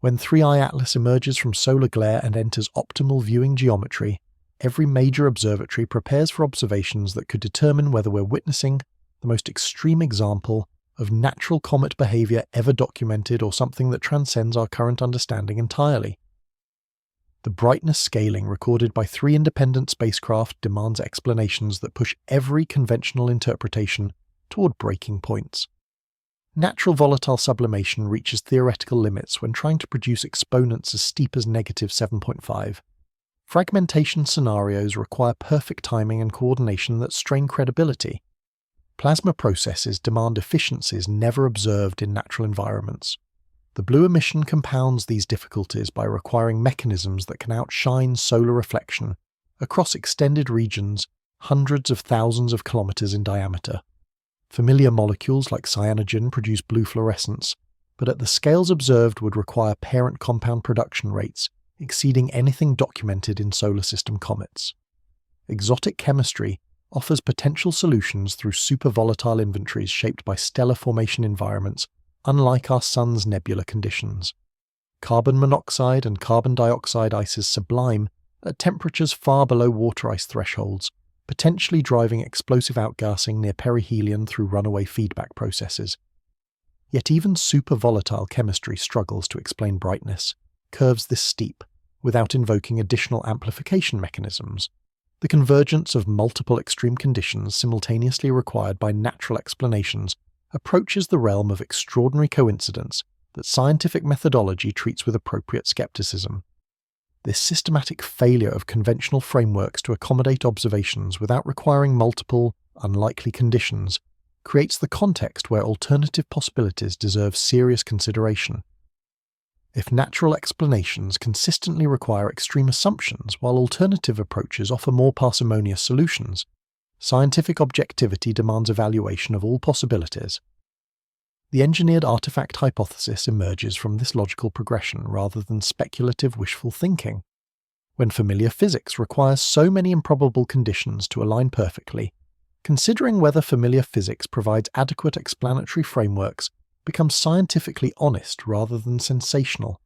A: When 3i Atlas emerges from solar glare and enters optimal viewing geometry, every major observatory prepares for observations that could determine whether we're witnessing the most extreme example of natural comet behavior ever documented or something that transcends our current understanding entirely. The brightness scaling recorded by 3 independent spacecraft demands explanations that push every conventional interpretation toward breaking points. Natural volatile sublimation reaches theoretical limits when trying to produce exponents as steep as negative 7.5. Fragmentation scenarios require perfect timing and coordination that strain credibility. Plasma processes demand efficiencies never observed in natural environments. The blue emission compounds these difficulties by requiring mechanisms that can outshine solar reflection across extended regions hundreds of thousands of kilometers in diameter. Familiar molecules like cyanogen produce blue fluorescence, but at the scales observed would require parent compound production rates exceeding anything documented in solar system comets. Exotic chemistry offers potential solutions through supervolatile inventories shaped by stellar formation environments unlike our Sun's nebular conditions. Carbon monoxide and carbon dioxide ices sublime at temperatures far below water ice thresholds, potentially driving explosive outgassing near perihelion through runaway feedback processes. Yet even supervolatile chemistry struggles to explain brightness, curves this steep, without invoking additional amplification mechanisms. The convergence of multiple extreme conditions simultaneously required by natural explanations approaches the realm of extraordinary coincidence that scientific methodology treats with appropriate skepticism. This systematic failure of conventional frameworks to accommodate observations without requiring multiple, unlikely conditions creates the context where alternative possibilities deserve serious consideration. If natural explanations consistently require extreme assumptions while alternative approaches offer more parsimonious solutions, scientific objectivity demands evaluation of all possibilities. The engineered artifact hypothesis emerges from this logical progression rather than speculative wishful thinking. When familiar physics requires so many improbable conditions to align perfectly, considering whether familiar physics provides adequate explanatory frameworks becomes scientifically honest rather than sensational.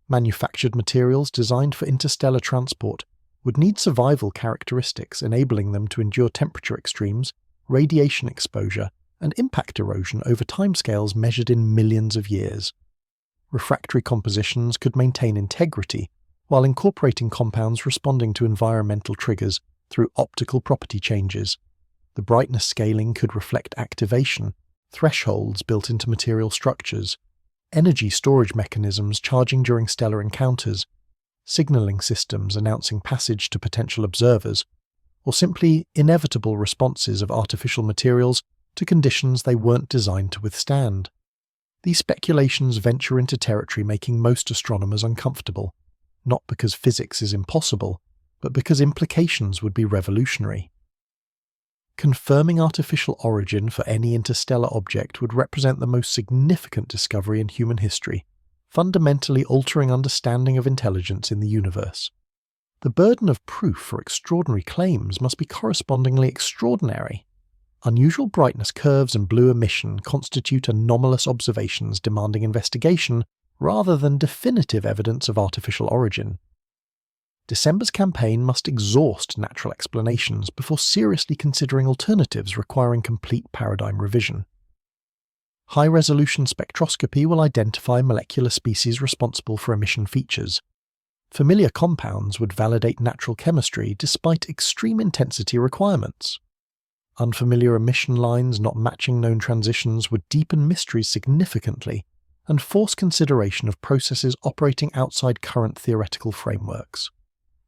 A: Manufactured materials designed for interstellar transport would need survival characteristics enabling them to endure temperature extremes, radiation exposure, and impact erosion over timescales measured in millions of years. Refractory compositions could maintain integrity while incorporating compounds responding to environmental triggers through optical property changes. The brightness scaling could reflect activation, thresholds built into material structures, energy storage mechanisms charging during stellar encounters, signaling systems announcing passage to potential observers, or simply inevitable responses of artificial materials to conditions they weren't designed to withstand. These speculations venture into territory making most astronomers uncomfortable, not because physics is impossible, but because implications would be revolutionary. Confirming artificial origin for any interstellar object would represent the most significant discovery in human history, fundamentally altering understanding of intelligence in the universe. The burden of proof for extraordinary claims must be correspondingly extraordinary. Unusual brightness curves and blue emission constitute anomalous observations demanding investigation rather than definitive evidence of artificial origin. December's campaign must exhaust natural explanations before seriously considering alternatives requiring complete paradigm revision. High-resolution spectroscopy will identify molecular species responsible for emission features. Familiar compounds would validate natural chemistry despite extreme intensity requirements. Unfamiliar emission lines not matching known transitions would deepen mysteries significantly and force consideration of processes operating outside current theoretical frameworks.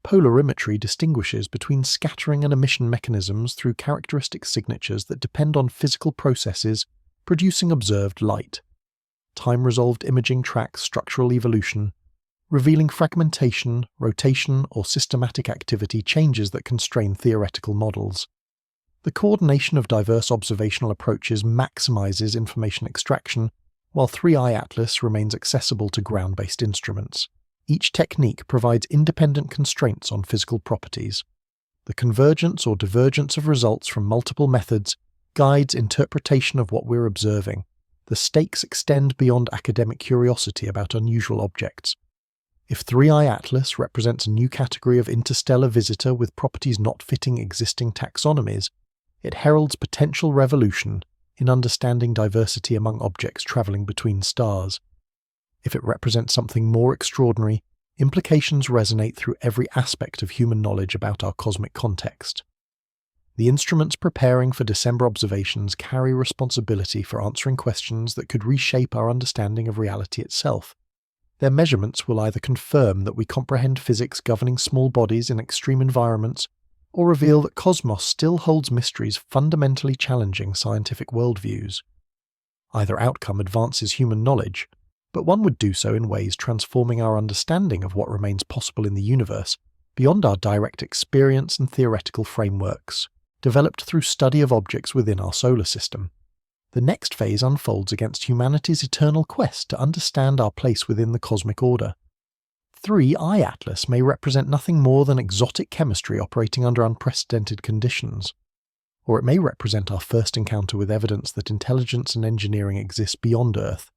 A: Polarimetry distinguishes between scattering and emission mechanisms through characteristic signatures that depend on physical processes producing observed light. Time-resolved imaging tracks structural evolution, revealing fragmentation, rotation, or systematic activity changes that constrain theoretical models. The coordination of diverse observational approaches maximizes information extraction, while 3i Atlas remains accessible to ground-based instruments. Each technique provides independent constraints on physical properties. The convergence or divergence of results from multiple methods guides interpretation of what we're observing. The stakes extend beyond academic curiosity about unusual objects. If 3i Atlas represents a new category of interstellar visitor with properties not fitting existing taxonomies, it heralds potential revolution in understanding diversity among objects traveling between stars. If it represents something more extraordinary, implications resonate through every aspect of human knowledge about our cosmic context. The instruments preparing for December observations carry responsibility for answering questions that could reshape our understanding of reality itself. Their measurements will either confirm that we comprehend physics governing small bodies in extreme environments, or reveal that cosmos still holds mysteries fundamentally challenging scientific worldviews. Either outcome advances human knowledge, but one would do so in ways transforming our understanding of what remains possible in the universe beyond our direct experience and theoretical frameworks, developed through study of objects within our solar system. The next phase unfolds against humanity's eternal quest to understand our place within the cosmic order. 3i Atlas may represent nothing more than exotic chemistry operating under unprecedented conditions, or it may represent our first encounter with evidence that intelligence and engineering exist beyond Earth,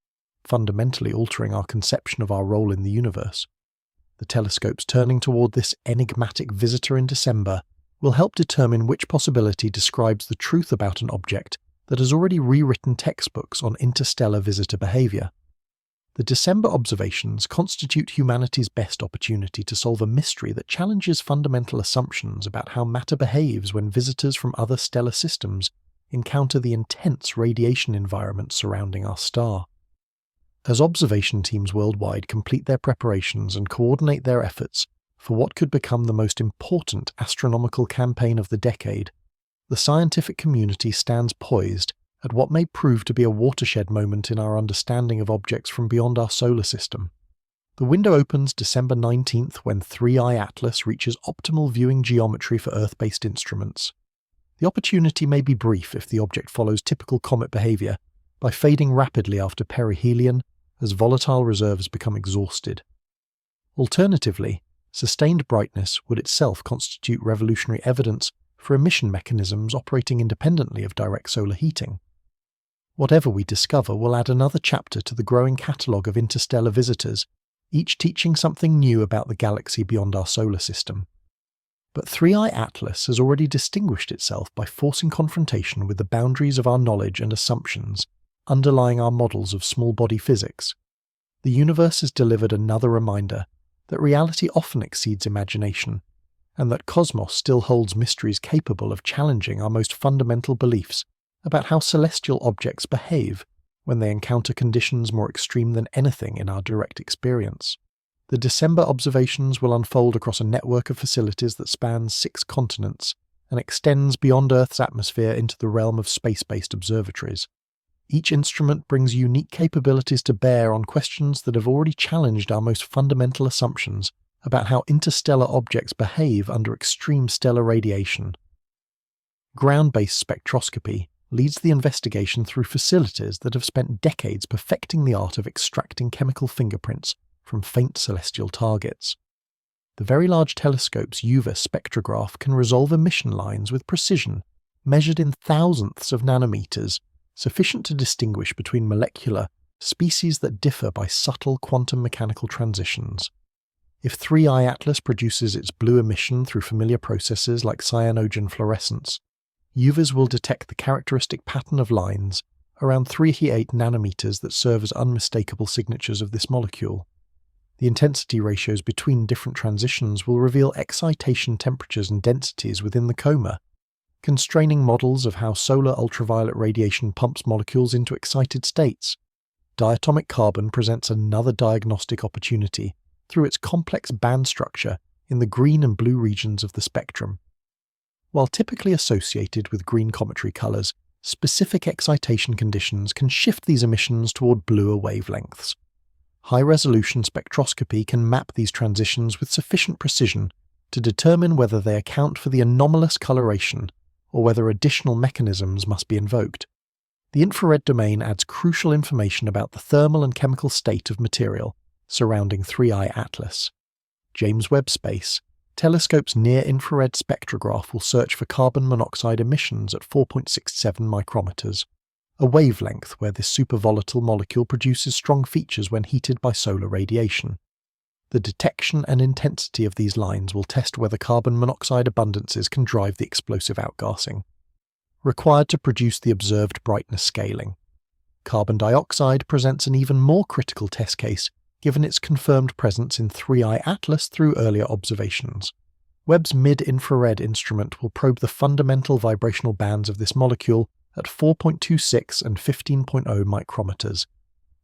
A: fundamentally altering our conception of our role in the universe. The telescopes turning toward this enigmatic visitor in December will help determine which possibility describes the truth about an object that has already rewritten textbooks on interstellar visitor behavior. The December observations constitute humanity's best opportunity to solve a mystery that challenges fundamental assumptions about how matter behaves when visitors from other stellar systems encounter the intense radiation environment surrounding our star. As observation teams worldwide complete their preparations and coordinate their efforts for what could become the most important astronomical campaign of the decade, the scientific community stands poised at what may prove to be a watershed moment in our understanding of objects from beyond our solar system. The window opens December 19th when 3i Atlas reaches optimal viewing geometry for Earth-based instruments. The opportunity may be brief if the object follows typical comet behavior, by fading rapidly after perihelion as volatile reserves become exhausted. Alternatively, sustained brightness would itself constitute revolutionary evidence for emission mechanisms operating independently of direct solar heating. Whatever we discover will add another chapter to the growing catalogue of interstellar visitors, each teaching something new about the galaxy beyond our solar system. But 3i Atlas has already distinguished itself by forcing confrontation with the boundaries of our knowledge and assumptions underlying our models of small-body physics. The universe has delivered another reminder that reality often exceeds imagination, and that cosmos still holds mysteries capable of challenging our most fundamental beliefs about how celestial objects behave when they encounter conditions more extreme than anything in our direct experience. The December observations will unfold across a network of facilities that spans 6 continents and extends beyond Earth's atmosphere into the realm of space-based observatories. Each instrument brings unique capabilities to bear on questions that have already challenged our most fundamental assumptions about how interstellar objects behave under extreme stellar radiation. Ground-based spectroscopy leads the investigation through facilities that have spent decades perfecting the art of extracting chemical fingerprints from faint celestial targets. The Very Large Telescope's UV spectrograph can resolve emission lines with precision, measured in thousandths of nanometers, sufficient to distinguish between molecular species that differ by subtle quantum mechanical transitions. If 3i Atlas produces its blue emission through familiar processes like cyanogen fluorescence, UVs will detect the characteristic pattern of lines around 388 nanometers that serve as unmistakable signatures of this molecule. The intensity ratios between different transitions will reveal excitation temperatures and densities within the coma, constraining models of how solar ultraviolet radiation pumps molecules into excited states. Diatomic carbon presents another diagnostic opportunity through its complex band structure in the green and blue regions of the spectrum. While typically associated with green cometary colors, specific excitation conditions can shift these emissions toward bluer wavelengths. High-resolution spectroscopy can map these transitions with sufficient precision to determine whether they account for the anomalous coloration or whether additional mechanisms must be invoked. The infrared domain adds crucial information about the thermal and chemical state of material surrounding 3i Atlas. James Webb Space Telescope's near-infrared spectrograph will search for carbon monoxide emissions at 4.67 micrometers, a wavelength where this supervolatile molecule produces strong features when heated by solar radiation. The detection and intensity of these lines will test whether carbon monoxide abundances can drive the explosive outgassing required to produce the observed brightness scaling. Carbon dioxide presents an even more critical test case given its confirmed presence in 3i Atlas through earlier observations. Webb's mid-infrared instrument will probe the fundamental vibrational bands of this molecule at 4.26 and 15.0 micrometers.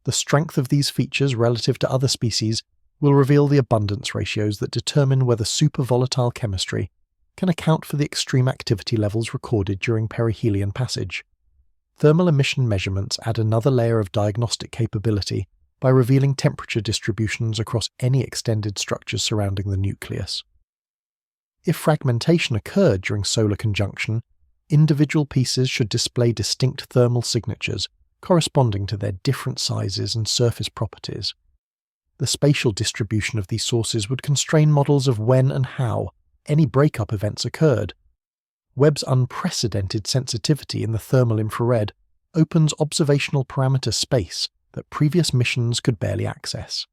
A: The strength of these features relative to other species will reveal the abundance ratios that determine whether supervolatile chemistry can account for the extreme activity levels recorded during perihelion passage. Thermal emission measurements add another layer of diagnostic capability by revealing temperature distributions across any extended structures surrounding the nucleus. If fragmentation occurred during solar conjunction, individual pieces should display distinct thermal signatures corresponding to their different sizes and surface properties. The spatial distribution of these sources would constrain models of when and how any breakup events occurred. Webb's unprecedented sensitivity in the thermal infrared opens observational parameter space that previous missions could barely access.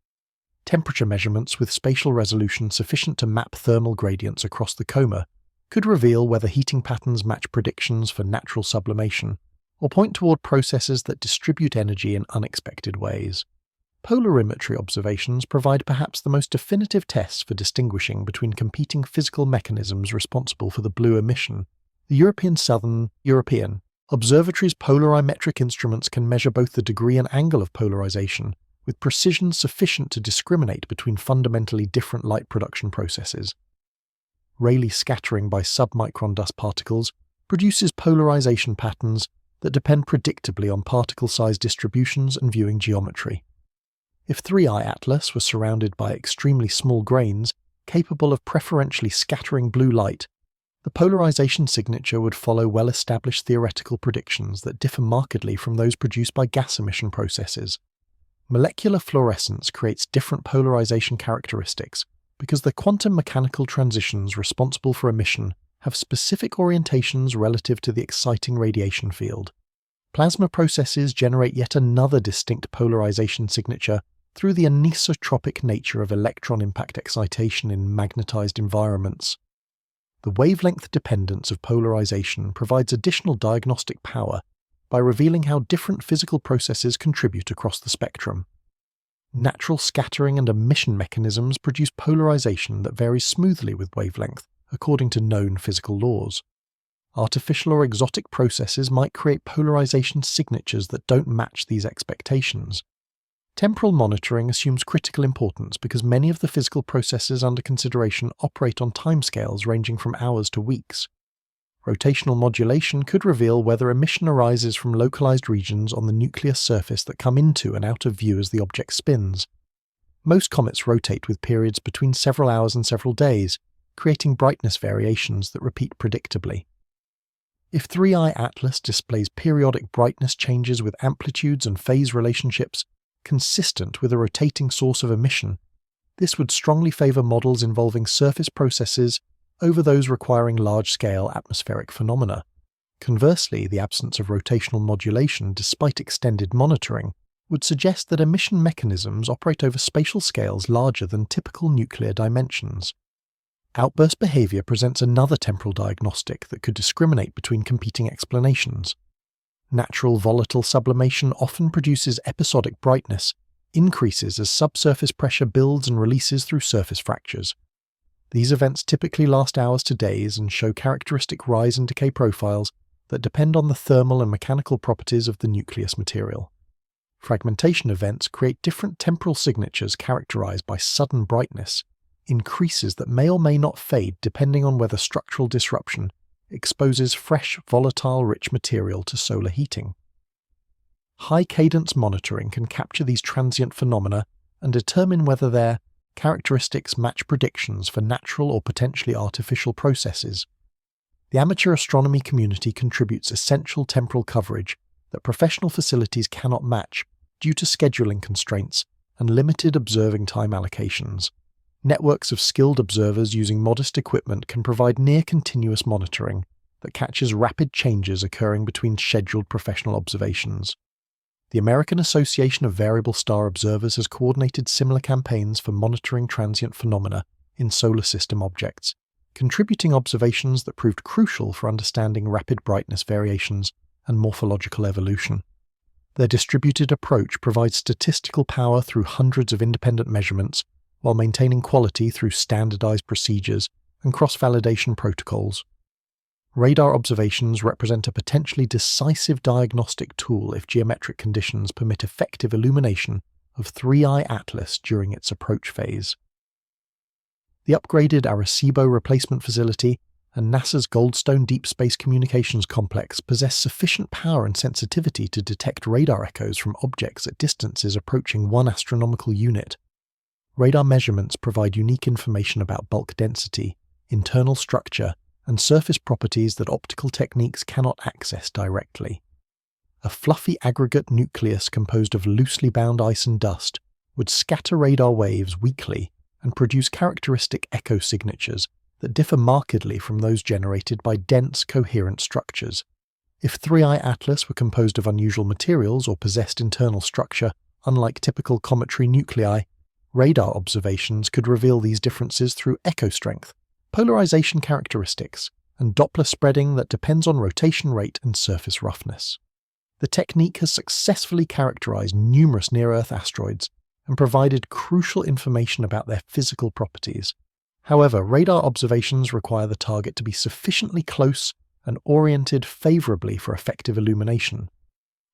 A: Temperature measurements with spatial resolution sufficient to map thermal gradients across the coma could reveal whether heating patterns match predictions for natural sublimation, or point toward processes that distribute energy in unexpected ways. Polarimetry observations provide perhaps the most definitive tests for distinguishing between competing physical mechanisms responsible for the blue emission. The Southern European Observatory's polarimetric instruments can measure both the degree and angle of polarization, with precision sufficient to discriminate between fundamentally different light production processes. Rayleigh scattering by submicron dust particles produces polarization patterns that depend predictably on particle size distributions and viewing geometry. If 3i Atlas were surrounded by extremely small grains capable of preferentially scattering blue light, the polarization signature would follow well-established theoretical predictions that differ markedly from those produced by gas emission processes. Molecular fluorescence creates different polarization characteristics because the quantum mechanical transitions responsible for emission have specific orientations relative to the exciting radiation field. Plasma processes generate yet another distinct polarization signature through the anisotropic nature of electron impact excitation in magnetized environments. The wavelength dependence of polarization provides additional diagnostic power by revealing how different physical processes contribute across the spectrum. Natural scattering and emission mechanisms produce polarization that varies smoothly with wavelength, according to known physical laws. Artificial or exotic processes might create polarization signatures that don't match these expectations. Temporal monitoring assumes critical importance because many of the physical processes under consideration operate on timescales ranging from hours to weeks. Rotational modulation could reveal whether emission arises from localized regions on the nucleus surface that come into and out of view as the object spins. Most comets rotate with periods between several hours and several days, creating brightness variations that repeat predictably. If 3i Atlas displays periodic brightness changes with amplitudes and phase relationships consistent with a rotating source of emission, this would strongly favor models involving surface processes over those requiring large-scale atmospheric phenomena. Conversely, the absence of rotational modulation despite extended monitoring would suggest that emission mechanisms operate over spatial scales larger than typical nuclear dimensions. Outburst behavior presents another temporal diagnostic that could discriminate between competing explanations. Natural volatile sublimation often produces episodic brightness, increases as subsurface pressure builds and releases through surface fractures. These events typically last hours to days and show characteristic rise and decay profiles that depend on the thermal and mechanical properties of the nucleus material. Fragmentation events create different temporal signatures characterized by sudden brightness, increases that may or may not fade depending on whether structural disruption exposes fresh, volatile, rich material to solar heating. High-cadence monitoring can capture these transient phenomena and determine whether their characteristics match predictions for natural or potentially artificial processes. The amateur astronomy community contributes essential temporal coverage that professional facilities cannot match due to scheduling constraints and limited observing time allocations. Networks of skilled observers using modest equipment can provide near-continuous monitoring that catches rapid changes occurring between scheduled professional observations. The American Association of Variable Star Observers has coordinated similar campaigns for monitoring transient phenomena in solar system objects, contributing observations that proved crucial for understanding rapid brightness variations and morphological evolution. Their distributed approach provides statistical power through hundreds of independent measurements while maintaining quality through standardized procedures and cross-validation protocols. Radar observations represent a potentially decisive diagnostic tool if geometric conditions permit effective illumination of 3i Atlas during its approach phase. The upgraded Arecibo replacement facility and NASA's Goldstone Deep Space Communications Complex possess sufficient power and sensitivity to detect radar echoes from objects at distances approaching 1 astronomical unit. Radar measurements provide unique information about bulk density, internal structure, and surface properties that optical techniques cannot access directly. A fluffy aggregate nucleus composed of loosely bound ice and dust would scatter radar waves weakly and produce characteristic echo signatures that differ markedly from those generated by dense, coherent structures. If 3i Atlas were composed of unusual materials or possessed internal structure, unlike typical cometary nuclei, radar observations could reveal these differences through echo strength, polarization characteristics, and Doppler spreading that depends on rotation rate and surface roughness. The technique has successfully characterized numerous near-Earth asteroids and provided crucial information about their physical properties. However, radar observations require the target to be sufficiently close and oriented favorably for effective illumination.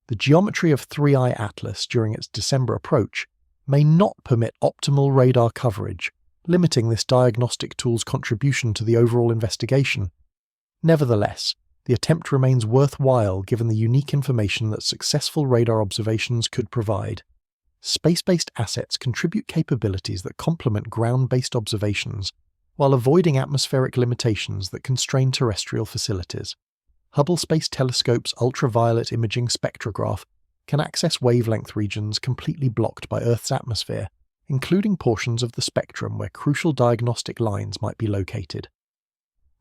A: The geometry of 3i Atlas during its December approach may not permit optimal radar coverage, limiting this diagnostic tool's contribution to the overall investigation. Nevertheless, the attempt remains worthwhile given the unique information that successful radar observations could provide. Space-based assets contribute capabilities that complement ground-based observations, while avoiding atmospheric limitations that constrain terrestrial facilities. Hubble Space Telescope's ultraviolet imaging spectrograph can access wavelength regions completely blocked by Earth's atmosphere, including portions of the spectrum where crucial diagnostic lines might be located.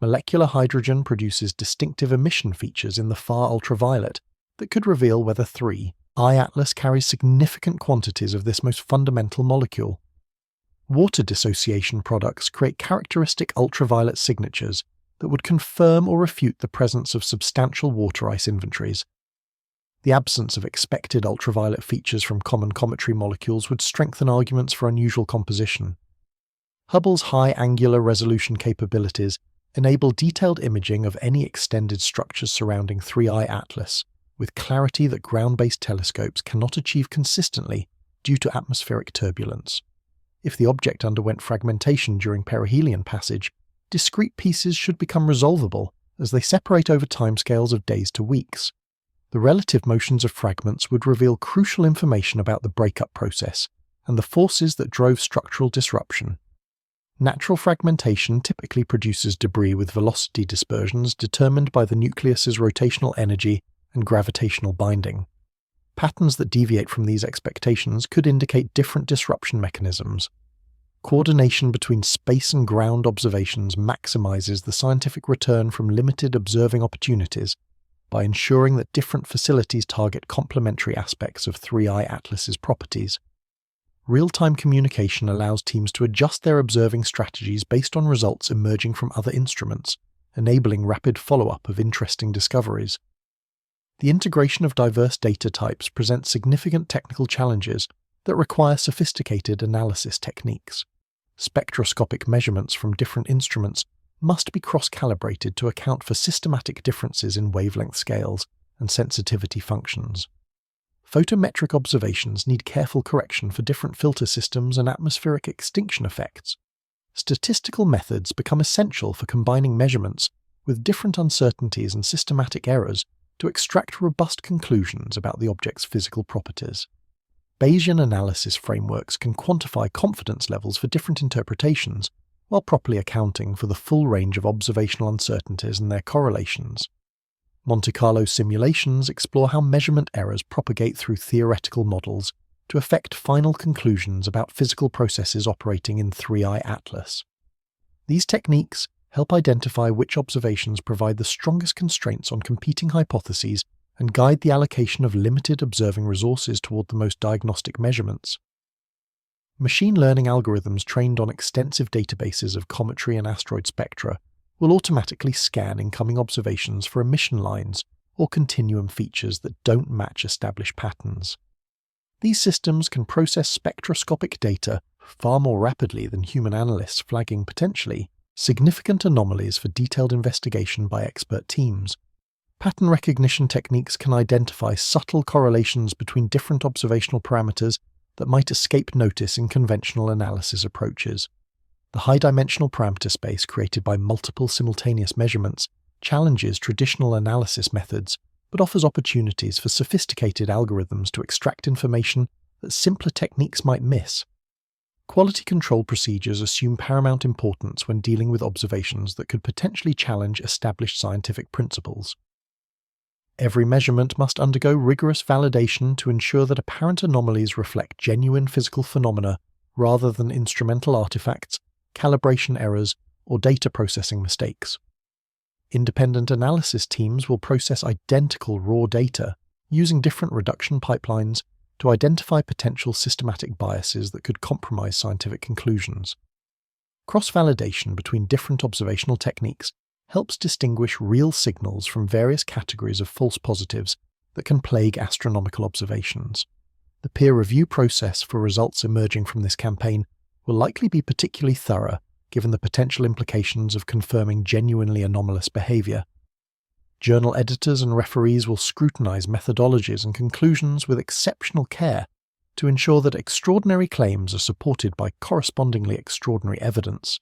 A: Molecular hydrogen produces distinctive emission features in the far ultraviolet that could reveal whether 3I Atlas carries significant quantities of this most fundamental molecule. Water dissociation products create characteristic ultraviolet signatures that would confirm or refute the presence of substantial water ice inventories. The absence of expected ultraviolet features from common cometary molecules would strengthen arguments for unusual composition. Hubble's high angular resolution capabilities enable detailed imaging of any extended structures surrounding 3I Atlas, with clarity that ground-based telescopes cannot achieve consistently due to atmospheric turbulence. If the object underwent fragmentation during perihelion passage, discrete pieces should become resolvable as they separate over timescales of days to weeks. The relative motions of fragments would reveal crucial information about the breakup process and the forces that drove structural disruption. Natural fragmentation typically produces debris with velocity dispersions determined by the nucleus's rotational energy and gravitational binding. Patterns that deviate from these expectations could indicate different disruption mechanisms. Coordination between space and ground observations maximizes the scientific return from limited observing opportunities by ensuring that different facilities target complementary aspects of 3I Atlas's properties. Real-time communication allows teams to adjust their observing strategies based on results emerging from other instruments, enabling rapid follow-up of interesting discoveries. The integration of diverse data types presents significant technical challenges that require sophisticated analysis techniques. Spectroscopic measurements from different instruments must be cross-calibrated to account for systematic differences in wavelength scales and sensitivity functions. Photometric observations need careful correction for different filter systems and atmospheric extinction effects. Statistical methods become essential for combining measurements with different uncertainties and systematic errors to extract robust conclusions about the object's physical properties. Bayesian analysis frameworks can quantify confidence levels for different interpretations while properly accounting for the full range of observational uncertainties and their correlations. Monte Carlo simulations explore how measurement errors propagate through theoretical models to affect final conclusions about physical processes operating in 3I Atlas. These techniques help identify which observations provide the strongest constraints on competing hypotheses and guide the allocation of limited observing resources toward the most diagnostic measurements. Machine learning algorithms trained on extensive databases of cometry and asteroid spectra will automatically scan incoming observations for emission lines or continuum features that don't match established patterns. These systems can process spectroscopic data far more rapidly than human analysts, flagging potentially significant anomalies for detailed investigation by expert teams. Pattern recognition techniques can identify subtle correlations between different observational parameters that might escape notice in conventional analysis approaches. The high-dimensional parameter space created by multiple simultaneous measurements challenges traditional analysis methods, but offers opportunities for sophisticated algorithms to extract information that simpler techniques might miss. Quality control procedures assume paramount importance when dealing with observations that could potentially challenge established scientific principles. Every measurement must undergo rigorous validation to ensure that apparent anomalies reflect genuine physical phenomena rather than instrumental artifacts, calibration errors, or data processing mistakes. Independent analysis teams will process identical raw data using different reduction pipelines to identify potential systematic biases that could compromise scientific conclusions. Cross-validation between different observational techniques helps distinguish real signals from various categories of false positives that can plague astronomical observations. The peer review process for results emerging from this campaign will likely be particularly thorough, given the potential implications of confirming genuinely anomalous behavior. Journal editors and referees will scrutinize methodologies and conclusions with exceptional care to ensure that extraordinary claims are supported by correspondingly extraordinary evidence.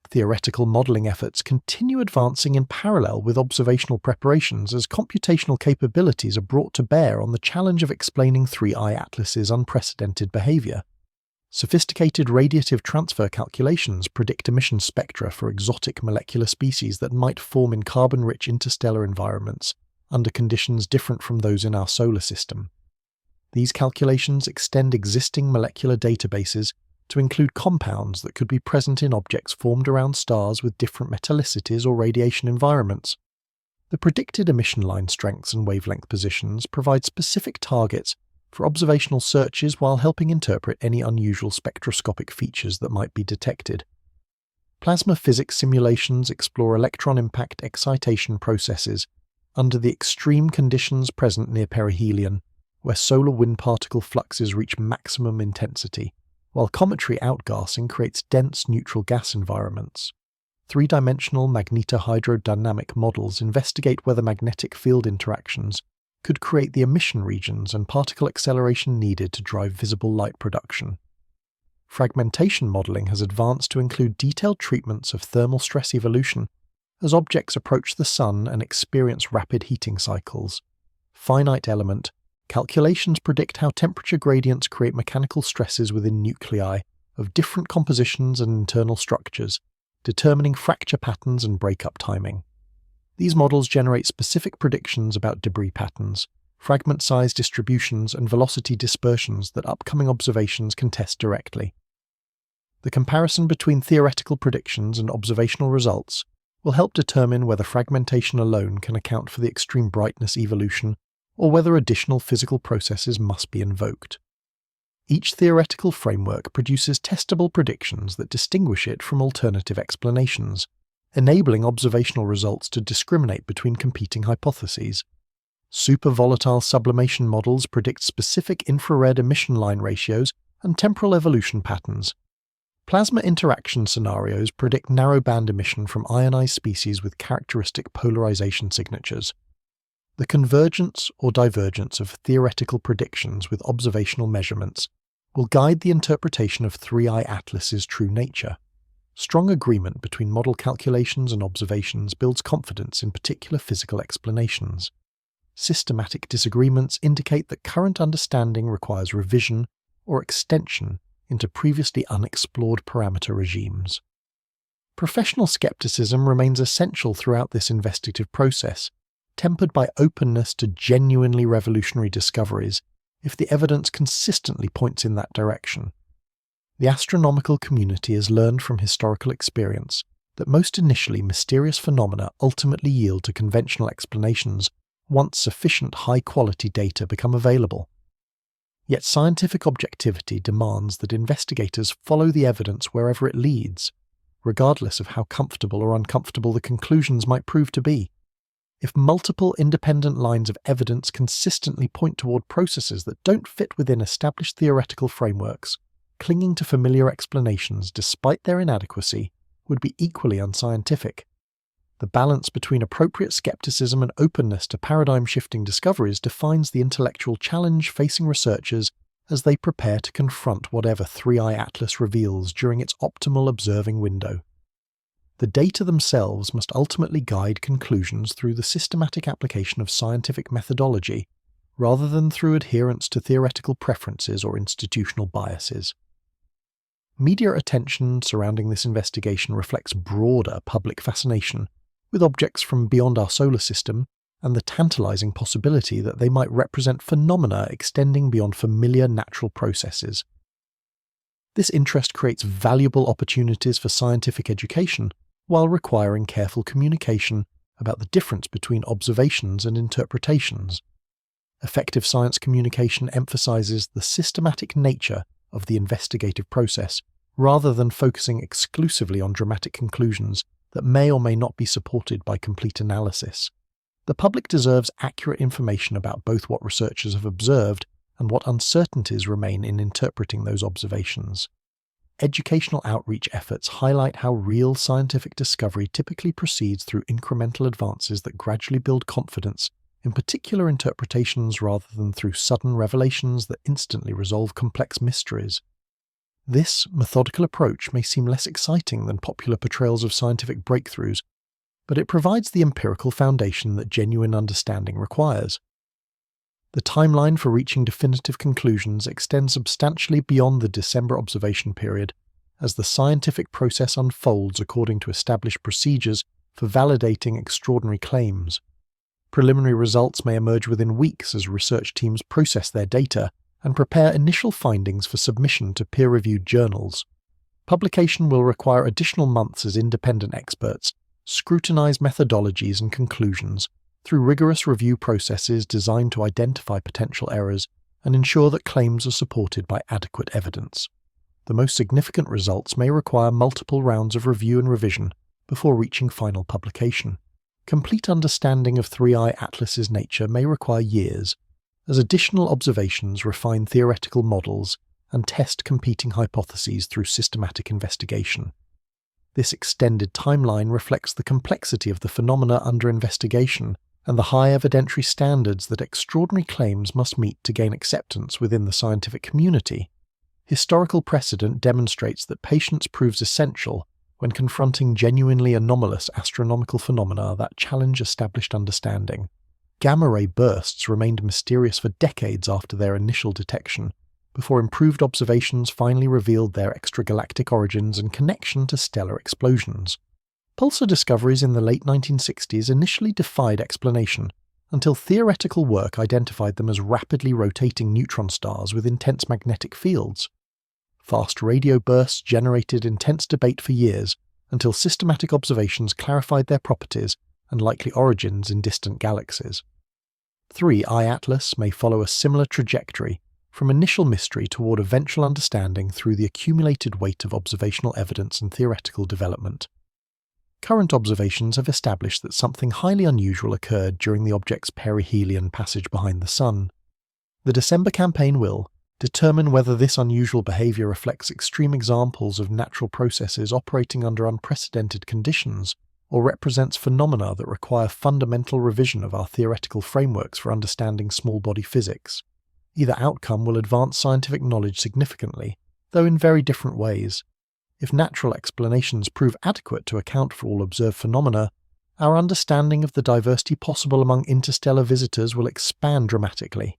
A: Theoretical modeling efforts continue advancing in parallel with observational preparations as computational capabilities are brought to bear on the challenge of explaining 3I Atlas's unprecedented behavior. Sophisticated radiative transfer calculations predict emission spectra for exotic molecular species that might form in carbon-rich interstellar environments under conditions different from those in our solar system. These calculations extend existing molecular databases to include compounds that could be present in objects formed around stars with different metallicities or radiation environments. The predicted emission line strengths and wavelength positions provide specific targets for observational searches while helping interpret any unusual spectroscopic features that might be detected. Plasma physics simulations explore electron impact excitation processes under the extreme conditions present near perihelion, where solar wind particle fluxes reach maximum intensity, while cometary outgassing creates dense neutral gas environments. Three-dimensional magnetohydrodynamic models investigate whether magnetic field interactions could create the emission regions and particle acceleration needed to drive visible light production. Fragmentation modeling has advanced to include detailed treatments of thermal stress evolution as objects approach the Sun and experience rapid heating cycles. Finite element calculations predict how temperature gradients create mechanical stresses within nuclei of different compositions and internal structures, determining fracture patterns and breakup timing. These models generate specific predictions about debris patterns, fragment size distributions, and velocity dispersions that upcoming observations can test directly. The comparison between theoretical predictions and observational results will help determine whether fragmentation alone can account for the extreme brightness evolution or whether additional physical processes must be invoked. Each theoretical framework produces testable predictions that distinguish it from alternative explanations, enabling observational results to discriminate between competing hypotheses. Supervolatile sublimation models predict specific infrared emission line ratios and temporal evolution patterns. Plasma interaction scenarios predict narrowband emission from ionized species with characteristic polarization signatures. The convergence or divergence of theoretical predictions with observational measurements will guide the interpretation of 3I Atlas's true nature. Strong agreement between model calculations and observations builds confidence in particular physical explanations. Systematic disagreements indicate that current understanding requires revision or extension into previously unexplored parameter regimes. Professional skepticism remains essential throughout this investigative process, tempered by openness to genuinely revolutionary discoveries if the evidence consistently points in that direction. The astronomical community has learned from historical experience that most initially mysterious phenomena ultimately yield to conventional explanations once sufficient high-quality data become available. Yet scientific objectivity demands that investigators follow the evidence wherever it leads, regardless of how comfortable or uncomfortable the conclusions might prove to be. If multiple independent lines of evidence consistently point toward processes that don't fit within established theoretical frameworks, clinging to familiar explanations despite their inadequacy would be equally unscientific. The balance between appropriate skepticism and openness to paradigm-shifting discoveries defines the intellectual challenge facing researchers as they prepare to confront whatever 3I Atlas reveals during its optimal observing window. The data themselves must ultimately guide conclusions through the systematic application of scientific methodology, rather than through adherence to theoretical preferences or institutional biases. Media attention surrounding this investigation reflects broader public fascination with objects from beyond our solar system and the tantalizing possibility that they might represent phenomena extending beyond familiar natural processes. This interest creates valuable opportunities for scientific education while requiring careful communication about the difference between observations and interpretations. Effective science communication emphasizes the systematic nature of the investigative process rather than focusing exclusively on dramatic conclusions that may or may not be supported by complete analysis. The public deserves accurate information about both what researchers have observed and what uncertainties remain in interpreting those observations. Educational outreach efforts highlight how real scientific discovery typically proceeds through incremental advances that gradually build confidence in particular interpretations rather than through sudden revelations that instantly resolve complex mysteries. This methodical approach may seem less exciting than popular portrayals of scientific breakthroughs, but it provides the empirical foundation that genuine understanding requires. The timeline for reaching definitive conclusions extends substantially beyond the December observation period, as the scientific process unfolds according to established procedures for validating extraordinary claims. Preliminary results may emerge within weeks as research teams process their data and prepare initial findings for submission to peer-reviewed journals. Publication will require additional months as independent experts scrutinize methodologies and conclusions through rigorous review processes designed to identify potential errors and ensure that claims are supported by adequate evidence. The most significant results may require multiple rounds of review and revision before reaching final publication. Complete understanding of 3I Atlas's nature may require years, as additional observations refine theoretical models and test competing hypotheses through systematic investigation. This extended timeline reflects the complexity of the phenomena under investigation and the high evidentiary standards that extraordinary claims must meet to gain acceptance within the scientific community. Historical precedent demonstrates that patience proves essential when confronting genuinely anomalous astronomical phenomena that challenge established understanding. Gamma-ray bursts remained mysterious for decades after their initial detection, before improved observations finally revealed their extragalactic origins and connection to stellar explosions. Pulsar discoveries in the late 1960s initially defied explanation, until theoretical work identified them as rapidly rotating neutron stars with intense magnetic fields. Fast radio bursts generated intense debate for years, until systematic observations clarified their properties and likely origins in distant galaxies. 3I Atlas may follow a similar trajectory, from initial mystery toward eventual understanding through the accumulated weight of observational evidence and theoretical development. Current observations have established that something highly unusual occurred during the object's perihelion passage behind the Sun. The December campaign will determine whether this unusual behavior reflects extreme examples of natural processes operating under unprecedented conditions, or represents phenomena that require fundamental revision of our theoretical frameworks for understanding small-body physics. Either outcome will advance scientific knowledge significantly, though in very different ways. If natural explanations prove adequate to account for all observed phenomena, our understanding of the diversity possible among interstellar visitors will expand dramatically.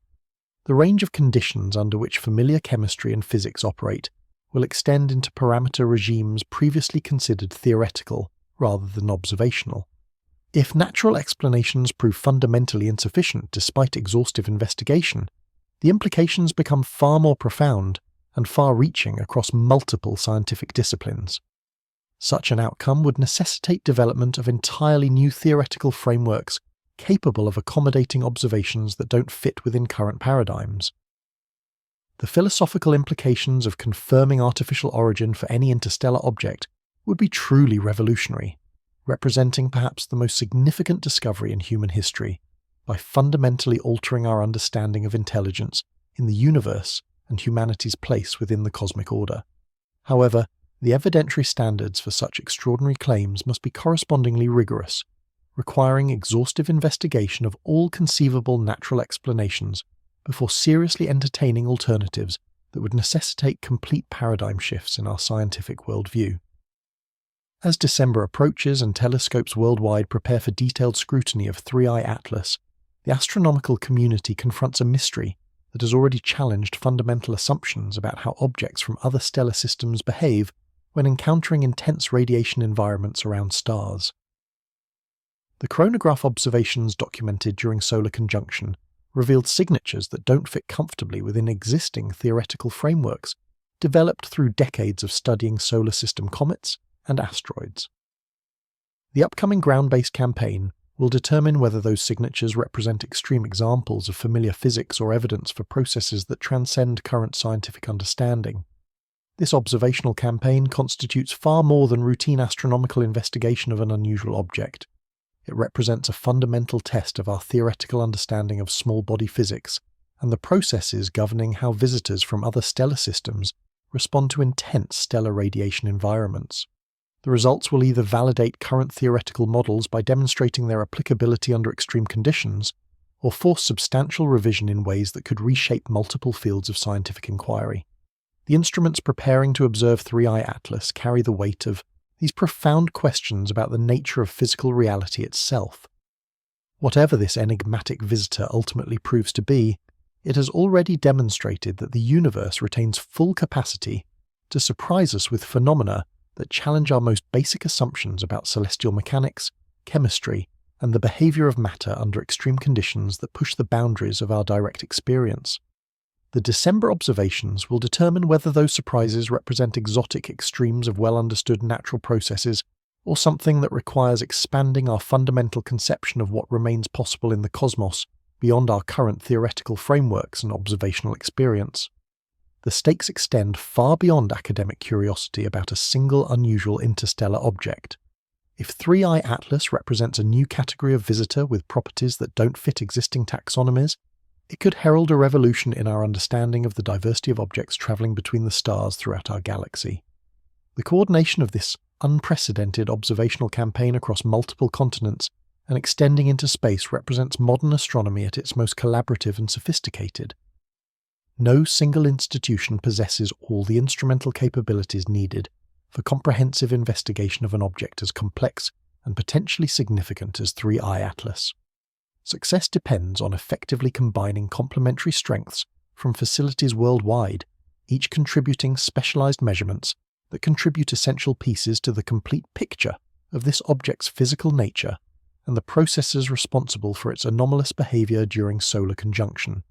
A: The range of conditions under which familiar chemistry and physics operate will extend into parameter regimes previously considered theoretical rather than observational. If natural explanations prove fundamentally insufficient despite exhaustive investigation, the implications become far more profound and far-reaching across multiple scientific disciplines. Such an outcome would necessitate development of entirely new theoretical frameworks capable of accommodating observations that don't fit within current paradigms. The philosophical implications of confirming artificial origin for any interstellar object would be truly revolutionary, representing perhaps the most significant discovery in human history, by fundamentally altering our understanding of intelligence in the universe and humanity's place within the cosmic order. However, the evidentiary standards for such extraordinary claims must be correspondingly rigorous, requiring exhaustive investigation of all conceivable natural explanations before seriously entertaining alternatives that would necessitate complete paradigm shifts in our scientific worldview. As December approaches and telescopes worldwide prepare for detailed scrutiny of 3I Atlas, the astronomical community confronts a mystery that has already challenged fundamental assumptions about how objects from other stellar systems behave when encountering intense radiation environments around stars. The chronograph observations documented during solar conjunction revealed signatures that don't fit comfortably within existing theoretical frameworks developed through decades of studying solar system comets and asteroids. The upcoming ground-based campaign will determine whether those signatures represent extreme examples of familiar physics or evidence for processes that transcend current scientific understanding. This observational campaign constitutes far more than routine astronomical investigation of an unusual object. It represents a fundamental test of our theoretical understanding of small-body physics and the processes governing how visitors from other stellar systems respond to intense stellar radiation environments. The results will either validate current theoretical models by demonstrating their applicability under extreme conditions, or force substantial revision in ways that could reshape multiple fields of scientific inquiry. The instruments preparing to observe 3I Atlas carry the weight of these profound questions about the nature of physical reality itself. Whatever this enigmatic visitor ultimately proves to be, it has already demonstrated that the universe retains full capacity to surprise us with phenomena that challenge our most basic assumptions about celestial mechanics, chemistry, and the behavior of matter under extreme conditions that push the boundaries of our direct experience. The December observations will determine whether those surprises represent exotic extremes of well-understood natural processes or something that requires expanding our fundamental conception of what remains possible in the cosmos beyond our current theoretical frameworks and observational experience. The stakes extend far beyond academic curiosity about a single unusual interstellar object. If 3i Atlas represents a new category of visitor with properties that don't fit existing taxonomies, it could herald a revolution in our understanding of the diversity of objects travelling between the stars throughout our galaxy. The coordination of this unprecedented observational campaign across multiple continents and extending into space represents modern astronomy at its most collaborative and sophisticated. No single institution possesses all the instrumental capabilities needed for comprehensive investigation of an object as complex and potentially significant as 3i Atlas. Success depends on effectively combining complementary strengths from facilities worldwide, each contributing specialized measurements that contribute essential pieces to the complete picture of this object's physical nature and the processes responsible for its anomalous behavior during solar conjunction.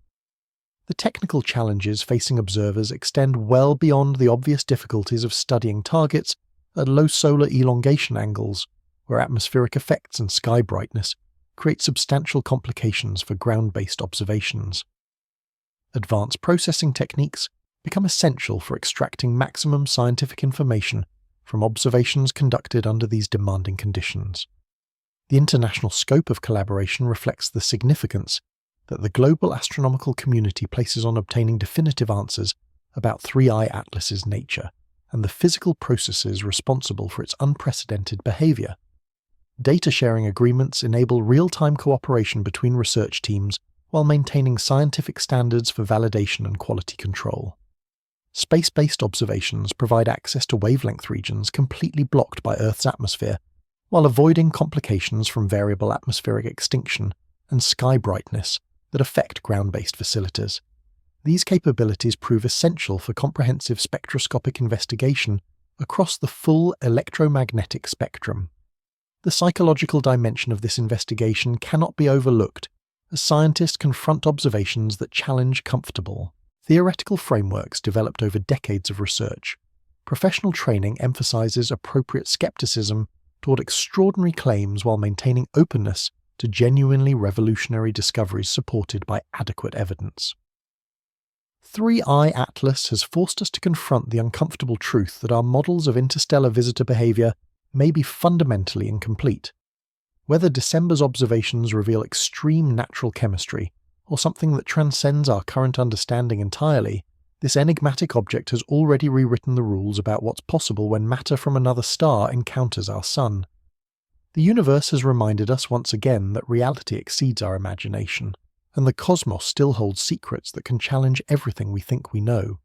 A: The technical challenges facing observers extend well beyond the obvious difficulties of studying targets at low solar elongation angles, where atmospheric effects and sky brightness create substantial complications for ground-based observations. Advanced processing techniques become essential for extracting maximum scientific information from observations conducted under these demanding conditions. The international scope of collaboration reflects the significance that the global astronomical community places on obtaining definitive answers about 3i Atlas's nature and the physical processes responsible for its unprecedented behavior. Data sharing agreements enable real-time cooperation between research teams while maintaining scientific standards for validation and quality control. Space-based observations provide access to wavelength regions completely blocked by Earth's atmosphere, while avoiding complications from variable atmospheric extinction and sky brightness that affect ground-based facilities. These capabilities prove essential for comprehensive spectroscopic investigation across the full electromagnetic spectrum. The psychological dimension of this investigation cannot be overlooked as scientists confront observations that challenge comfortable, theoretical frameworks developed over decades of research. Professional training emphasizes appropriate skepticism toward extraordinary claims while maintaining openness to genuinely revolutionary discoveries supported by adequate evidence. 3i Atlas has forced us to confront the uncomfortable truth that our models of interstellar visitor behavior may be fundamentally incomplete. Whether December's observations reveal extreme natural chemistry or something that transcends our current understanding entirely, this enigmatic object has already rewritten the rules about what's possible when matter from another star encounters our Sun. The universe has reminded us once again that reality exceeds our imagination, and the cosmos still holds secrets that can challenge everything we think we know.